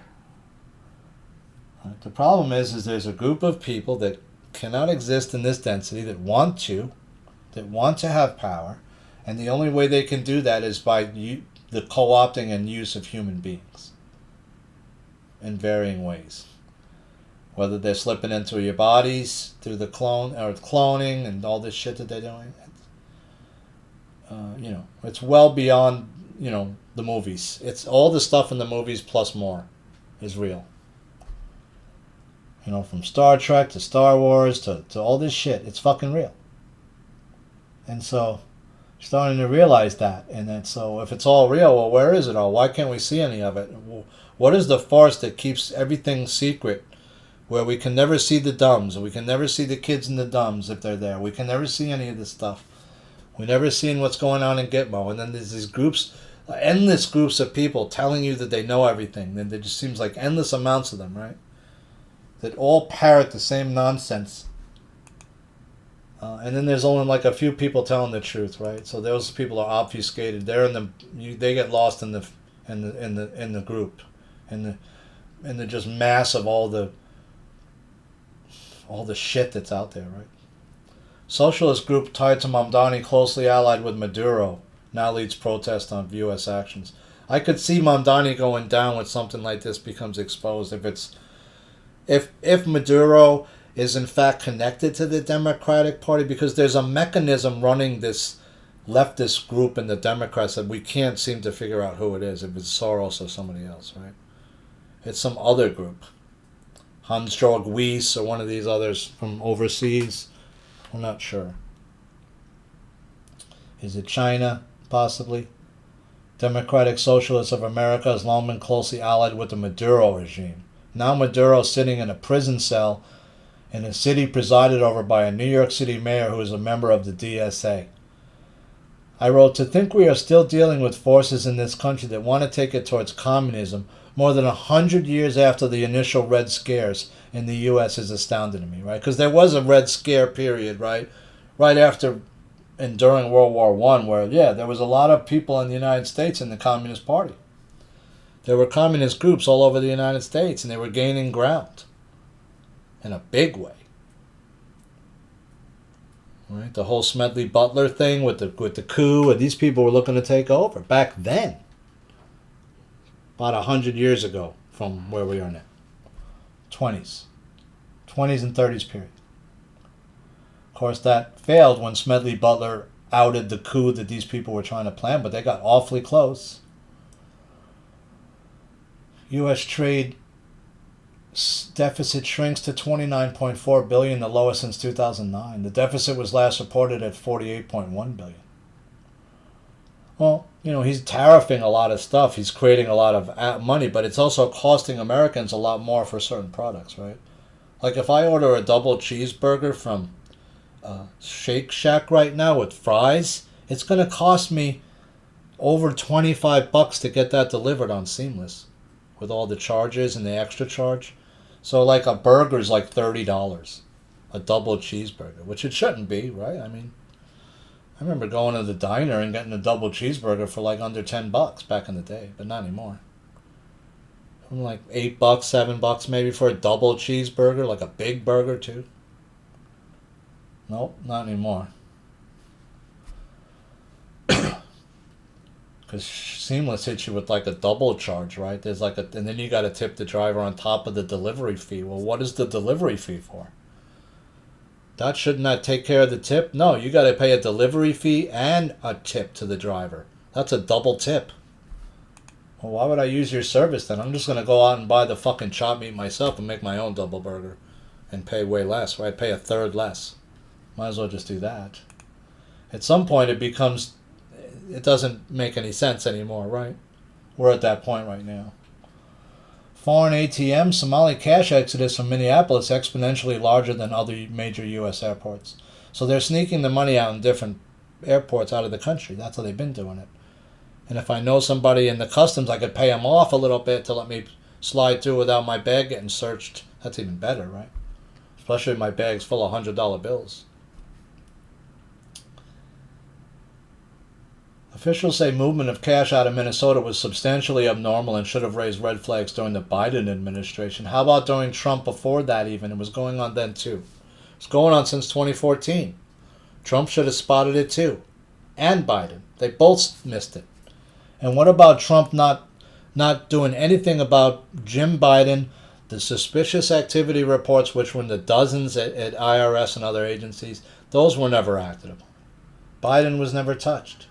Right? The problem is there's a group of people that cannot exist in this density that want to have power, and the only way they can do that is by the co-opting and use of human beings in varying ways. Whether they're slipping into your bodies through the cloning and all this shit that they're doing. It's well beyond, the movies. It's all the stuff in the movies plus more is real. From Star Trek to Star Wars to all this shit. It's fucking real. And so, starting to realize that. And then, so if it's all real, well, where is it all? Why can't we see any of it? What is the force that keeps everything secret? Where we can never see the dumbs. We can never see the kids in the dumbs if they're there. We can never see any of this stuff. We never seen what's going on in Gitmo. And then there's these groups, endless groups of people telling you that they know everything. Then there just seems like endless amounts of them, right? That all parrot the same nonsense. And then there's only like a few people telling the truth, right? So those people are obfuscated. They get lost in the group, in the just mass of all the shit that's out there, right? Socialist group tied to Mamdani, closely allied with Maduro, now leads protest on U.S. actions. I could see Mamdani going down when something like this becomes exposed. If Maduro is in fact connected to the Democratic Party, because there's a mechanism running this leftist group in the Democrats that we can't seem to figure out who it is, if it's Soros or somebody else, right? It's some other group. Hans-Georg Wyss or one of these others from overseas. I'm not sure. Is it China, possibly? Democratic Socialists of America has long been closely allied with the Maduro regime. Now Maduro is sitting in a prison cell in a city presided over by a New York City mayor who is a member of the DSA. I wrote, to think we are still dealing with forces in this country that want to take it towards communism more than 100 years after the initial Red Scares in the U.S. is astounding to me, right? Because there was a Red Scare period, right? Right after and during World War I where, there was a lot of people in the United States in the Communist Party. There were communist groups all over the United States, and they were gaining ground in a big way. Right? The whole Smedley Butler thing with the coup, and these people were looking to take over back then. About 100 years ago from where we are now. 20s and 30s period. Of course, that failed when Smedley Butler outed the coup that these people were trying to plan, but they got awfully close. U.S. trade deficit shrinks to $29.4 billion, the lowest since 2009. The deficit was last reported at $48.1 billion. Well, he's tariffing a lot of stuff. He's creating a lot of money, but it's also costing Americans a lot more for certain products, right? Like if I order a double cheeseburger from Shake Shack right now with fries, it's going to cost me over $25 to get that delivered on Seamless. with all the charges and the extra charge. So like a burger is like $30, a double cheeseburger, which it shouldn't be, right? I mean, I remember going to the diner and getting a double cheeseburger for like under $10 back in the day, but not anymore. Like $8, $7 maybe for a double cheeseburger, like a big burger too. Nope, not anymore. Because Seamless hits you with like a double charge, right? There's like and then you got to tip the driver on top of the delivery fee. Well, what is the delivery fee for? That shouldn't that take care of the tip? No, you got to pay a delivery fee and a tip to the driver. That's a double tip. Well, why would I use your service then? I'm just going to go out and buy the fucking chop meat myself and make my own double burger and pay way less, right? Pay a third less. Might as well just do that. At some point it doesn't make any sense anymore, right? We're at that point right now. Foreign ATM, Somali cash exodus from Minneapolis exponentially larger than other major U.S. airports. So they're sneaking the money out in different airports out of the country. That's how they've been doing it. And if I know somebody in the customs, I could pay them off a little bit to let me slide through without my bag getting searched. That's even better, right? Especially if my bag's full of $100 bills. Officials say movement of cash out of Minnesota was substantially abnormal and should have raised red flags during the Biden administration. How about during Trump before that even? It was going on then too. It's going on since 2014. Trump should have spotted it too. And Biden. They both missed it. And what about Trump not doing anything about Jim Biden, the suspicious activity reports, which were in the dozens at IRS and other agencies? Those were never acted upon. Biden was never touched.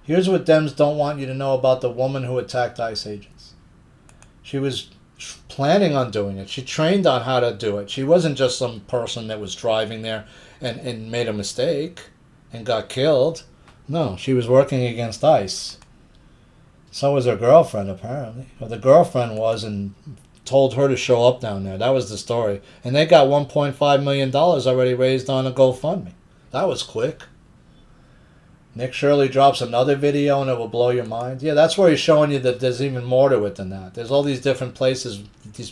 Here's what Dems don't want you to know about the woman who attacked ICE agents. She was planning on doing it. She trained on how to do it. She wasn't just some person that was driving there and made a mistake and got killed. No, she was working against ICE. So was her girlfriend, apparently. Or the girlfriend was and told her to show up down there. That was the story. And they got $1.5 million already raised on a GoFundMe. That was quick. Nick Shirley drops another video and it will blow your mind. Yeah, that's where he's showing you that there's even more to it than that. There's all these different places these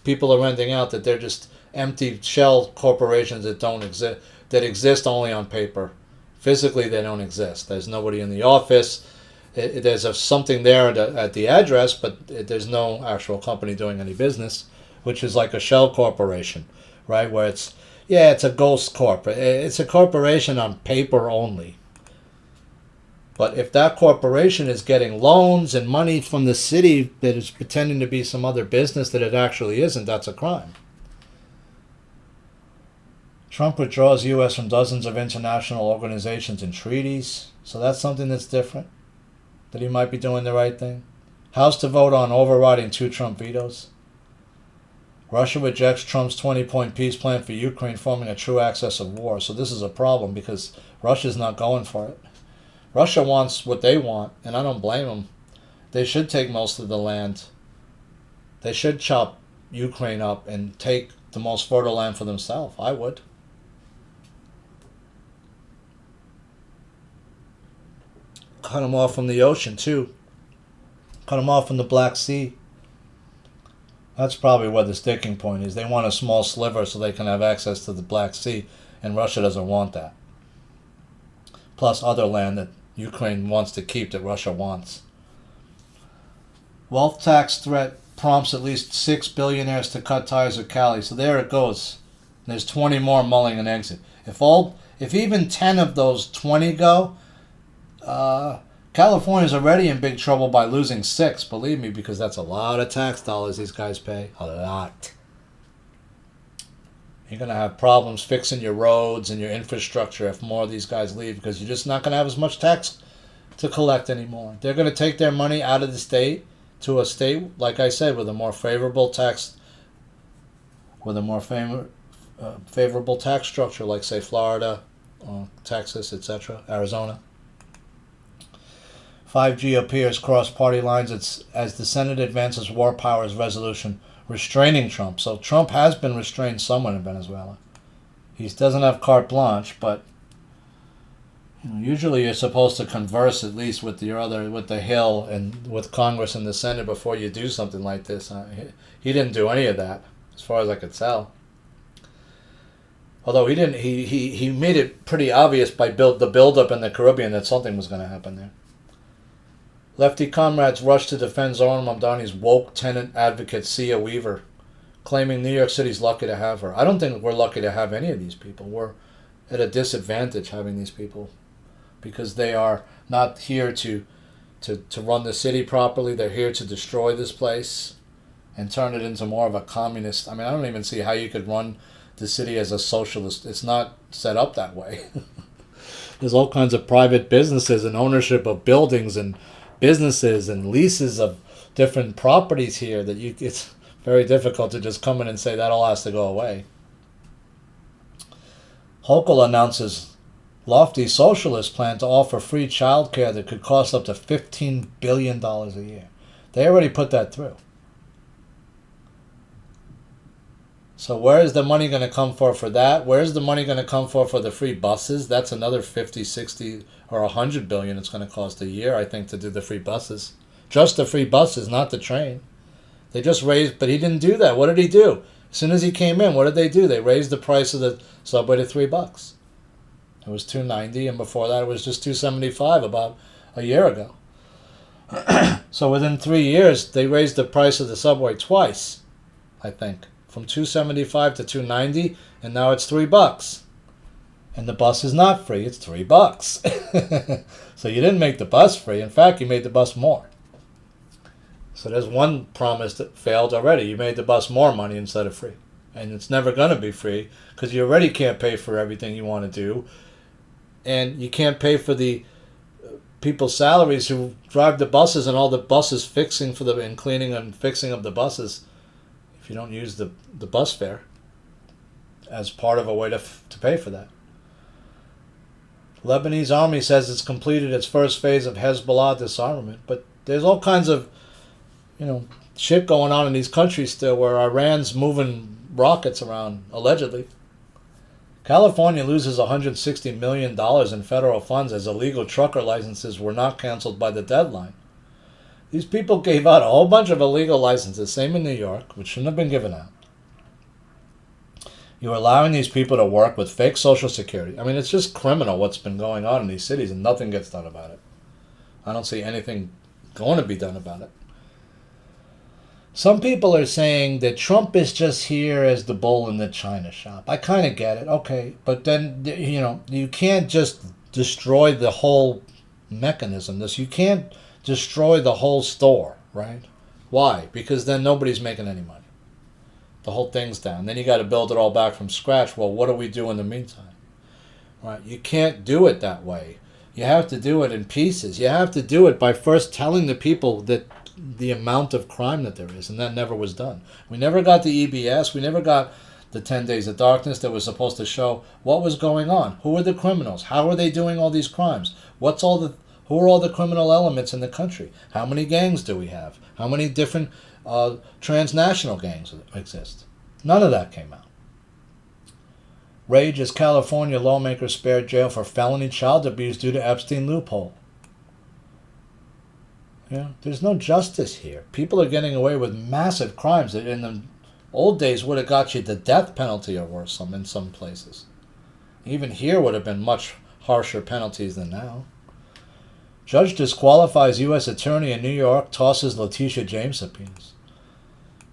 people are renting out that they're just empty shell corporations that don't exist, that exist only on paper. Physically, they don't exist. There's nobody in the office. There's something there at the address, but there's no actual company doing any business, which is like a shell corporation, right? Where it's a ghost corp. It's a corporation on paper only. But if that corporation is getting loans and money from the city that is pretending to be some other business that it actually isn't, that's a crime. Trump withdraws U.S. from dozens of international organizations and treaties. So that's something that's different. That he might be doing the right thing. House to vote on overriding 2 Trump vetoes. Russia rejects Trump's 20-point peace plan for Ukraine, forming a true axis of war. So this is a problem because Russia's not going for it. Russia wants what they want, and I don't blame them. They should take most of the land. They should chop Ukraine up and take the most fertile land for themselves. I would. Cut them off from the ocean, too. Cut them off from the Black Sea. That's probably where the sticking point is. They want a small sliver so they can have access to the Black Sea, and Russia doesn't want that. Plus other land that Ukraine wants to keep that Russia wants. Wealth tax threat prompts at least 6 billionaires to cut ties with Cali. So there it goes. There's 20 more mulling an exit. If even 10 of those 20 go, California's already in big trouble by losing 6, believe me, because that's a lot of tax dollars these guys pay. A lot. You're going to have problems fixing your roads and your infrastructure if more of these guys leave because you're just not going to have as much tax to collect anymore. They're going to take their money out of the state to a state, like I said, with a more favorable tax, favorable tax structure, like, say, Florida, Texas, etc., Arizona. 5 GOPers cross party lines as the Senate advances war powers resolution restraining Trump. So Trump has been restrained somewhat in Venezuela. He doesn't have carte blanche, but Usually you're supposed to converse at least with with the Hill and with Congress and the Senate before you do something like this. He didn't do any of that, as far as I could tell. Although he didn't, he made it pretty obvious by the build up in the Caribbean that something was going to happen there. Lefty comrades rushed to defend Mayor Mamdani's woke tenant advocate Sia Weaver, claiming New York City's lucky to have her. I don't think we're lucky to have any of these people. We're at a disadvantage having these people because they are not here to run the city properly. They're here to destroy this place and turn it into more of a communist. I mean, I don't even see how you could run the city as a socialist. It's not set up that way. There's all kinds of private businesses and ownership of buildings and businesses and leases of different properties here that it's very difficult to just come in and say that all has to go away. Hochul announces lofty socialist plan to offer free child care that could cost up to $15 billion a year. They already put that through. So where is the money going to come for that? Where's the money going to come for the free buses? That's another 50, 60, or 100 billion it's going to cost a year, I think, to do the free buses. Just the free buses, not the train. They just raised, but he didn't do that. What did he do? As soon as he came in, what did they do? They raised the price of the subway to $3. It was $2.90, and before that it was just $2.75 about a year ago. So within 3 years, they raised the price of the subway twice, I think. From $2.75 to $2.90, and now it's $3. And the bus is not free; it's $3. So you didn't make the bus free. In fact, you made the bus more. So there's one promise that failed already. You made the bus more money instead of free, and it's never going to be free because you already can't pay for everything you want to do, and you can't pay for the people's salaries who drive the buses and all the buses fixing and cleaning and fixing of the buses. If you don't use the bus fare as part of a way to pay for that. Lebanese army says it's completed its first phase of Hezbollah disarmament, but there's all kinds of, shit going on in these countries still where Iran's moving rockets around, allegedly. California loses $160 million in federal funds as illegal trucker licenses were not canceled by the deadline. These people gave out a whole bunch of illegal licenses, same in New York, which shouldn't have been given out. You're allowing these people to work with fake Social Security. I mean, it's just criminal what's been going on in these cities, and nothing gets done about it. I don't see anything going to be done about it. Some people are saying that Trump is just here as the bull in the china shop. I kind of get it, okay. But then, you can't just destroy the whole mechanism. You can't destroy the whole store, right? Why? Because then nobody's making any money. The whole thing's down. Then you got to build it all back from scratch. Well, what do we do in the meantime? Right? You can't do it that way. You have to do it in pieces. You have to do it by first telling the people that the amount of crime that there is, and that never was done. We never got the EBS. We never got the 10 Days of Darkness that was supposed to show what was going on. Who are the criminals? How are they doing all these crimes? Who are all the criminal elements in the country? How many gangs do we have? How many different transnational gangs exist? None of that came out. Rage as California lawmakers spared jail for felony child abuse due to Epstein loophole. There's no justice here. People are getting away with massive crimes that in the old days would have got you the death penalty or worse in some places. Even here would have been much harsher penalties than now. Judge disqualifies U.S. attorney in New York, tosses Letitia James subpoenas.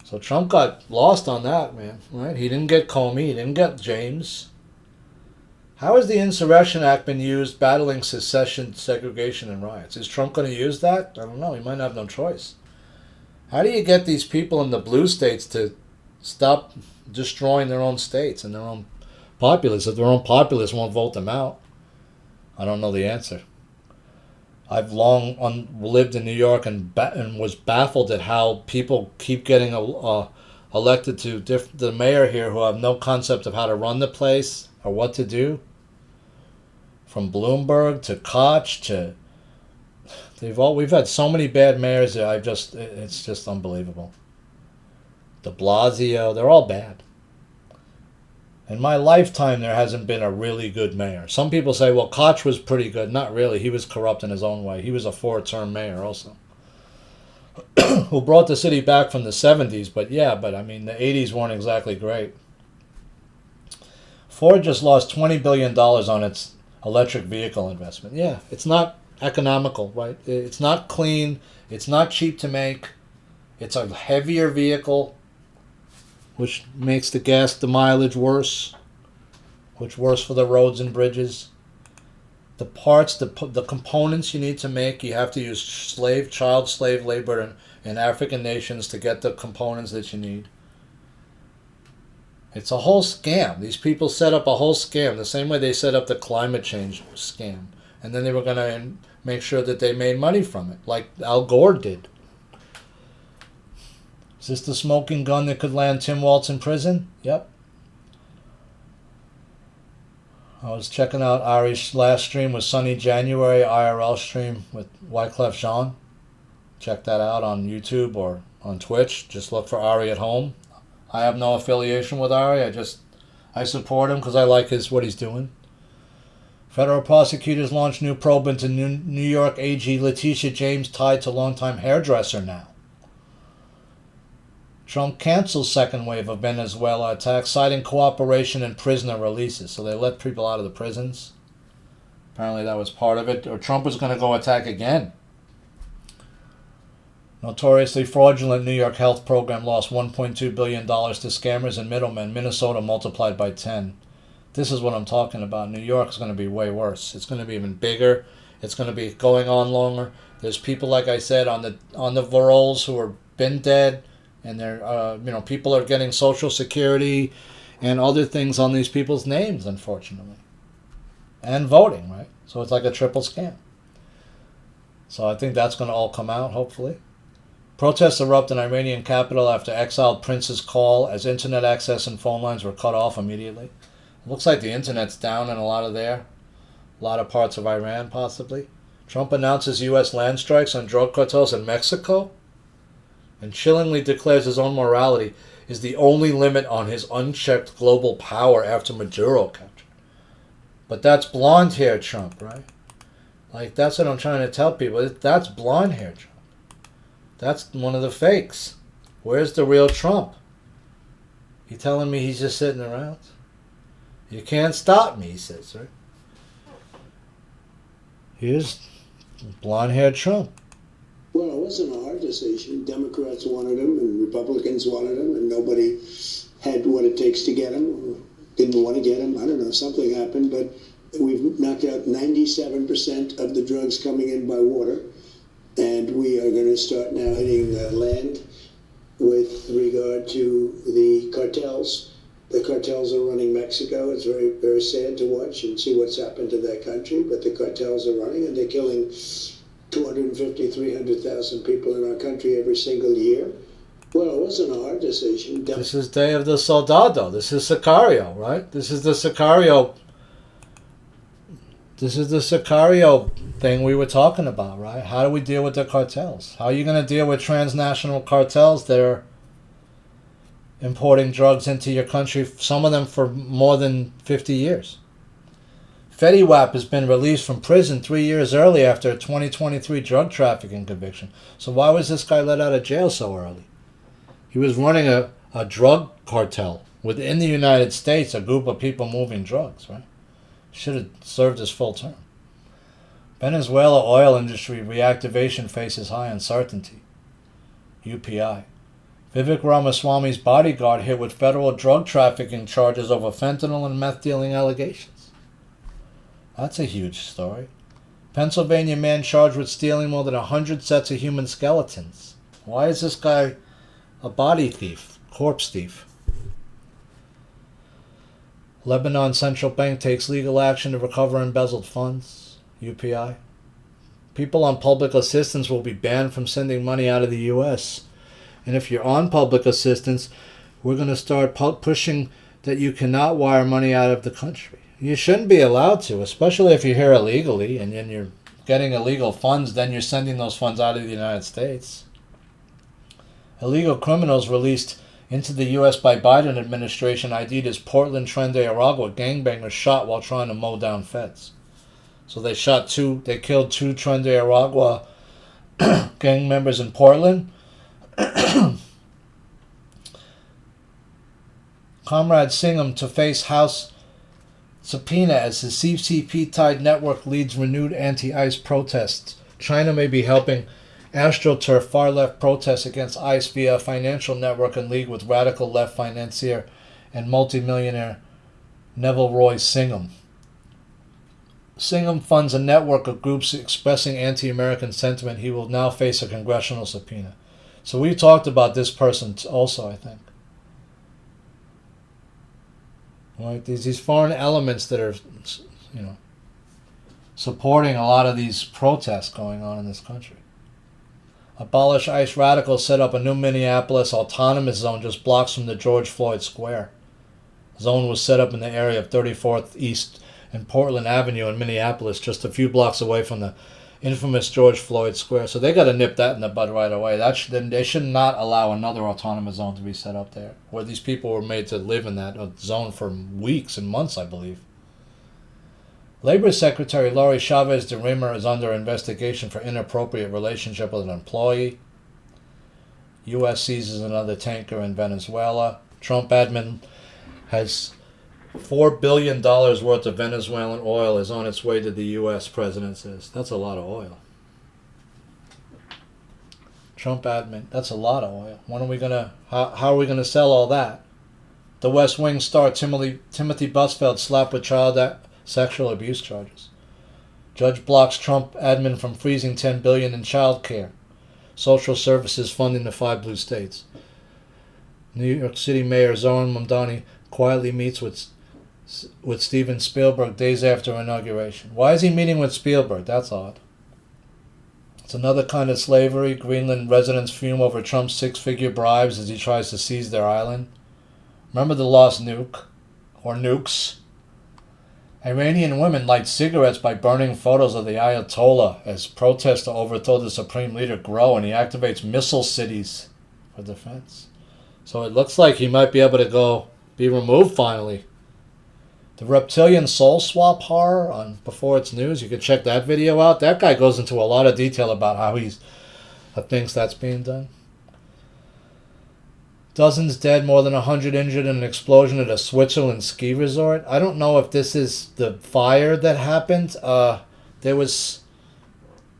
So Trump got lost on that, man. Right? He didn't get Comey. He didn't get James. How has the Insurrection Act been used battling secession, segregation, and riots? Is Trump going to use that? I don't know. He might have no choice. How do you get these people in the blue states to stop destroying their own states and their own populace if their own populace won't vote them out? I don't know the answer. I've long lived in New York and was baffled at how people keep getting elected to the mayor here who have no concept of how to run the place or what to do. From Bloomberg to Koch to we've had so many bad mayors that it's just unbelievable. De Blasio, they're all bad. In my lifetime, there hasn't been a really good mayor. Some people say, well, Koch was pretty good. Not really. He was corrupt in his own way. He was a 4-term mayor also, who brought the city back from the 70s. But I mean, the 80s weren't exactly great. Ford just lost $20 billion on its electric vehicle investment. Yeah, it's not economical, right? It's not clean. It's not cheap to make. It's a heavier vehicle, which makes the mileage worse, which worse for the roads and bridges. The parts, the components you need to make, you have to use child slave labor in African nations to get the components that you need. It's a whole scam. These people set up a whole scam, the same way they set up the climate change scam. And then they were going to make sure that they made money from it, like Al Gore did. Is this the smoking gun that could land Tim Waltz in prison? Yep. I was checking out Ari's last stream with Sunny January, IRL stream with Wyclef Jean. Check that out on YouTube or on Twitch. Just look for Ari at home. I have no affiliation with Ari. I support him because I like what he's doing. Federal prosecutors launch new probe into New York AG Letitia James tied to longtime hairdresser now. Trump cancels second wave of Venezuela attacks, citing cooperation in prisoner releases. So they let people out of the prisons. Apparently that was part of it. Or Trump was going to go attack again. Notoriously fraudulent New York health program lost $1.2 billion to scammers and middlemen. Minnesota multiplied by 10. This is what I'm talking about. New York is going to be way worse. It's going to be even bigger. It's going to be going on longer. There's people, like I said, on the rolls who have been dead, and they're people are getting Social Security and other things on these people's names, unfortunately, and voting, right? So it's like a triple scam. So I think that's going to all come out, hopefully. Protests erupt in Iranian capital after exiled prince's call as internet access and phone lines were cut off immediately. It looks like the internet's down in a lot of parts of Iran, possibly. Trump announces U.S. land strikes on drug cartels in Mexico, and chillingly declares his own morality is the only limit on his unchecked global power after Maduro captured. But that's blonde-haired Trump, right? Like, that's what I'm trying to tell people. That's blonde-haired Trump. That's one of the fakes. Where's the real Trump? You telling me he's just sitting around? You can't stop me, he says, right? Here's blonde-haired Trump. Well, it wasn't a hard decision. Democrats wanted him and Republicans wanted him, and nobody had what it takes to get him, or didn't want to get him. I don't know, something happened, but we've knocked out 97% of the drugs coming in by water. And we are going to start now hitting land with regard to the cartels. The cartels are running Mexico. It's very, very sad to watch and see what's happened to that country. But the cartels are running, and they're killing 250,000, 300,000 people in our country every single year. Well, it wasn't a hard decision. This is Day of the Soldado. This is Sicario, right? This is the Sicario thing we were talking about, right? How do we deal with the cartels? How are you going to deal with transnational cartels that are importing drugs into your country, some of them for more than 50 years? Fetty Wap has been released from prison 3 years early after a 2023 drug trafficking conviction. So why was this guy let out of jail so early? He was running a drug cartel within the United States, a group of people moving drugs, right? Should have served his full term. Venezuela oil industry reactivation faces high uncertainty. UPI. Vivek Ramaswamy's bodyguard hit with federal drug trafficking charges over fentanyl and meth dealing allegations. That's a huge story. Pennsylvania man charged with stealing more than 100 sets of human skeletons. Why is this guy a body thief, corpse thief? Lebanon Central Bank takes legal action to recover embezzled funds. UPI. People on public assistance will be banned from sending money out of the U.S. And if you're on public assistance, we're going to start pushing that you cannot wire money out of the country. You shouldn't be allowed to, especially if you're here illegally and then you're getting illegal funds, then you're sending those funds out of the United States. Illegal criminals released into the U.S. by Biden administration ID'd as Portland, Tren de Aragua gangbangers shot while trying to mow down feds. So they killed two Tren de Aragua gang members in Portland. Comrade Singham to face House subpoena as the CCP-tied network leads renewed anti-ICE protests. China may be helping AstroTurf far-left protests against ICE via a financial network in league with radical left financier and multimillionaire Neville Roy Singham. Singham funds a network of groups expressing anti-American sentiment. He will now face a congressional subpoena. So we talked about this person also, I think. Right? These foreign elements that are, supporting a lot of these protests going on in this country. Abolish ICE radicals set up a new Minneapolis autonomous zone just blocks from the George Floyd Square. The zone was set up in the area of 34th East and Portland Avenue in Minneapolis, just a few blocks away from the infamous George Floyd Square. So they got to nip that in the bud right away. They should not allow another autonomous zone to be set up there, where these people were made to live in that zone for weeks and months, I believe. Labor Secretary Lori Chavez de Rimer is under investigation for inappropriate relationship with an employee. U.S. seizes another tanker in Venezuela. Trump admin has $4 billion worth of Venezuelan oil is on its way to the U.S., President says. That's a lot of oil. Trump admin, that's a lot of oil. How are we gonna sell all that? The West Wing star Timothy Busfeld slapped with child sexual abuse charges. Judge blocks Trump admin from freezing $10 billion in child care. Social services funding the 5 blue states. New York City Mayor Mamdani quietly meets with Steven Spielberg days after inauguration. Why is he meeting with Spielberg? That's odd. It's another kind of slavery. Greenland residents fume over Trump's 6-figure bribes as he tries to seize their island. Remember the lost nuke? Or nukes? Iranian women light cigarettes by burning photos of the Ayatollah as protests to overthrow the supreme leader grow, and he activates missile cities for defense. So it looks like he might be able to be removed finally. The reptilian soul swap horror on Before It's News, you can check that video out. That guy goes into a lot of detail about how he thinks that's being done. Dozens dead, more than 100 injured in an explosion at a Switzerland ski resort. I don't know if this is the fire that happened. There was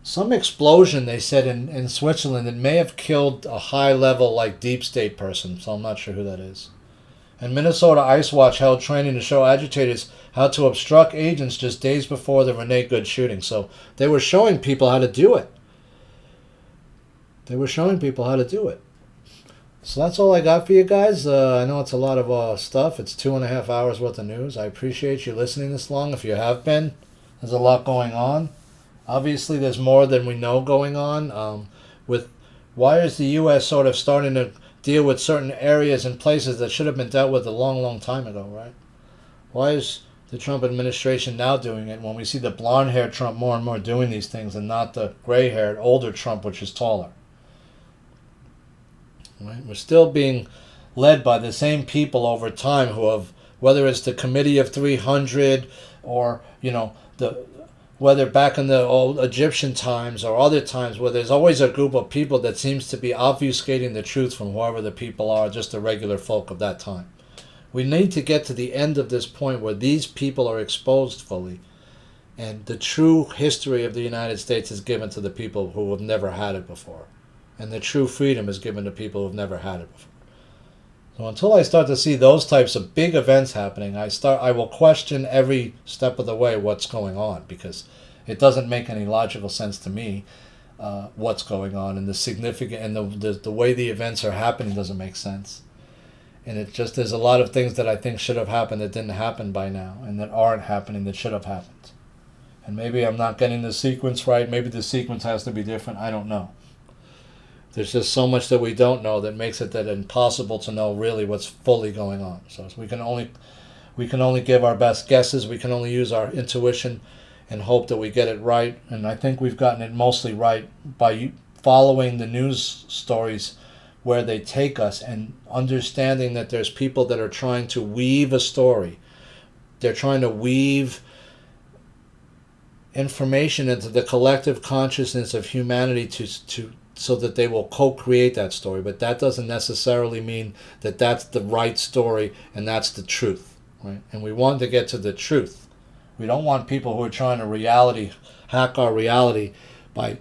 some explosion, they said, in Switzerland that may have killed a high-level, deep state person, so I'm not sure who that is. And Minnesota Ice Watch held training to show agitators how to obstruct agents just days before the Renee Good shooting. So they were showing people how to do it. So that's all I got for you guys. I know it's a lot of stuff. It's 2.5 hours worth of news. I appreciate you listening this long. If you have been, there's a lot going on. Obviously, there's more than we know going on. Why is the U.S. sort of starting to deal with certain areas and places that should have been dealt with a long, long time ago, right? Why is the Trump administration now doing it when we see the blonde-haired Trump more and more doing these things and not the gray-haired, older Trump, which is taller? Right? We're still being led by the same people over time who have, whether it's the Committee of 300 or, whether back in the old Egyptian times or other times where there's always a group of people that seems to be obfuscating the truth from whoever the people are, just the regular folk of that time. We need to get to the end of this point where these people are exposed fully and the true history of the United States is given to the people who have never had it before. And the true freedom is given to people who've never had it before. So until I start to see those types of big events happening, I will question every step of the way what's going on, because it doesn't make any logical sense to me what's going on, and the significant and the way the events are happening doesn't make sense. And it just, there's a lot of things that I think should have happened that didn't happen by now, and that aren't happening that should have happened. And maybe I'm not getting the sequence right. Maybe the sequence has to be different. I don't know. There's just so much that we don't know that makes it that impossible to know really what's fully going on. So we can only give our best guesses. We can only use our intuition and hope that we get it right. And I think we've gotten it mostly right by following the news stories where they take us, and understanding that there's people that are trying to weave a story. They're trying to weave information into the collective consciousness of humanity to so that they will co-create that story. But that doesn't necessarily mean that that's the right story and that's the truth, right? And we want to get to the truth. We don't want people who are trying to hack our reality by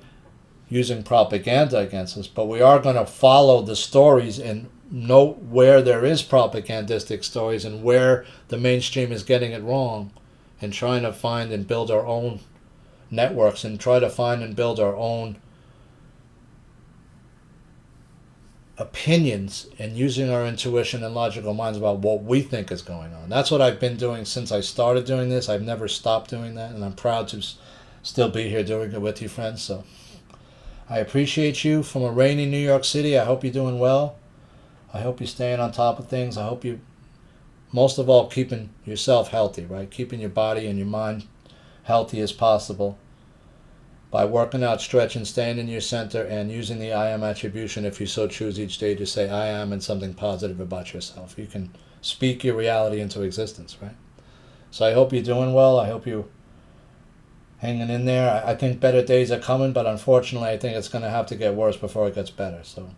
using propaganda against us, but we are going to follow the stories and note where there is propagandistic stories and where the mainstream is getting it wrong, and trying to find and build our own networks and try to find and build our own opinions and using our intuition and logical minds about what we think is going on. That's what I've been doing since I started doing this. I've never stopped doing that, and I'm proud to still be here doing it with you, friends. So I appreciate you from a rainy New York City. I hope you're doing well. I hope you're staying on top of things. I hope you, most of all, keeping yourself healthy, right? Keeping your body and your mind healthy as possible by working out, stretching, staying in your center, and using the I am attribution if you so choose each day to say I am and something positive about yourself. You can speak your reality into existence, right? So I hope you're doing well. I hope you're hanging in there. I think better days are coming, but unfortunately I think it's going to have to get worse before it gets better. So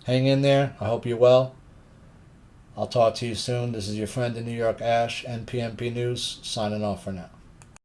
hang in there. I hope you're well. I'll talk to you soon. This is your friend in New York, Ash, NPMP News, signing off for now.